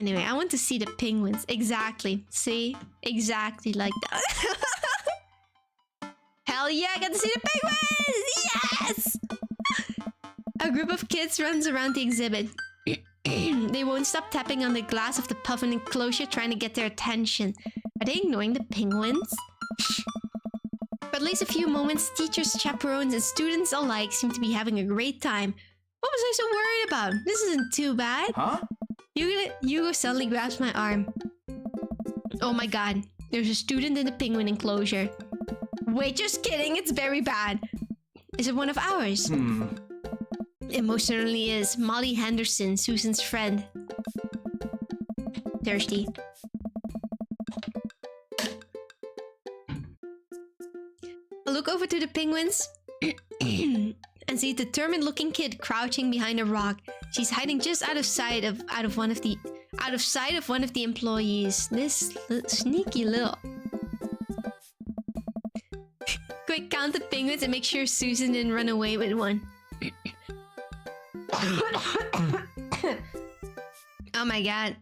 Anyway, I want to see the penguins. Exactly. See? Exactly like that. Hell yeah, I got to see the penguins! Yes! A group of kids runs around the exhibit. They won't stop tapping on the glass of the puffin enclosure trying to get their attention. Are they ignoring the penguins? For at least a few moments, teachers, chaperones, and students alike seem to be having a great time. What was I so worried about? This isn't too bad. Huh? Hugo suddenly grabs my arm. Oh my god, there's a student in the penguin enclosure. Wait, just kidding, it's very bad. Is it one of ours? It most certainly is. Molly Henderson, Susan's friend. Thirsty. I look over to the penguins and see a determined-looking kid crouching behind a rock. She's hiding just out of sight of one of the employees. This sneaky little. Quick, count the penguins and make sure Susan didn't run away with one. Oh my god.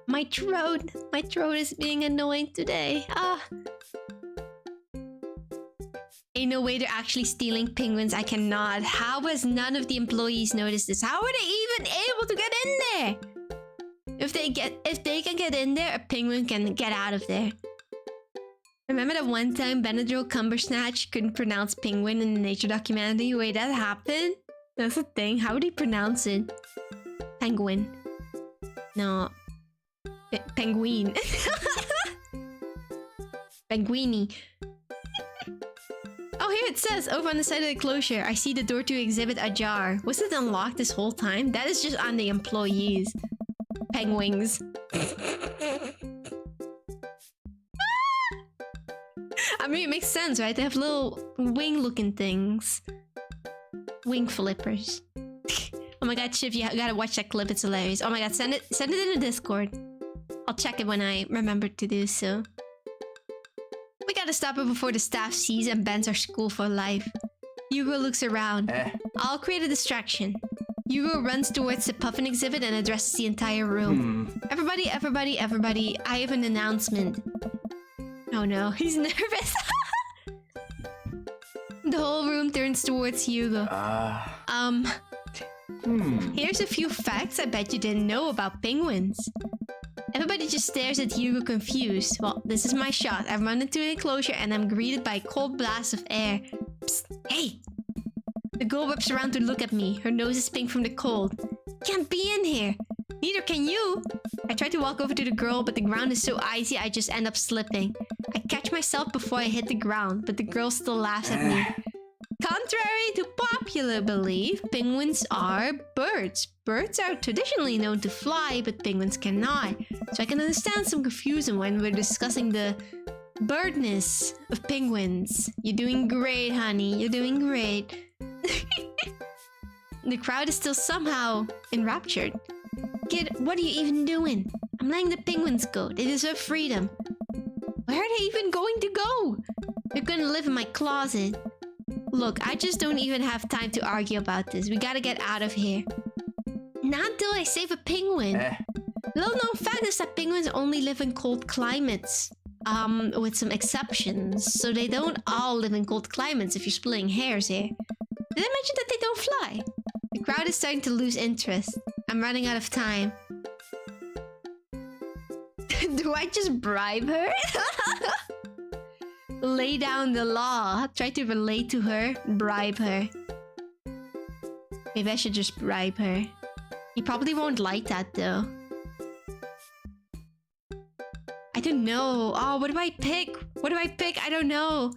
My throat is being annoying today. Ain't no way they're actually stealing penguins. I cannot. How has none of the employees noticed this? How are they even able to get in there? If they can get in there, a penguin can get out of there. Remember that one time Benadryl Cumbersnatch couldn't pronounce penguin in the nature documentary? Wait, that happened? That's a thing. How would he pronounce it? Penguin. No. Penguin. Penguini. Oh, here it says, over on the side of the enclosure, I see the door to exhibit ajar. Was it unlocked this whole time? That is just on the employees. Penguins. I mean, it makes sense, right? They have little wing-looking things. Wing flippers. Oh my god, Shiv, you gotta watch that clip. It's hilarious. Oh my god, send it in the Discord. I'll check it when I remember to do so. We gotta stop it before the staff sees and bans our school for life. Hugo looks around. I'll create a distraction. Hugo runs towards the puffin exhibit and addresses the entire room. Everybody, I have an announcement. Oh no, he's nervous. The whole room turns towards Hugo. Here's a few facts I bet you didn't know about penguins. Everybody just stares at Hugo confused. Well, this is my shot. I run into an enclosure and I'm greeted by a cold blast of air. Psst, hey! The girl whips around to look at me. Her nose is pink from the cold. Can't be in here. Neither can you. I try to walk over to the girl, but the ground is so icy I just end up slipping. I catch myself before I hit the ground, but the girl still laughs at me. Contrary to popular belief, penguins are birds. Birds are traditionally known to fly, but penguins cannot. So I can understand some confusion when we're discussing the birdness of penguins. You're doing great, honey. You're doing great. The crowd is still somehow enraptured. Kid, what are you even doing? I'm letting the penguins go. They deserve freedom. Where are they even going to go? They're gonna live in my closet. Look, I just don't even have time to argue about this. We gotta get out of here. Not until I save a penguin. Little known fact is that penguins only live in cold climates. With some exceptions. So they don't all live in cold climates if you're splitting hairs here. Did I mention that they don't fly? The crowd is starting to lose interest. I'm running out of time. Do I just bribe her? Lay down the law. Try to relate to her. Bribe her. Maybe I should just bribe her. You probably won't like that though. I don't know. Oh, what do I pick? What do I pick? I don't know.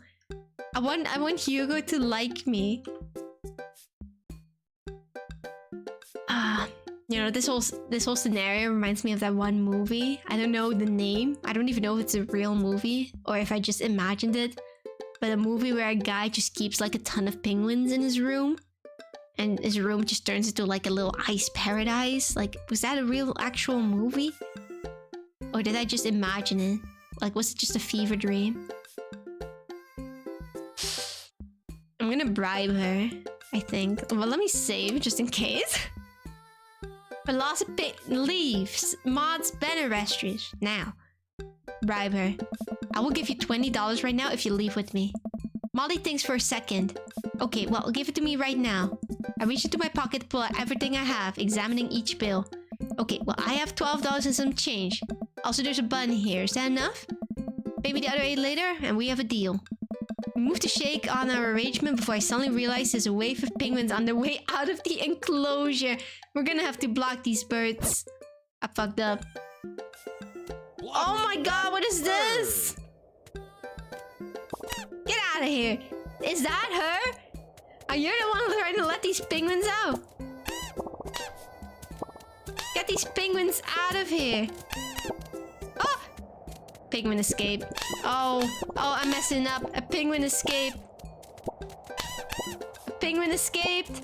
I want Hugo to like me. You know, this whole scenario reminds me of that one movie. I don't know the name. I don't even know if it's a real movie or if I just imagined it. But a movie where a guy just keeps like a ton of penguins in his room. And his room just turns into like a little ice paradise. Like, was that a real actual movie? Or did I just imagine it? Like, was it just a fever dream? I'm gonna bribe her, I think. Well, let me save just in case. Velocipede leaves. Mods banner restaurant. Now. Bribe her. I will give you $20 right now if you leave with me. Molly thinks for a second. Okay, well, give it to me right now. I reach into my pocket to pull out everything I have, examining each bill. Okay, well, I have $12 and some change. Also, there's a bun here. Is that enough? Pay me the other 8 later, and we have a deal. We move to shake on our arrangement before I suddenly realize there's a wave of penguins on their way out of the enclosure. We're gonna have to block these birds. I fucked up. Oh my god, what is this? Get out of here. Is that her? Are you the one trying to let these penguins out? Get these penguins out of here. Oh! Penguin escaped. Oh, I'm messing up. A penguin escaped. A penguin escaped.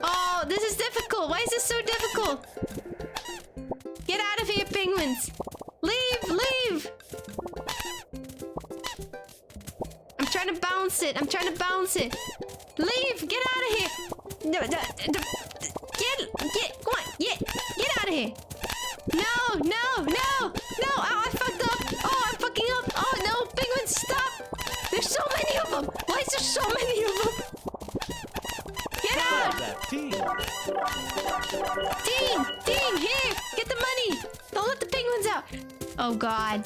Oh, this is difficult. Why is this so difficult? Get out of here, penguins. Leave. I'm trying to bounce it. Leave. Get out of here. No, get, come on. Get out of here. No. Oh, I fucked up. Oh, I'm fucking up. Oh, no. Penguins, stop. There's so many of them. Why is there so many of them? Get out. Team, here. Get the money. Don't let the penguins out. Oh, God.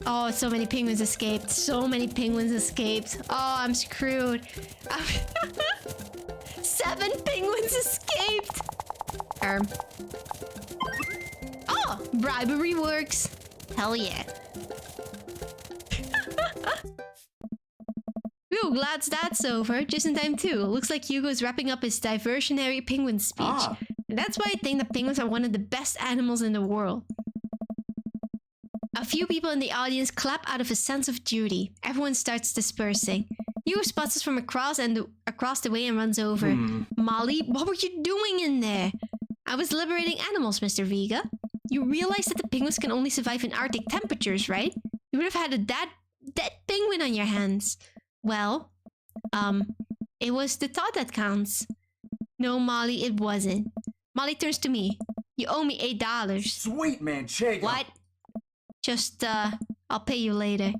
Oh, so many penguins escaped. Oh, I'm screwed. 7 penguins escaped. Oh, bribery works. Hell yeah. Ooh, glad that's over. Just in time too. Looks like Hugo's wrapping up his diversionary penguin speech. And that's why I think that penguins are one of the best animals in the world. A few people in the audience clap out of a sense of duty. Everyone starts dispersing. Hugo spots us from across the way and runs over. Molly, what were you doing in there? I was liberating animals, Mr. Vega. You realize that the penguins can only survive in Arctic temperatures, right? You would have had a dead penguin on your hands. Well, it was the thought that counts. No, Molly, it wasn't. Molly turns to me. You owe me $8. Sweet Manchego. What? Just, I'll pay you later.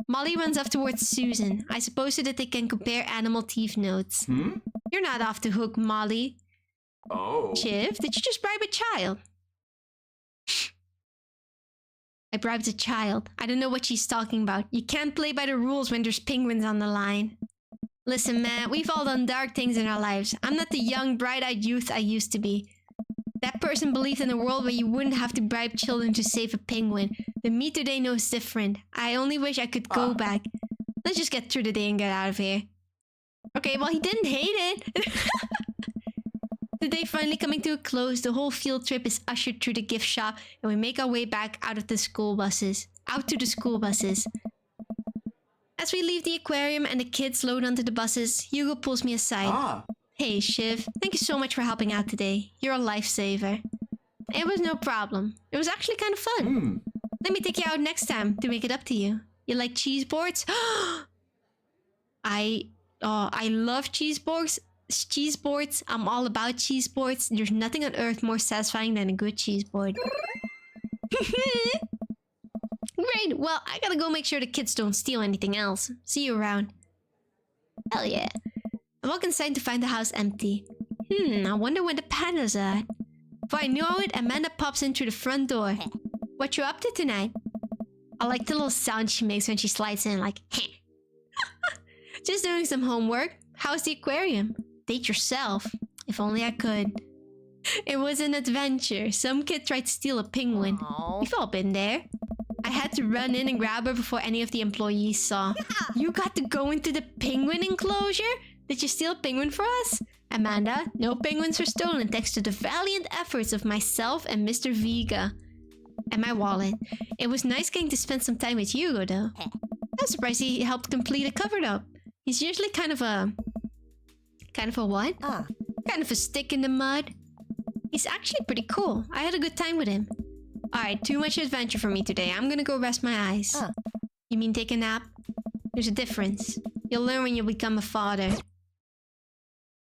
Molly runs off towards Susan. I suppose so that they can compare animal teeth notes. You're not off the hook, Molly. Oh. Shiv, did you just bribe a child? I bribed a child. I don't know what she's talking about. You can't play by the rules when there's penguins on the line. Listen, man, we've all done dark things in our lives. I'm not the young, bright-eyed youth I used to be. That person believed in a world where you wouldn't have to bribe children to save a penguin. The me today knows different. I only wish I could go back. Let's just get through the day and get out of here. Okay, well, he didn't hate it. The day finally coming to a close, the whole field trip is ushered through the gift shop, and we make our way back out to the school buses. As we leave the aquarium and the kids load onto the buses, Hugo pulls me aside. Hey, Shiv, thank you so much for helping out today. You're a lifesaver. It was no problem. It was actually kind of fun. Let me take you out next time to make it up to you. You like cheese boards? I love cheese boards. I'm all about cheese boards. There's nothing on earth more satisfying than a good cheese board. Great. Well, I gotta go make sure the kids don't steal anything else. See you around. Hell yeah. I walk inside to find the house empty. I wonder where the panda's at. Before I know it, Amanda pops in through the front door. What you up to tonight? I like the little sound she makes when she slides in, like, heh. Just doing some homework. How's the aquarium? Date yourself. If only I could. It was an adventure. Some kid tried to steal a penguin. We've all been there. I had to run in and grab her before any of the employees saw. You got to go into the penguin enclosure? Did you steal a penguin for us? Amanda, no penguins were stolen thanks to the valiant efforts of myself and Mr. Vega. And my wallet. It was nice getting to spend some time with Hugo though. I'm surprised he helped complete a cover-up. He's usually kind of a what? Kind of a stick in the mud. He's actually pretty cool. I had a good time with him. Alright, too much adventure for me today. I'm gonna go rest my eyes. You mean take a nap? There's a difference. You'll learn when you become a father.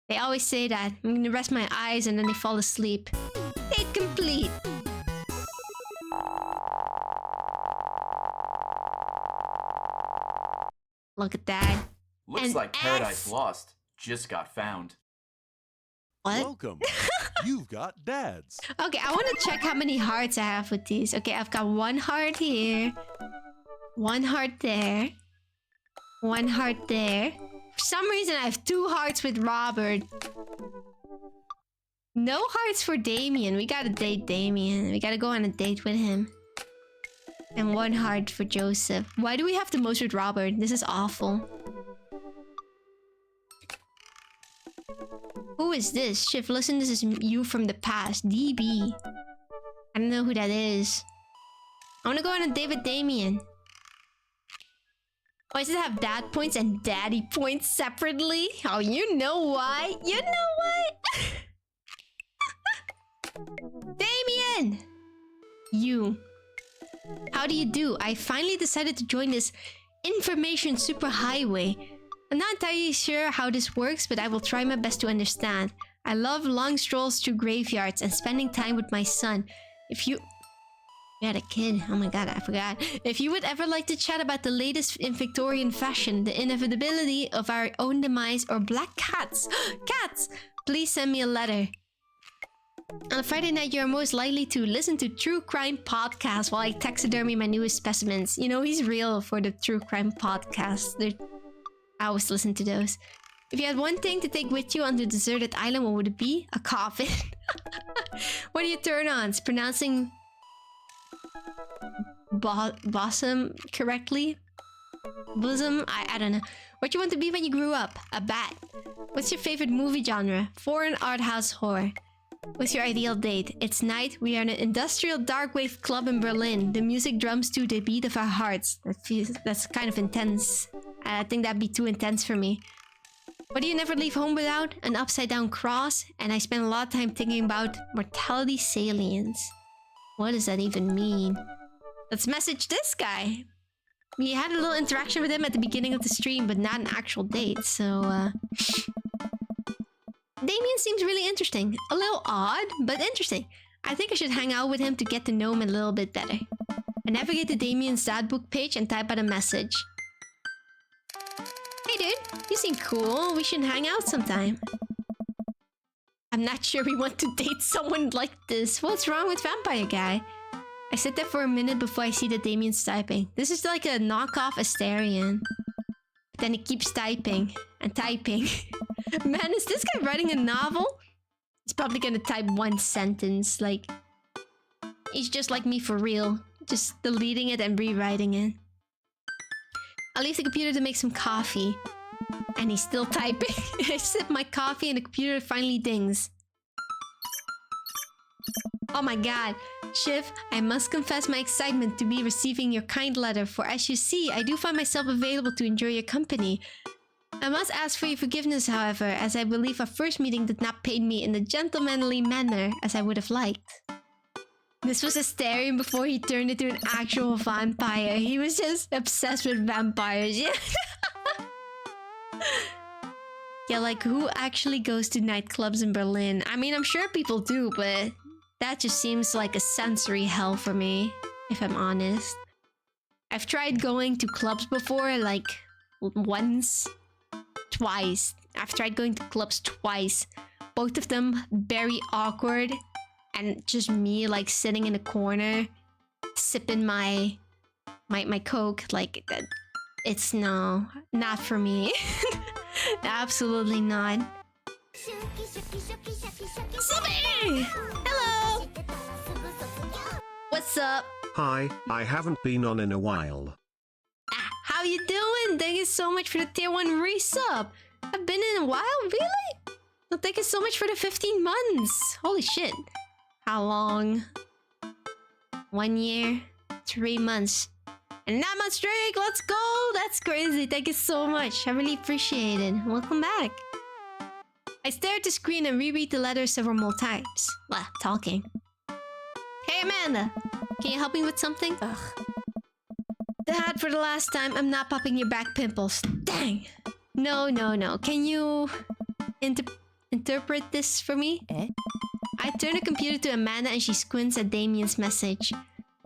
They always say that. I'm gonna rest my eyes and then they fall asleep. Date complete! Look at that. Looks like Paradise Lost just got found. What? Welcome. You've got dads. Okay, I want to check how many hearts I have with these. Okay, I've got 1 heart here. 1 heart there. 1 heart there. For some reason, I have 2 hearts with Robert. No hearts for Damien. We gotta date Damien. We gotta go on a date with him. And 1 heart for Joseph. Why do we have the most with Robert? This is awful. Who is this? Shiv, listen, this is you from the past. DB. I don't know who that is. I want to go on a date with Damien. Oh, does it have dad points and daddy points separately? Oh, you know why? You know why? Damien! You. How do you do? I finally decided to join this information superhighway. I'm not entirely sure how this works, but I will try my best to understand. I love long strolls through graveyards and spending time with my son. If you... We had a kid. Oh my god, I forgot. If you would ever like to chat about the latest in Victorian fashion, the inevitability of our own demise, or black cats... Cats! Please send me a letter. On a Friday night, you're most likely to listen to true crime podcasts while I taxidermy my newest specimens. You know, he's real for the true crime podcasts. I always listen to those. If you had one thing to take with you on the deserted island, what would it be? A coffin. What are your turn-ons? Pronouncing... bosom correctly? Bosom? I don't know. What you want to be when you grew up? A bat. What's your favorite movie genre? Foreign art house horror. What's your ideal date? It's night. We are in an industrial dark wave club in Berlin. The music drums to the beat of our hearts. That's kind of intense. I think that'd be too intense for me. What do you never leave home without? An upside down cross. And I spend a lot of time thinking about mortality salience. What does that even mean? Let's message this guy. We had a little interaction with him at the beginning of the stream, but not an actual date, so Damien seems really interesting. A little odd, but interesting. I think I should hang out with him to get to know him a little bit better. I navigate to Damien's dadbook page and type out a message. Hey dude, you seem cool. We should hang out sometime. I'm not sure we want to date someone like this. What's wrong with Vampire Guy? I sit there for a minute before I see that Damien's typing. This is like a knockoff Asterion. Then he keeps typing and typing. Man, is this guy writing a novel? He's probably gonna type one sentence, like... He's just like me for real. Just deleting it and rewriting it. I'll leave the computer to make some coffee. And he's still typing. I sip my coffee and the computer finally dings. Oh my god. Shiv, I must confess my excitement to be receiving your kind letter, for as you see, I do find myself available to enjoy your company. I must ask for your forgiveness, however, as I believe our first meeting did not pay me in the gentlemanly manner as I would have liked. This was Asterion before he turned into an actual vampire. He was just obsessed with vampires. Yeah. Yeah, like who actually goes to nightclubs in Berlin? I mean, I'm sure people do, but that just seems like a sensory hell for me, if I'm honest. I've tried going to clubs before, like once, twice. I've tried going to clubs twice. Both of them very awkward. And just me like sitting in a corner, sipping my Coke, like that. It's not for me. Absolutely not. Shivrer! Hello! What's up? Hi, I haven't been on in a while. How you doing? Thank you so much for the tier 1 resub. I've been in a while? Really? Well, thank you so much for the 15 months. Holy shit. How long? 1 year? 3 months. And 9 month streak! Let's go! That's crazy. Thank you so much. I really appreciate it. Welcome back. I stare at the screen and reread the letter several more times. Well, talking. Hey Amanda! Can you help me with something? Ugh. Dad, for the last time, I'm not popping your back pimples. Dang! No. Can you... interpret this for me? I turn the computer to Amanda and she squints at Damien's message.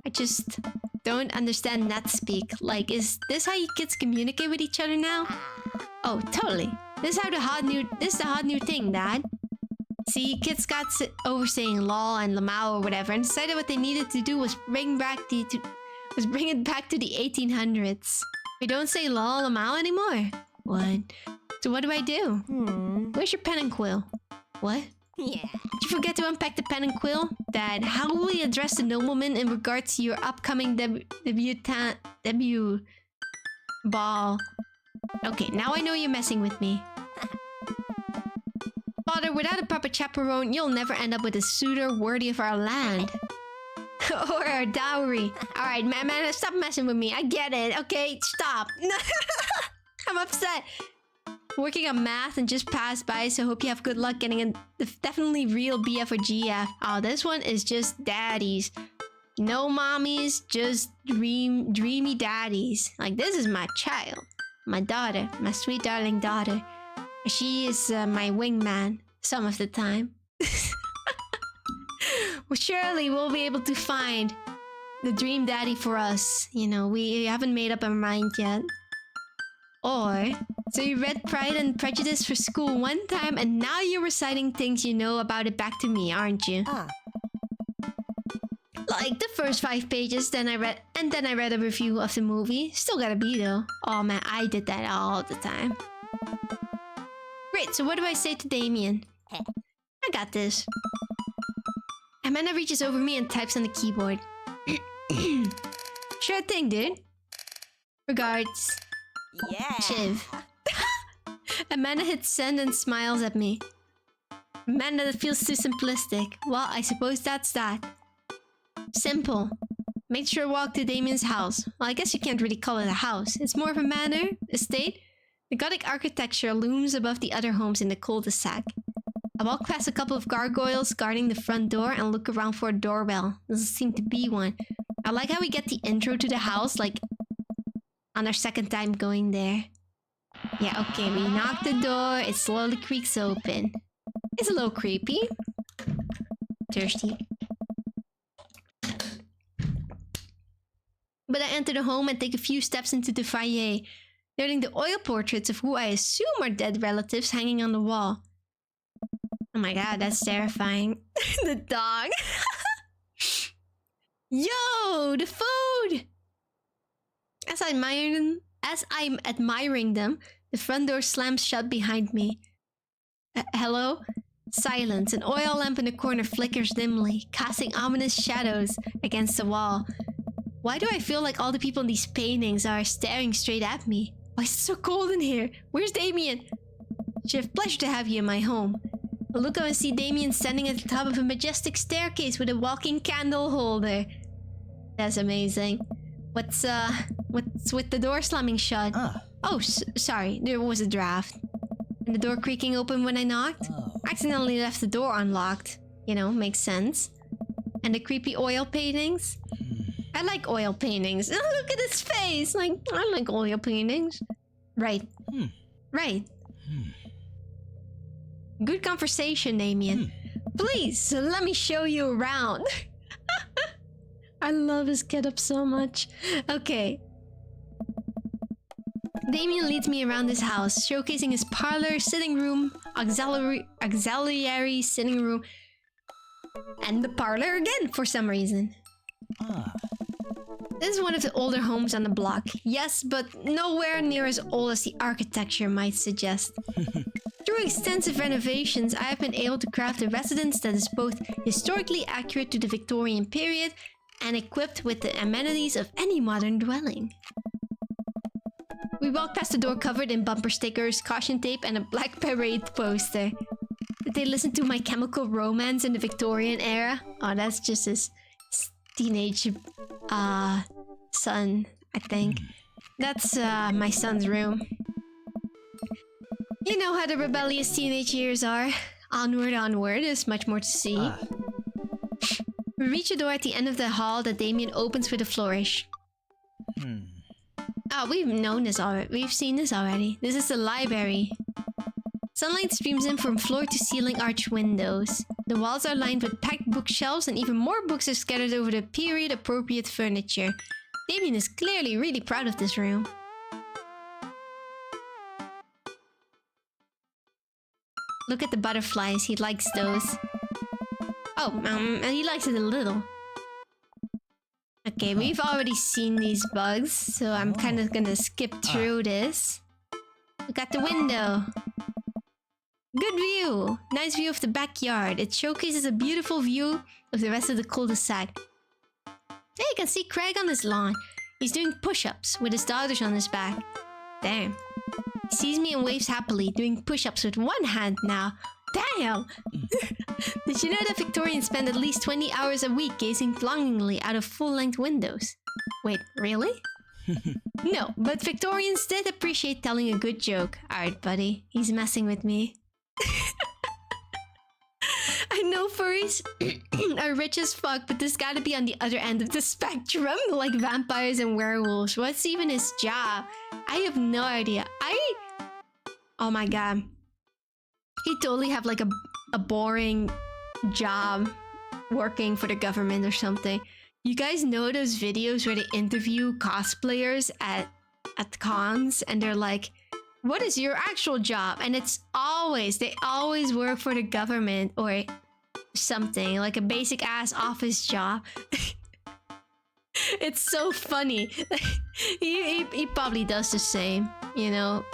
I just don't understand net speak. Like, is this how you kids communicate with each other now? Oh, totally. This is the hot new thing, Dad. See, kids got over saying lol and lamau or whatever and decided what they needed to do was bring it back to the 1800s. We don't say lol lamau anymore. What? So what do I do? Where's your pen and quill? What? Yeah. Did you forget to unpack the pen and quill? Dad, how will we address the nobleman in regards to your upcoming debut ball? Okay, now I know you're messing with me. Father, without a proper chaperone, you'll never end up with a suitor worthy of our land. Or our dowry. Alright, man, stop messing with me. I get it. Okay, stop. I'm upset. Working on math and just passed by, so hope you have good luck getting a definitely real BF or GF. Oh, this one is just daddies. No mommies, just dreamy daddies. Like, this is my child. My daughter. My sweet darling daughter. She is my wingman some of the time. Well, surely we'll be able to find the dream daddy for us. You know, we haven't made up our mind yet. Or, so you read Pride and Prejudice for school one time and now you're reciting things you know about it back to me, aren't you? Like the first 5 pages, then I read a review of the movie. Still gotta be though. Oh man, I did that all the time. Great, so what do I say to Damien? I got this. Amanda reaches over me and types on the keyboard. Sure thing, dude. Regards. Yeah. Shiv. Amanda hits send and smiles at me. Amanda, that feels too simplistic. Well, I suppose that's that. Simple. Make sure to walk to Damien's house. Well, I guess you can't really call it a house. It's more of a manor, estate. The Gothic architecture looms above the other homes in the cul-de-sac. I walk past a couple of gargoyles guarding the front door and look around for a doorbell. Doesn't seem to be one. I like how we get the intro to the house, like, on our second time going there. Yeah, okay, we knock the door, it slowly creaks open. It's a little creepy. Thirsty. But I enter the home and take a few steps into the foyer, noting the oil portraits of who I assume are dead relatives hanging on the wall. Oh my god, that's terrifying. The dog. Yo, the food! As I'm admiring them, the front door slams shut behind me. Hello? Silence. An oil lamp in the corner flickers dimly, casting ominous shadows against the wall. Why do I feel like all the people in these paintings are staring straight at me? Why is it so cold in here? Where's Damien? Shiv, pleasure to have you in my home. I look up and see Damien standing at the top of a majestic staircase with a walking candle holder. That's amazing. What's with the door slamming shut? Oh, sorry, there was a draft. And the door creaking open when I knocked? Accidentally left the door unlocked. You know, makes sense. And the creepy oil paintings? I like oil paintings. Oh, look at his face! Like, I like oil paintings. Right. Right. Good conversation, Damien. Please, let me show you around. I love his getup so much. Okay. Damien leads me around his house, showcasing his parlor, sitting room, auxiliary sitting room, and the parlor again for some reason. This is one of the older homes on the block. Yes, but nowhere near as old as the architecture might suggest. Through extensive renovations, I have been able to craft a residence that is both historically accurate to the Victorian period and equipped with the amenities of any modern dwelling. We walk past the door covered in bumper stickers, caution tape, and a black parade poster. Did they listen to My Chemical Romance in the Victorian era? Oh, that's just his teenage son, I think. That's my son's room. You know how the rebellious teenage years are. Onward, onward, there's much more to see. We reach a door at the end of the hall that Damien opens with a flourish. Oh, we've known this already. We've seen this already. This is the library. Sunlight streams in from floor to ceiling arch windows. The walls are lined with packed bookshelves and even more books are scattered over the period-appropriate furniture. Damien is clearly really proud of this room. Look at the butterflies. He likes those. Oh, he likes it a little. Okay, we've already seen these bugs, so I'm kind of gonna skip through this. Look at the window. Good view! Nice view of the backyard. It showcases a beautiful view of the rest of the cul-de-sac. Hey, you can see Craig on his lawn. He's doing push-ups with his daughters on his back. Damn. He sees me and waves happily, doing push-ups with one hand now. Damn! Did you know that Victorians spend at least 20 hours a week gazing longingly out of full-length windows? Wait, really? No, but Victorians did appreciate telling a good joke. Alright, buddy. He's messing with me. I know furries are rich as fuck, but this gotta be on the other end of the spectrum, like vampires and werewolves. What's even his job? I have no idea. Oh my god. He'd totally have like a boring job working for the government or something. You guys know those videos where they interview cosplayers at cons and they're like, what is your actual job? And it's always, they always work for the government or something, like a basic ass office job. It's so funny. He probably does the same, you know?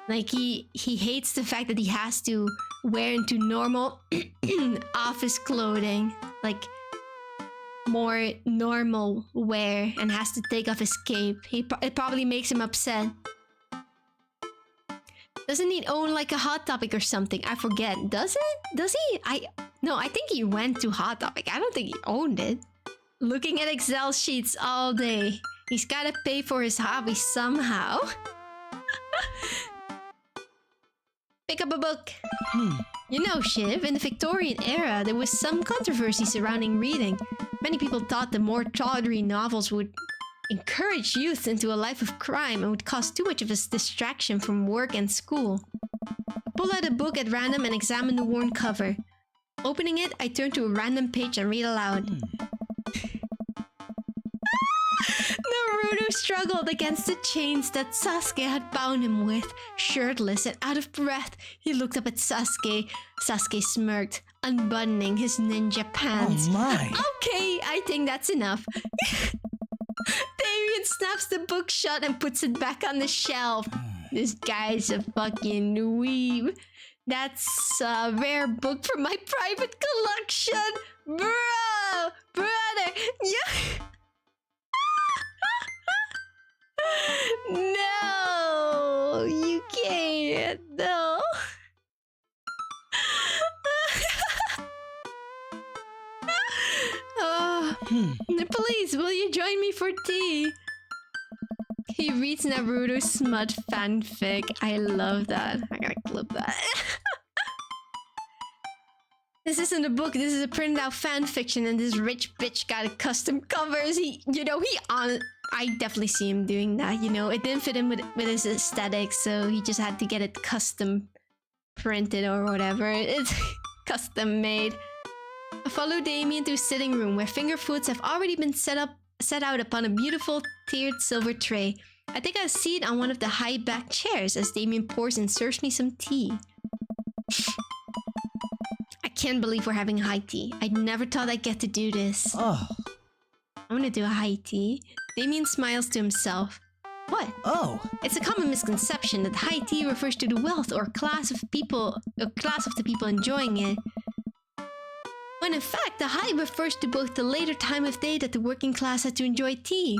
Like he hates the fact that he has to wear into normal office clothing, like more normal wear, and has to take off his cape. It probably makes him upset. Doesn't he own like a Hot Topic or something? I forget. Does it? Does he? No, I think he went to Hot Topic. I don't think he owned it. Looking at Excel sheets all day. He's gotta pay for his hobby somehow. Pick up a book. You know, Shiv, in the Victorian era, there was some controversy surrounding reading. Many people thought the more tawdry novels would encourage youth into a life of crime and would cause too much of a distraction from work and school. I pull out a book at random and examine the worn cover. Opening it, I turn to a random page and read aloud. Naruto struggled against the chains that Sasuke had bound him with. Shirtless and out of breath, he looked up at Sasuke. Sasuke smirked, unbuttoning his ninja pants. Oh my! Okay, I think that's enough. Damien snaps the book shut and puts it back on the shelf. This guy's a fucking weeb. That's a rare book from my private collection. Bro! Brother! Yeah! No! You can't. No. Please, will you join me for tea? He reads Naruto smut fanfic. I love that. I gotta clip that. This isn't a book, this is a printed out fanfiction, and this rich bitch got a custom covers. I definitely see him doing that, you know. It didn't fit in with his aesthetic, so he just had to get it custom printed or whatever. It's custom made. I follow Damien to his sitting room, where finger foods have already been set out upon a beautiful tiered silver tray. I take a seat on one of the high back chairs as Damien pours and serves me some tea. I can't believe we're having high tea. I never thought I'd get to do this. Oh. I'm gonna do a high tea. Damien smiles to himself. What? Oh. It's a common misconception that high tea refers to the wealth or class of the people enjoying it. When in fact, the high refers to both the later time of day that the working class had to enjoy tea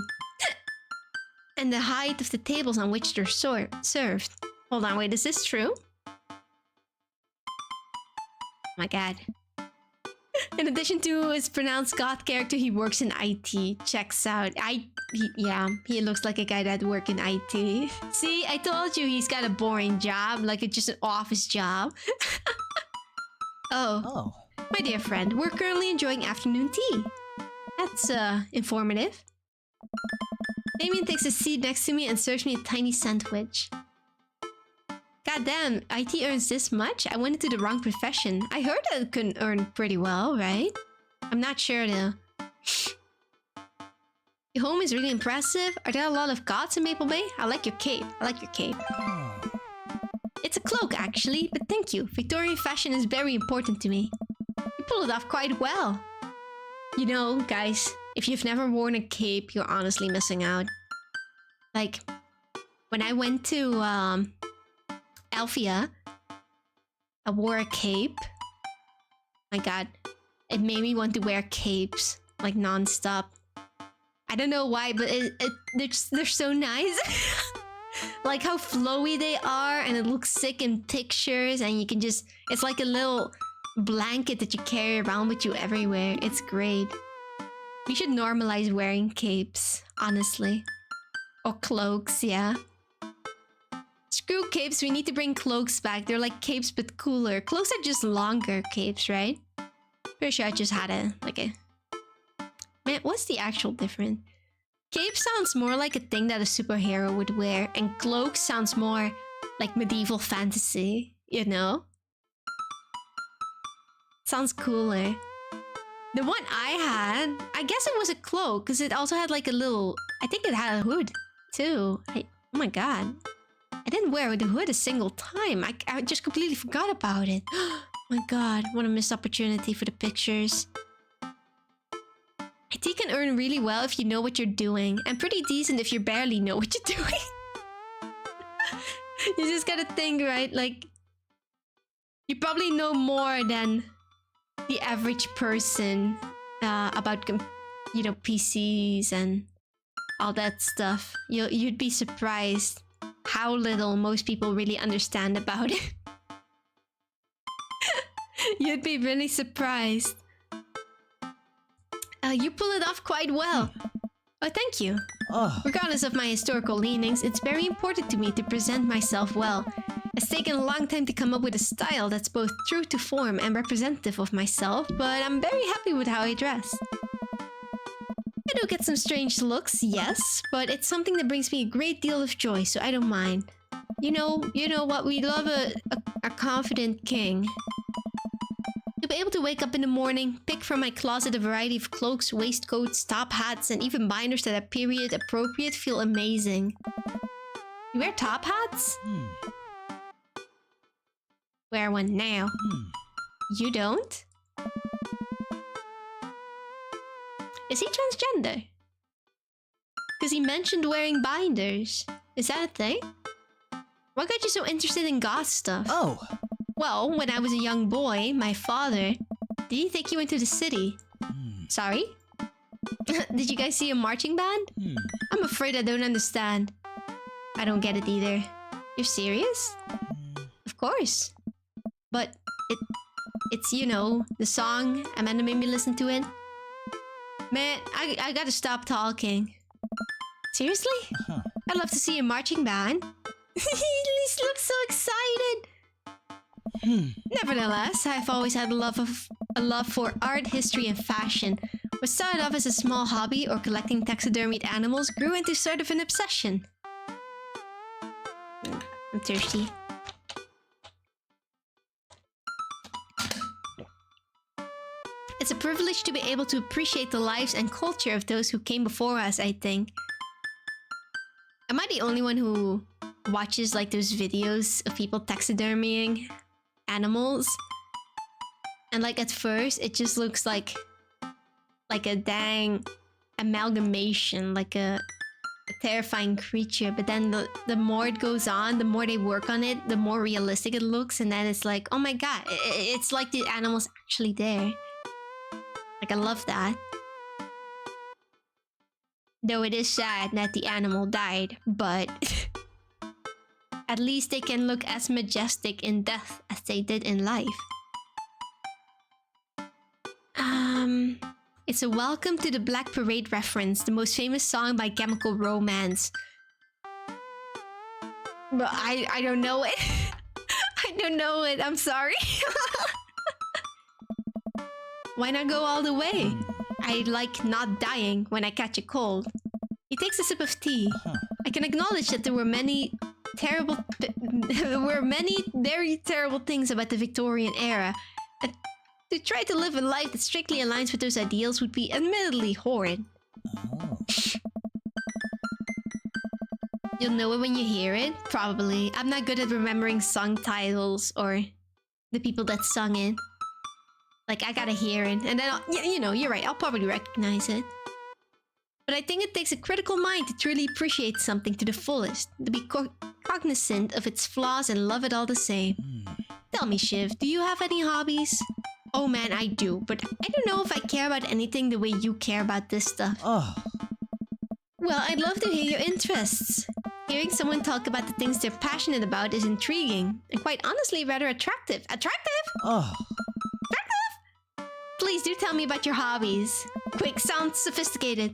and the height of the tables on which they're served. Hold on, wait, is this true? My god. In addition to his pronounced goth character, he works in IT. Checks out. He looks like a guy that works in IT. See, I told you he's got a boring job, like it's just an office job. Oh. My dear friend, we're currently enjoying afternoon tea. That's, informative. Damien takes a seat next to me and serves me a tiny sandwich. God damn, IT earns this much? I went into the wrong profession. I heard that it could earn pretty well, right? I'm not sure though. Your home is really impressive. Are there a lot of gods in Maple Bay? I like your cape. Oh. It's a cloak, actually, but thank you. Victorian fashion is very important to me. You pull it off quite well. You know, guys, if you've never worn a cape, you're honestly missing out. Like, when I went to, Alphia, I wore a cape. My god, it made me want to wear capes, like, non-stop. I don't know why, but they're so nice. Like how flowy they are, and it looks sick in pictures, and you can just... It's like a little blanket that you carry around with you everywhere. It's great. We should normalize wearing capes, honestly. Or cloaks, yeah. Screw capes, we need to bring cloaks back. They're like capes but cooler. Cloaks are just longer capes, right? Pretty sure I just had a... Man, what's the actual difference? Cape sounds more like a thing that a superhero would wear, and cloak sounds more like medieval fantasy, you know? Sounds cooler. The one I had, I guess it was a cloak, because it also had like a little... I think it had a hood, too. Oh my god. I didn't wear the hood a single time. I just completely forgot about it. Oh my god, what a missed opportunity for the pictures. IT can earn really well if you know what you're doing, and pretty decent if you barely know what you're doing. You just gotta think, right? Like, you probably know more than the average person about, you know, PCs and all that stuff. You'd be surprised how little most people really understand about it. You'd be really surprised. You pull it off quite well. Oh, thank you. Oh. Regardless of my historical leanings, it's very important to me to present myself well. It's taken a long time to come up with a style that's both true to form and representative of myself, but I'm very happy with how I dress. I do get some strange looks, yes, but it's something that brings me a great deal of joy, so I don't mind. You know what? We love a confident king. To be able to wake up in the morning, pick from my closet a variety of cloaks, waistcoats, top hats, and even binders that are period appropriate feel amazing. You wear top hats? Wear one now. You don't? Is he transgender? Because he mentioned wearing binders. Is that a thing? What got you so interested in goth stuff? Oh. Well, when I was a young boy, my father... Did he take you into the city? Sorry? Did you guys see a marching band? I'm afraid I don't understand. I don't get it either. You're serious? Of course. But it's, you know, the song. Amanda made me listen to it. Man, I gotta stop talking. Seriously? I'd love to see a marching band. He looks so excited. Nevertheless, I've always had a love for art, history, and fashion. What started off as a small hobby or collecting taxidermied animals grew into sort of an obsession. I'm thirsty. It's a privilege to be able to appreciate the lives and culture of those who came before us, I think. Am I the only one who watches like those videos of people taxidermying animals? And like at first it just looks like a dang amalgamation, like a terrifying creature, but then the more it goes on, the more they work on it, the more realistic it looks, and then it's like, oh my god, it's like the animal's actually there. Like, I love that. Though it is sad that the animal died, but at least they can look as majestic in death as they did in life. It's a Welcome to the Black Parade reference, the most famous song by Chemical Romance. But I don't know it. I don't know it, I'm sorry. Why not go all the way? I like not dying when I catch a cold. He takes a sip of tea. I can acknowledge that there were many very terrible things about the Victorian era. And to try to live a life that strictly aligns with those ideals would be admittedly horrid. You'll know it when you hear it? Probably. I'm not good at remembering song titles or the people that sung it. Like, I gotta hear it, and then you know, you're right, I'll probably recognize it. But I think it takes a critical mind to truly appreciate something to the fullest, to be cognizant of its flaws and love it all the same. Tell me, Shiv, do you have any hobbies? Oh man, I do, but I don't know if I care about anything the way you care about this stuff. Well, I'd love to hear your interests. Hearing someone talk about the things they're passionate about is intriguing, and quite honestly rather attractive. Attractive? Please do tell me about your hobbies. Quick, sounds sophisticated.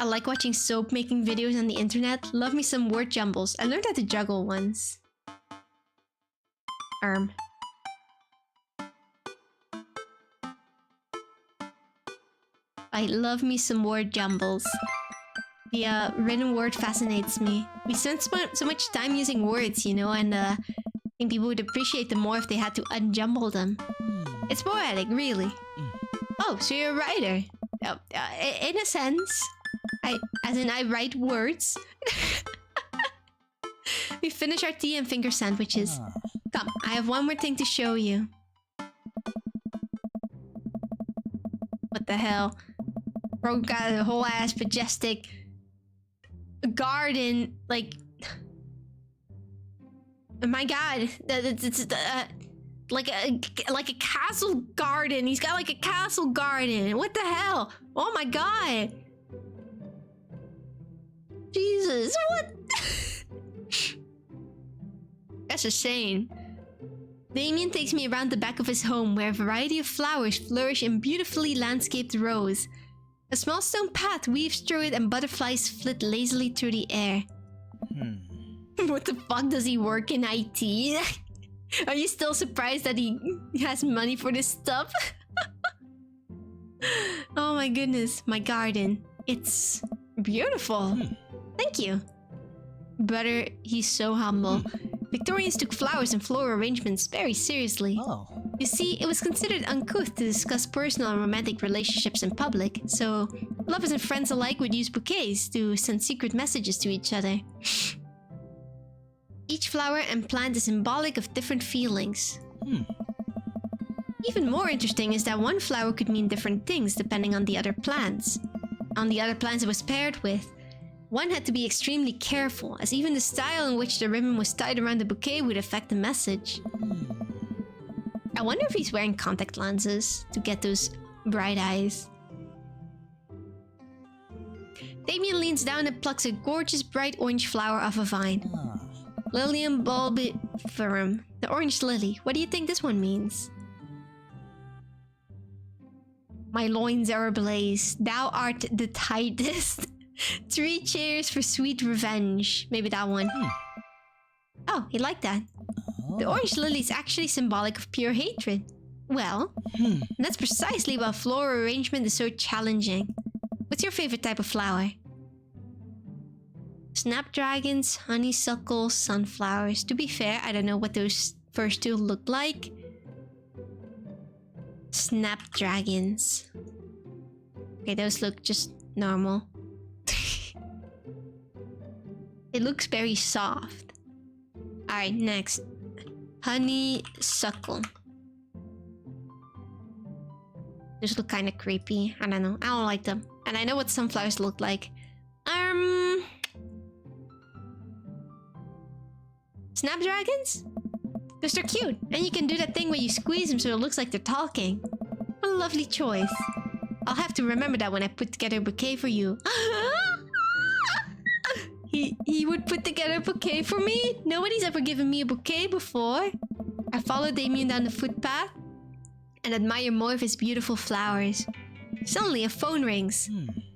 I like watching soap making videos on the internet. Love me some word jumbles. I learned how to juggle once. I love me some word jumbles. The written word fascinates me. We spend so much time using words, you know, and I think people would appreciate them more if they had to unjumble them. It's poetic, really. Oh, so you're a writer? In a sense. As in, I write words. We finish our tea and finger sandwiches. Come, I have one more thing to show you. What the hell? Bro got a whole ass majestic garden, like... Oh my god, it's like a castle garden. He's got like a castle garden. What the hell? Oh my god. Jesus, what? That's insane. Damien takes me around the back of his home where a variety of flowers flourish in beautifully landscaped rows. A small stone path weaves through it and butterflies flit lazily through the air. What the fuck, does he work in IT? Are you still surprised that he has money for this stuff? Oh my goodness, my garden. It's beautiful. Thank you. Brother, he's so humble. Victorians took flowers and floral arrangements very seriously. You see, it was considered uncouth to discuss personal and romantic relationships in public, so lovers and friends alike would use bouquets to send secret messages to each other. Each flower and plant is symbolic of different feelings. Even more interesting is that one flower could mean different things depending on the other plants. On the other plants it was paired with. One had to be extremely careful, as even the style in which the ribbon was tied around the bouquet would affect the message. I wonder if he's wearing contact lenses to get those bright eyes. Damien leans down and plucks a gorgeous bright orange flower off a vine. Lilium bulbiferum, the orange lily. What do you think this one means? My loins are ablaze. Thou art the tightest. 3 cheers for sweet revenge. Maybe that one. Oh, he liked that. The orange lily is actually symbolic of pure hatred. Well, that's precisely why floral arrangement is so challenging. What's your favorite type of flower? Snapdragons, honeysuckle, sunflowers. To be fair, I don't know what those first two look like. Snapdragons. Okay, those look just normal. It looks very soft. Alright, next. Honeysuckle. Those look kind of creepy. I don't know. I don't like them. And I know what sunflowers look like. Snapdragons? Because they're cute. And you can do that thing where you squeeze them so it looks like they're talking. What a lovely choice. I'll have to remember that when I put together a bouquet for you. He would put together a bouquet for me? Nobody's ever given me a bouquet before. I follow Damien down the footpath and admire more of his beautiful flowers. Suddenly a phone rings.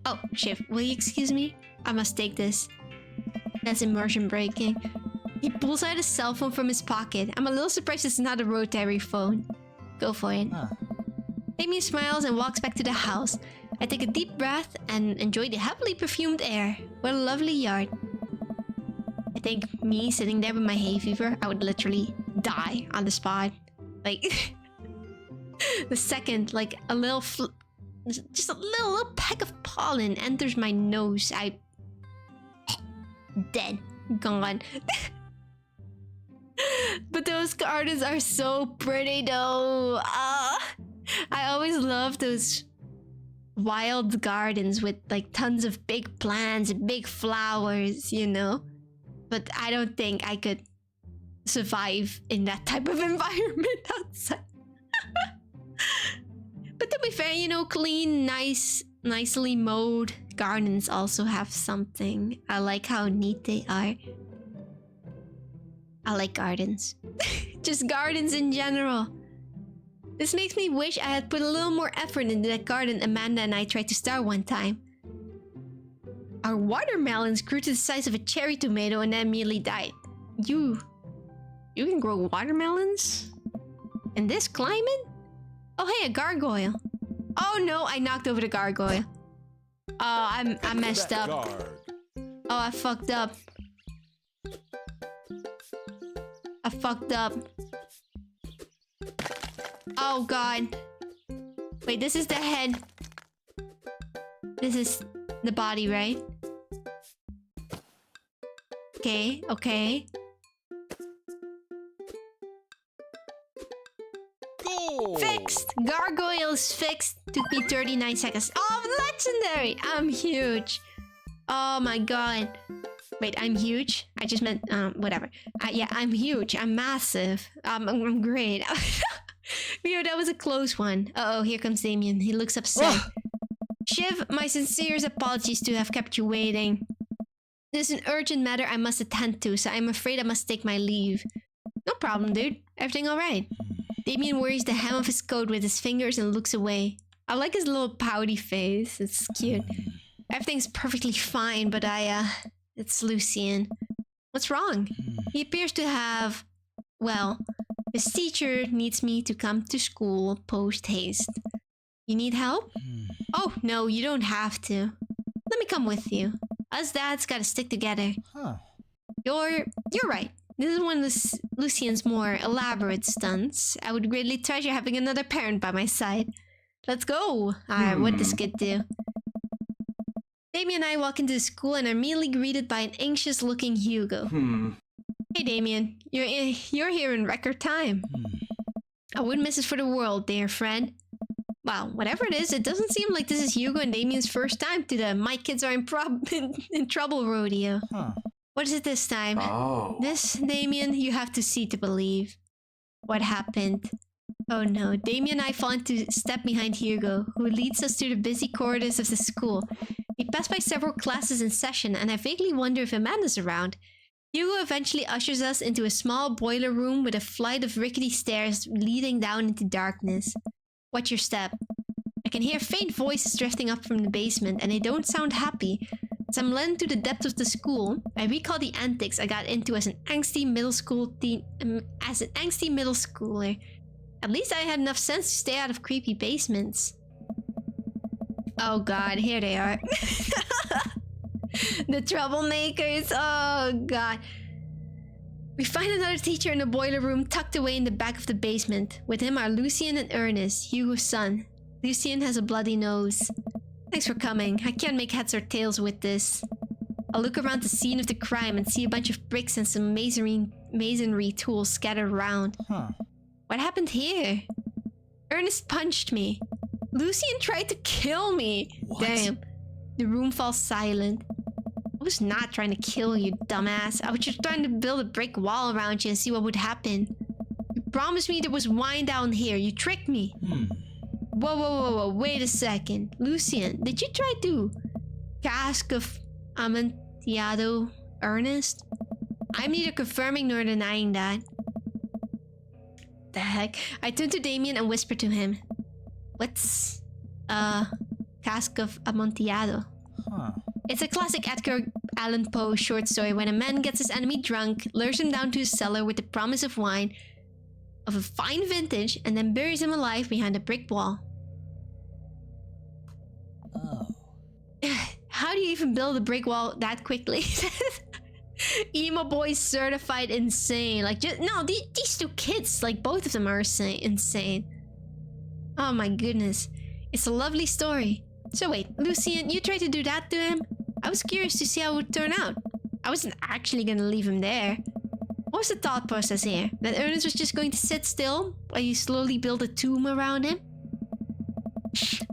Oh, Shiv, will you excuse me? I must take this. That's immersion breaking. He pulls out a cell phone from his pocket. I'm a little surprised it's not a rotary phone. Go for it. Damien smiles and walks back to the house. I take a deep breath and enjoy the heavily perfumed air. What a lovely yard. I think me sitting there with my hay fever, I would literally die on the spot. Like, the second, like, a little just a little peck of pollen enters my nose, I... dead. Gone. But those gardens are so pretty though. I always love those wild gardens with like tons of big plants and big flowers, you know? But I don't think I could survive in that type of environment outside. But to be fair, you know, clean, nicely mowed gardens also have something. I like how neat they are. I like gardens. Just gardens in general. This makes me wish I had put a little more effort into that garden Amanda and I tried to start one time. Our watermelons grew to the size of a cherry tomato and then immediately died. You can grow watermelons? In this climate? Oh hey, a gargoyle. Oh no, I knocked over the gargoyle. Oh, I messed up. Oh, I fucked up. I fucked up. Oh god. Wait, this is the head. This is the body, right? Okay, okay. Goal! Fixed! Gargoyles fixed. Took me 39 seconds. Oh, legendary! I'm huge. Oh my god. Wait, I'm huge? I just meant, whatever. Yeah, I'm huge. I'm massive. I'm great. Yo, that was a close one. Uh-oh, here comes Damien. He looks upset. Shiv, my sincerest apologies to have kept you waiting. There's an urgent matter I must attend to, so I'm afraid I must take my leave. No problem, dude. Everything alright? Damien worries the hem of his coat with his fingers and looks away. I like his little pouty face. It's cute. Everything's perfectly fine, but it's Lucian. What's wrong? He appears to have... Well, his teacher needs me to come to school post-haste. You need help? Oh, no, you don't have to. Let me come with you. Us dads gotta stick together. You're right. This is one of Lucian's more elaborate stunts. I would greatly treasure having another parent by my side. Let's go! Alright, what does Skid do? Damien and I walk into the school and are immediately greeted by an anxious-looking Hugo. Hey Damien, you're here in record time. I wouldn't miss it for the world, dear friend. Wow, whatever it is, it doesn't seem like this is Hugo and Damien's first time to the My Kids Are in Trouble rodeo. Huh. What is it this time? Oh. This, Damien, you have to see to believe. What happened? Oh no, Damien and I fall into step behind Hugo, who leads us through the busy corridors of the school. We pass by several classes in session, and I vaguely wonder if Amanda's around. Hugo eventually ushers us into a small boiler room with a flight of rickety stairs leading down into darkness. Watch your step. I can hear faint voices drifting up from the basement, and they don't sound happy. As I'm led into the depths of the school, I recall the antics I got into as an angsty middle schooler. At least I had enough sense to stay out of creepy basements. Oh god, here they are. The troublemakers. Oh god. We find another teacher in the boiler room tucked away in the back of the basement. With him are Lucien and Ernest, Hugo's son. Lucien has a bloody nose. Thanks for coming. I can't make heads or tails with this. I'll look around the scene of the crime and see a bunch of bricks and some masonry tools scattered around. Huh. What happened here? Ernest punched me. Lucien tried to kill me. What? Damn. The room falls silent. I was not trying to kill you, dumbass. I was just trying to build a brick wall around you and see what would happen. You promised me there was wine down here. You tricked me. Whoa. Wait a second. Lucien, did you try to cask of Amontillado, Ernest? I'm neither confirming nor denying that. The heck? I turned to Damien and whispered to him. What's cask of Amontillado? Huh. It's a classic Edgar Allan Poe short story when a man gets his enemy drunk, lures him down to his cellar with the promise of wine of a fine vintage, and then buries him alive behind a brick wall. Oh. How do you even build a brick wall that quickly? Emo boy certified insane. Like, these two kids, like both of them are insane. Oh my goodness. It's a lovely story. So wait, Lucien, you tried to do that to him? I was curious to see how it would turn out. I wasn't actually gonna leave him there. What was the thought process here? That Ernest was just going to sit still while you slowly build a tomb around him?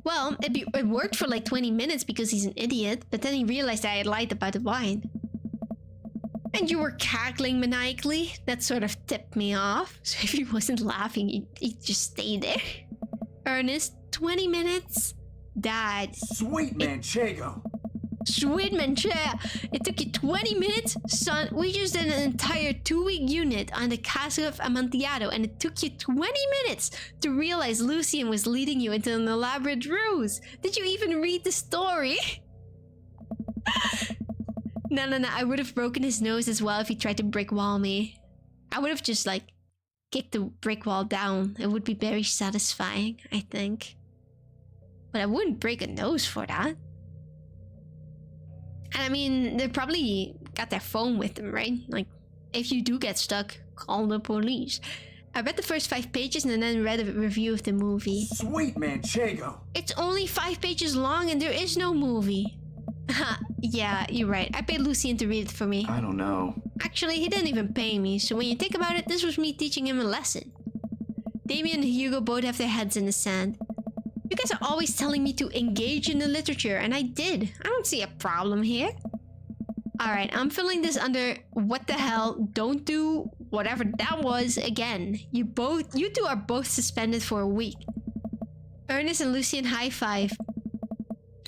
Well, it worked for like 20 minutes because he's an idiot, but then he realized I had lied about the wine. And you were cackling maniacally. That sort of tipped me off. So if he wasn't laughing, he'd just stay there. Ernest, 20 minutes? Dad. Sweet Manchego. Sweet Manchego. It took you 20 minutes? Son, we just did an entire 2-week unit on the Castle of Amontillado, and it took you 20 minutes to realize Lucien was leading you into an elaborate ruse. Did you even read the story? No. I would have broken his nose as well if he tried to brick wall me. I would have just, like, kicked the brick wall down. It would be very satisfying, I think. But I wouldn't break a nose for that. And I mean, they probably got their phone with them, right? Like, if you do get stuck, call the police. I read the first 5 pages and then read a review of the movie. Sweet Manchego. It's only 5 pages long and there is no movie. Yeah, you're right. I paid Lucien to read it for me. I don't know. Actually, he didn't even pay me, so when you think about it, this was me teaching him a lesson. Damien and Hugo both have their heads in the sand. You guys are always telling me to engage in the literature, and I did. I don't see a problem here. Alright, I'm filling this under what the hell, don't do whatever that was again. You two are both suspended for a week. Ernest and Lucien high five.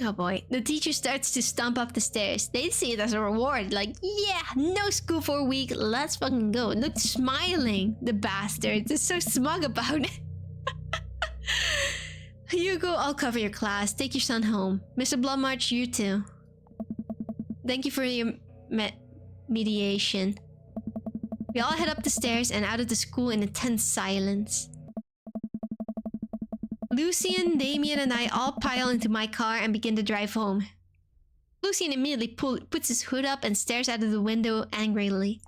Oh boy, the teacher starts to stomp up the stairs. They see it as a reward, like, yeah, no school for a week, let's fucking go. Look, smiling, the bastard. They're so smug about it. Hugo, I'll cover your class. Take your son home. Mr. Bloodmarch, you too. Thank you for your mediation. We all head up the stairs and out of the school in a tense silence. Lucien, Damien, and I all pile into my car and begin to drive home. Lucien immediately puts his hood up and stares out of the window angrily.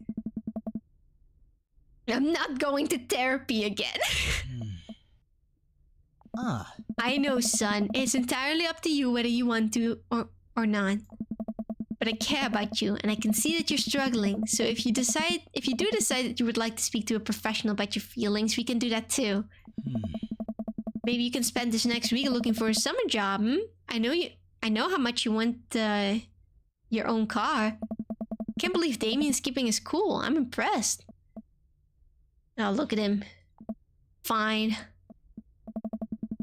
I'm not going to therapy again. I know, son. It's entirely up to you whether you want to or not. But I care about you, and I can see that you're struggling. So if you do decide that you would like to speak to a professional about your feelings, we can do that too. Maybe you can spend this next week looking for a summer job, hmm? I know how much you want your own car. Can't believe Damien's keeping his cool. I'm impressed. Oh, look at him. Fine.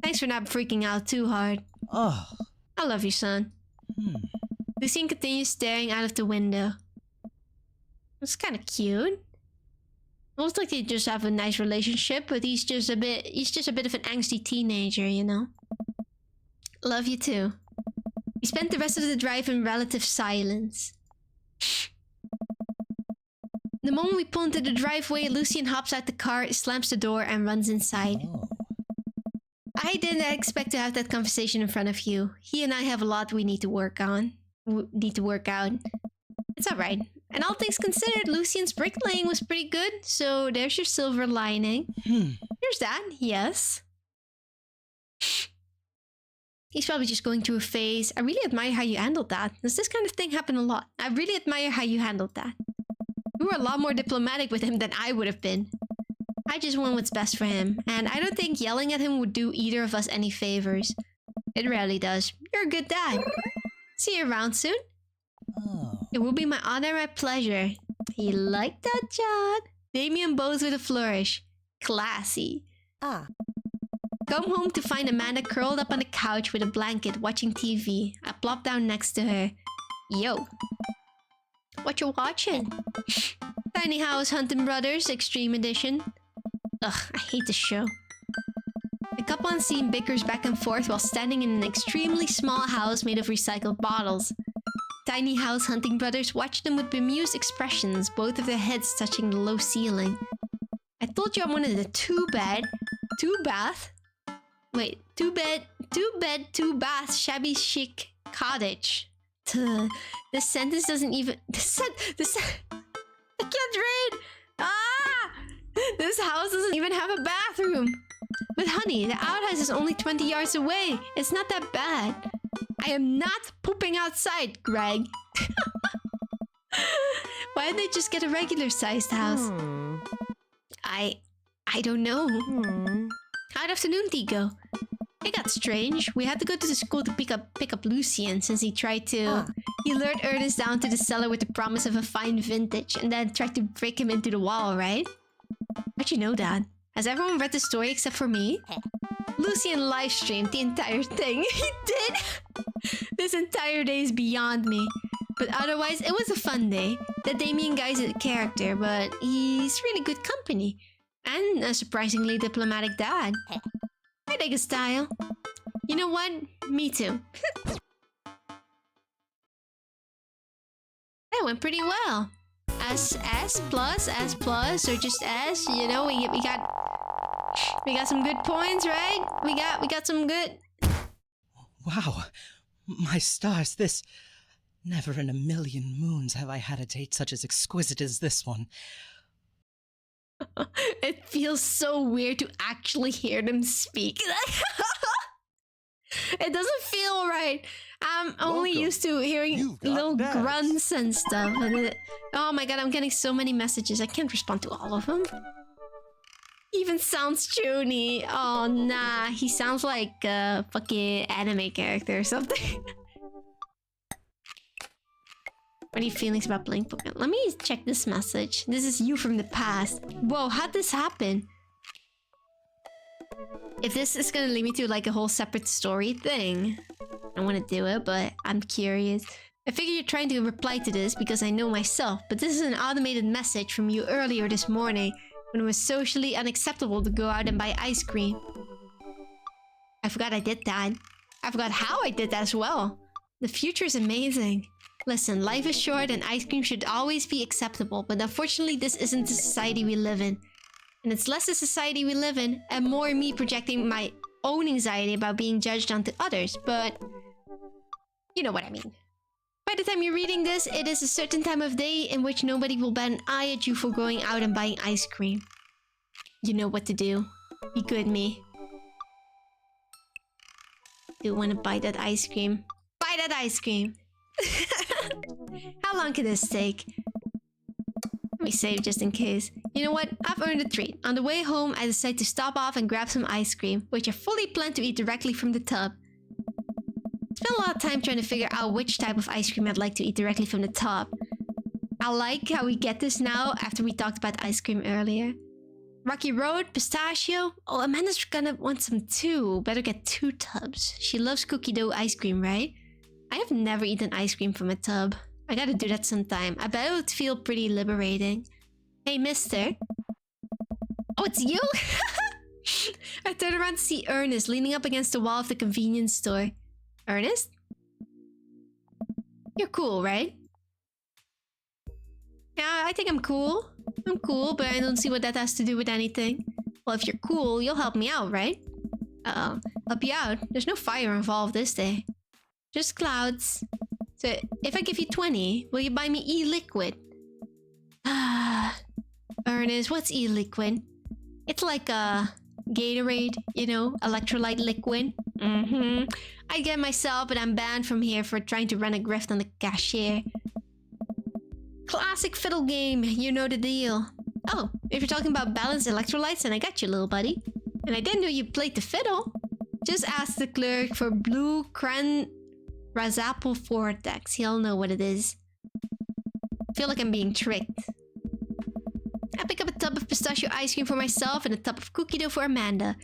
Thanks for not freaking out too hard. Oh. I love you, son. Lucien continues staring out of the window. It's kind of cute. Looks like they just have a nice relationship, but he's just a bit of an angsty teenager, you know? Love you too. We spent the rest of the drive in relative silence. The moment we pull into the driveway, Lucien hops out the car, slams the door, and runs inside. Oh. I didn't expect to have that conversation in front of you. He and I have a lot we need to work on. It's alright. And all things considered, Lucien's bricklaying was pretty good, so there's your silver lining. There's that, yes. He's probably just going through a phase. I really admire how you handled that. Does this kind of thing happen a lot? I really admire how you handled that. You were a lot more diplomatic with him than I would have been. I just want what's best for him, and I don't think yelling at him would do either of us any favors. It rarely does. You're a good dad. See you around soon. Oh. It will be my honor and my pleasure. You like that, John? Damien bows with a flourish. Classy. Come home to find Amanda curled up on the couch with a blanket watching TV. I plop down next to her. Yo. What you watching? Tiny House Hunting Brothers Extreme Edition. Ugh, I hate this show. The couple on scene bickers back and forth while standing in an extremely small house made of recycled bottles. Tiny House Hunting Brothers watch them with bemused expressions, both of their heads touching the low ceiling. I told you I wanted a two bed, two bath, shabby chic cottage. This sentence doesn't even... I can't read! Ah! This house doesn't even have a bathroom. But honey, the outhouse is only 20 yards away. It's not that bad. I am not pooping outside, Greg. Why didn't they just get a regular sized house? I don't know. How'd afternoon tea go? It got strange. We had to go to the school to pick up Lucien since he tried to... He lured Ernest down to the cellar with the promise of a fine vintage and then tried to break him into the wall, right? How'd you know that? Has everyone read the story except for me? Lucien live streamed the entire thing. He did! This entire day is beyond me. But otherwise, it was a fun day. The Damien guy's a character, but he's really good company. And a surprisingly diplomatic dad. I dig his style. You know what? Me too. That went pretty well. S plus, or just S. You know, we got some good points, right? We got some good. Wow. My stars, this... Never in a million moons have I had a date such as exquisite as this one. It feels so weird to actually hear them speak. It doesn't feel right. I'm only Welcome. used to hearing You've got little dads. grunts and stuff. And oh my god, I'm getting so many messages. I can't respond to all of them. He even sounds Juni. Oh nah, he sounds like a fucking anime character or something. What are your feelings about playing Pokemon? Let me check this message. This is you from the past. Whoa, how'd this happen? If this is gonna lead me to like a whole separate story thing, I want to do it, but I'm curious. I figure you're trying to reply to this because I know myself, but this is an automated message from you earlier this morning when it was socially unacceptable to go out and buy ice cream. I forgot I did that. I forgot how I did that as well. The future is amazing. Listen, life is short and ice cream should always be acceptable, but unfortunately this isn't the society we live in. And it's less the society we live in and more me projecting my own anxiety about being judged onto others, but you know what I mean. By the time you're reading this, it is a certain time of day in which nobody will bat an eye at you for going out and buying ice cream. You know what to do. Be good, me. Do want to buy that ice cream. Buy that ice cream! How long can this take? Let me save just in case. You know what? I've earned a treat. On the way home, I decide to stop off and grab some ice cream, which I fully plan to eat directly from the tub. Spent a lot of time trying to figure out which type of ice cream I'd like to eat directly from the tub. I like how we get this now after we talked about ice cream earlier. Rocky Road, pistachio. Oh, Amanda's gonna want some too. Better get 2 tubs. She loves cookie dough ice cream, right? I have never eaten ice cream from a tub. I gotta do that sometime. I bet it would feel pretty liberating. Hey, mister. Oh, it's you? I turn around to see Ernest leaning up against the wall of the convenience store. Ernest? You're cool, right? Yeah, I think I'm cool. I'm cool, but I don't see what that has to do with anything. Well, if you're cool, you'll help me out, right? Uh-oh. Help you out? There's no fire involved this day. Just clouds. So, if I give you 20, will you buy me e-liquid? Ernest, what's e-liquid? It's like a Gatorade, you know, electrolyte liquid. I get myself, but I'm banned from here for trying to run a grift on the cashier. Classic fiddle game, you know the deal. Oh, if you're talking about balanced electrolytes, then I got you, little buddy. And I didn't know you played the fiddle. Just ask the clerk for blue razapple vortex. He'll know what it is. I feel like I'm being tricked. I pick up a tub of pistachio ice cream for myself and a tub of cookie dough for Amanda.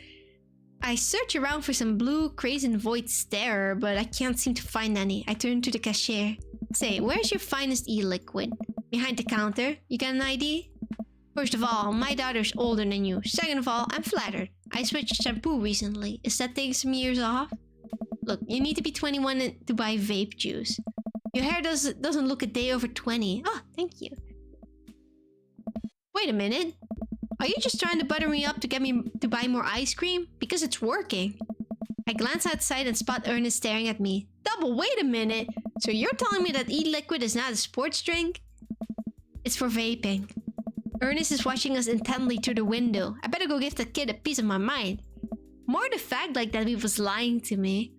I search around for some blue Crazy Void Stare, but I can't seem to find any. I turn to the cashier. Say, where's your finest e-liquid? Behind the counter. You got an ID? First of all, my daughter's older than you. Second of all, I'm flattered. I switched shampoo recently. Is that taking some years off? Look, you need to be 21 to buy vape juice. Your hair doesn't look a day over 20. Oh, thank you. Wait a minute. Are you just trying to butter me up to get me to buy more ice cream? Because it's working. I glance outside and spot Ernest staring at me. Double, wait a minute. So you're telling me that e-liquid is not a sports drink? It's for vaping. Ernest is watching us intently through the window. I better go give the kid a piece of my mind. More the fact like that he was lying to me.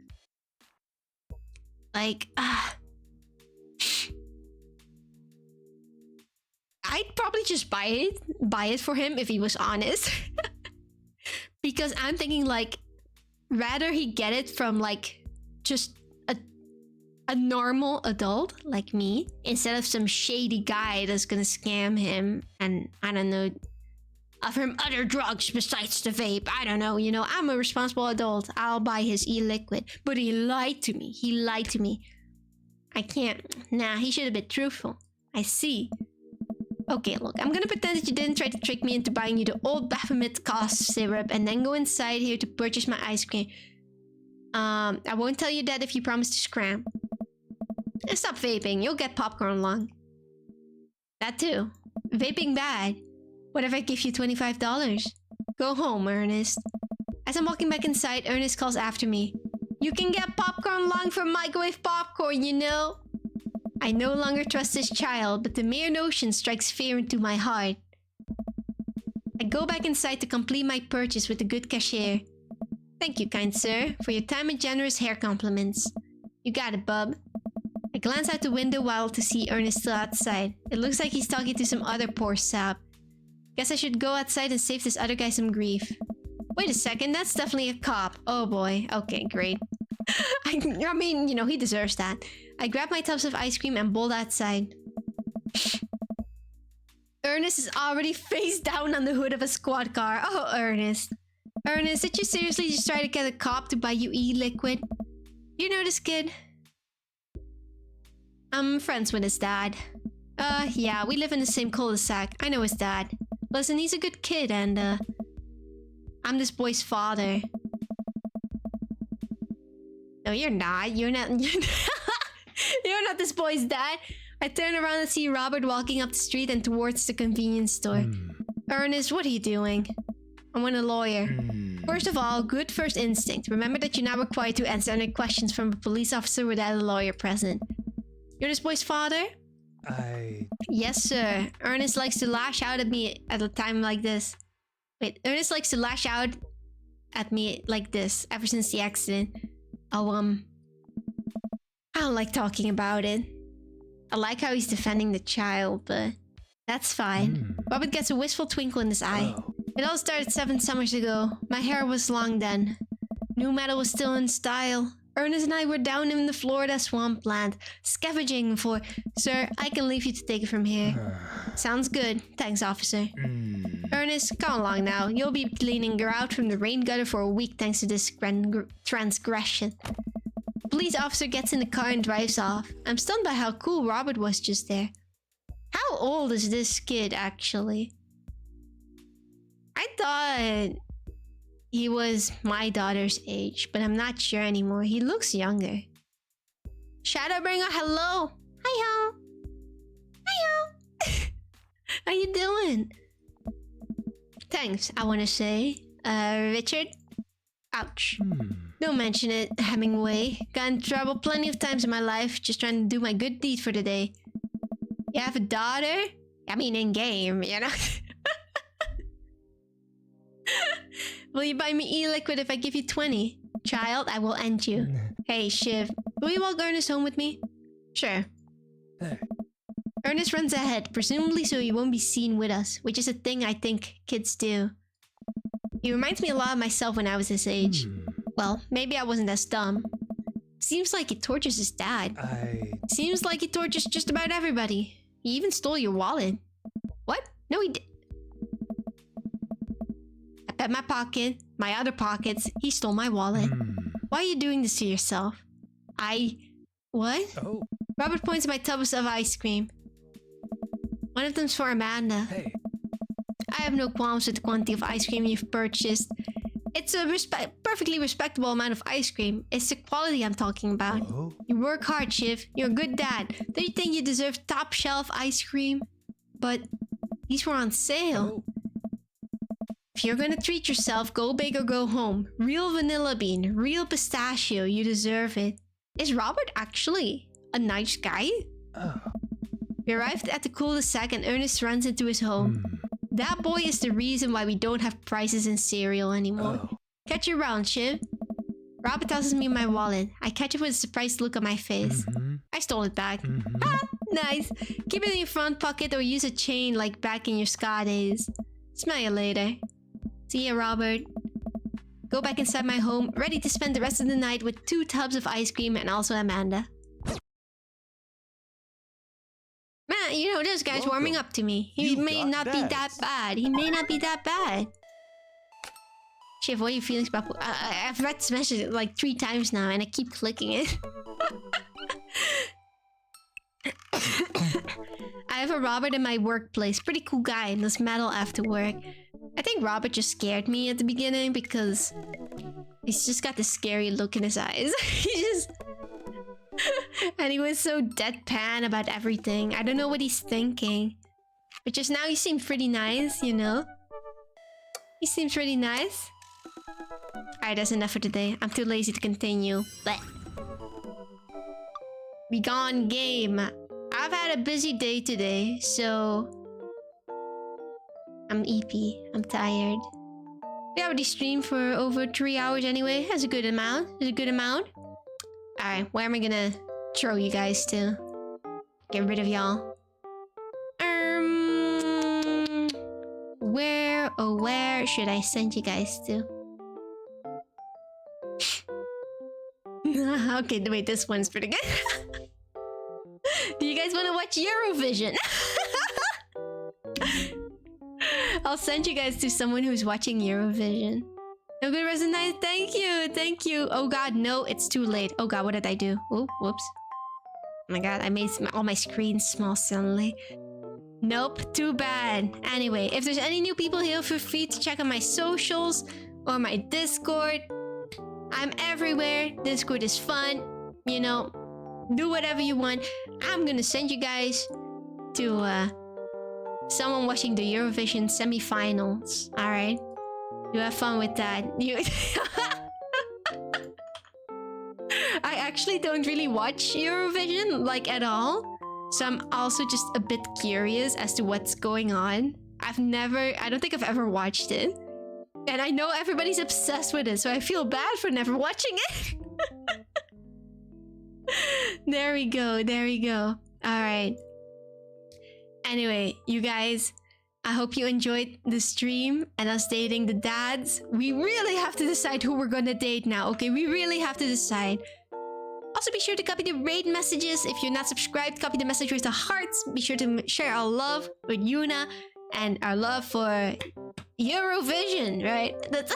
Like, I'd probably just buy it for him if he was honest. Because I'm thinking like, rather he get it from like, just a normal adult like me, instead of some shady guy that's gonna scam him and, I don't know, offer him other drugs besides the vape. I don't know, you know, I'm a responsible adult. I'll buy his e-liquid. But he lied to me. He lied to me. I can't. Nah, he should have been truthful. I see. Okay, look, I'm gonna pretend that you didn't try to trick me into buying you the old Baphomet cough syrup and then go inside here to purchase my ice cream. I won't tell you that if you promise to scram. And stop vaping, you'll get popcorn lung. That too. Vaping bad. What if I give you $25? Go home, Ernest. As I'm walking back inside, Ernest calls after me. You can get popcorn lung from microwave popcorn, you know? I no longer trust this child, but the mere notion strikes fear into my heart. I go back inside to complete my purchase with the good cashier. Thank you, kind sir, for your time and generous hair compliments. You got it, bub. I glance out the window while to see Ernest still outside. It looks like he's talking to some other poor sap. Guess I should go outside and save this other guy some grief. Wait a second, that's definitely a cop. Oh boy, okay, great. I mean, you know, he deserves that. I grab my tubs of ice cream and bolt outside. Ernest is already face down on the hood of a squad car. Oh, Ernest. Ernest, did you seriously just try to get a cop to buy you e-liquid? You know this kid? I'm friends with his dad. Yeah, we live in the same cul-de-sac. I know his dad. Listen, he's a good kid and, I'm this boy's father. No, you're not. You're not this boy's dad. I turn around and see Robert walking up the street and towards the convenience store. Ernest, what are you doing? I want a lawyer. First of all, good first instinct. Remember that you're not required to answer any questions from a police officer without a lawyer present. You're this boy's father? Yes, sir. Ernest likes to lash out at me at a time like this. Wait, Ernest likes to lash out at me like this ever since the accident. Oh, I don't like talking about it. I like how he's defending the child, but That's fine. Robert gets a wistful twinkle in his eye. It all started 7 summers ago. My hair was long then. New metal was still in style. Ernest and I were down in the Florida swampland, scavenging for... Sir, I can leave you to take it from here. Sounds good. Thanks, officer. Ernest, come along now. You'll be cleaning grout from the rain gutter for a week thanks to this transgression. The police officer gets in the car and drives off. I'm stunned by how cool Robert was just there. How old is this kid, actually? I thought he was my daughter's age, but I'm not sure anymore. He looks younger. Shadowbringer, hello. Hi-yo. Hi-yo. How you doing? Thanks, I want to say. Richard? Ouch. Don't mention it, Hemingway. Got in trouble plenty of times in my life, just trying to do my good deed for the day. You have a daughter? I mean, in-game, you know? Will you buy me e-liquid if I give you 20? Child, I will end you. Hey, Shiv. Will you walk Ernest home with me? Sure. Ernest runs ahead, presumably so he won't be seen with us, which is a thing I think kids do. He reminds me a lot of myself when I was his age. Well, maybe I wasn't as dumb. Seems like he tortures his dad. Seems like he tortures just about everybody. He even stole your wallet. What? No, he did. I bet my pocket, my other pockets, he stole my wallet. Why are you doing this to yourself? What? Oh. Robert points at my tubs of ice cream. One of them's for Amanda. Hey. I have no qualms with the quantity of ice cream you've purchased. It's a perfectly respectable amount of ice cream. It's the quality I'm talking about. Oh. You work hard, Shiv. You're a good dad. Don't you think you deserve top shelf ice cream? But these were on sale. Oh. If you're gonna treat yourself, go big or go home. Real vanilla bean, real pistachio. You deserve it. Is Robert actually a nice guy? Oh. We arrived at the cul-de-sac and Ernest runs into his home. That boy is the reason why we don't have prices in cereal anymore. Oh. Catch you around, Shiv. Robert tosses me my wallet. I catch it with a surprised look on my face. I stole it back. Ah, nice. Keep it in your front pocket or use a chain like back in your ska days. Smell you later. See ya, Robert. Go back inside my home, ready to spend the rest of the night with 2 tubs of ice cream and also Amanda. Man, you know, this guy's warming up to me. He may not be that bad. He may not be that bad. Shiv, what are your feelings about... I've read this message like 3 times now and I keep clicking it. I have a Robert in my workplace. Pretty cool guy and does metal after work. I think Robert just scared me at the beginning because... he's just got this scary look in his eyes. He just... and he was so deadpan about everything. I don't know what he's thinking. But just now he seemed pretty nice, you know? He seems pretty nice. Alright, that's enough for today. I'm too lazy to continue. Blech. Be gone, game. I've had a busy day today, so... I'm EP. I'm tired. We already streamed for over 3 hours anyway. That's a good amount. That's a good amount. Alright, where am I gonna throw you guys to? Get rid of y'all. Where, oh where should I send you guys to? Okay, wait, this one's pretty good. Do you guys want to watch Eurovision? I'll send you guys to someone who's watching Eurovision. No good rest of the night. Thank you. Thank you. Oh god, no, it's too late. Oh god, what did I do? Oh, whoops. Oh my god, I made all my screens small suddenly. Nope, too bad. Anyway, if there's any new people here, feel free to check out my socials or my Discord. I'm everywhere. Discord is fun. You know, do whatever you want. I'm gonna send you guys to someone watching the Eurovision semi-finals. Alright? You have fun with that. I actually don't really watch Eurovision, like, at all. So I'm also just a bit curious as to what's going on. I don't think I've ever watched it. And I know everybody's obsessed with it, so I feel bad for never watching it. There we go, there we go. Alright. Anyway, you guys, I hope you enjoyed the stream and us dating the dads. We really have to decide who we're gonna date now, okay? We really have to decide. Also, be sure to copy the raid messages. If you're not subscribed, copy the message with the hearts. Be sure to share our love with Yuna and our love for Eurovision, right? That's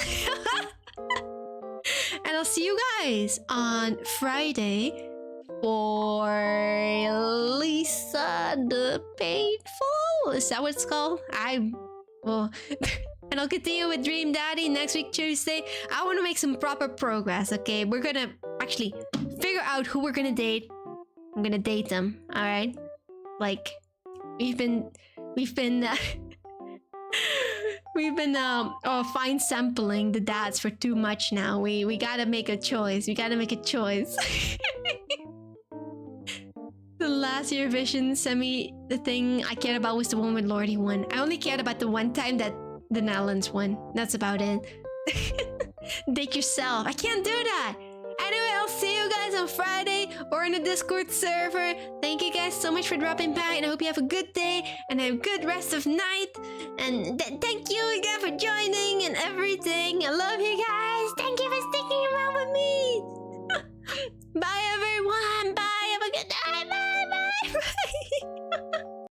and I'll see you guys on Friday for Lisa the Painful. Is that what it's called? Well, and I'll continue with Dream Daddy next week, Tuesday. I want to make some proper progress, okay? We're gonna actually figure out who we're gonna date. I'm gonna date them, alright? Like, we've been fine sampling the dads for too much now. We gotta make a choice. We gotta make a choice. The last Eurovision the thing I cared about was the one with Lordy won. I only cared about the one time that the Netherlands won. That's about it. Date yourself. I can't do that. Anyway, I'll see you guys on Friday or in the Discord server. Thank you guys so much for dropping by, and I hope you have a good day and a good rest of night. And thank you again for joining and everything. I love you.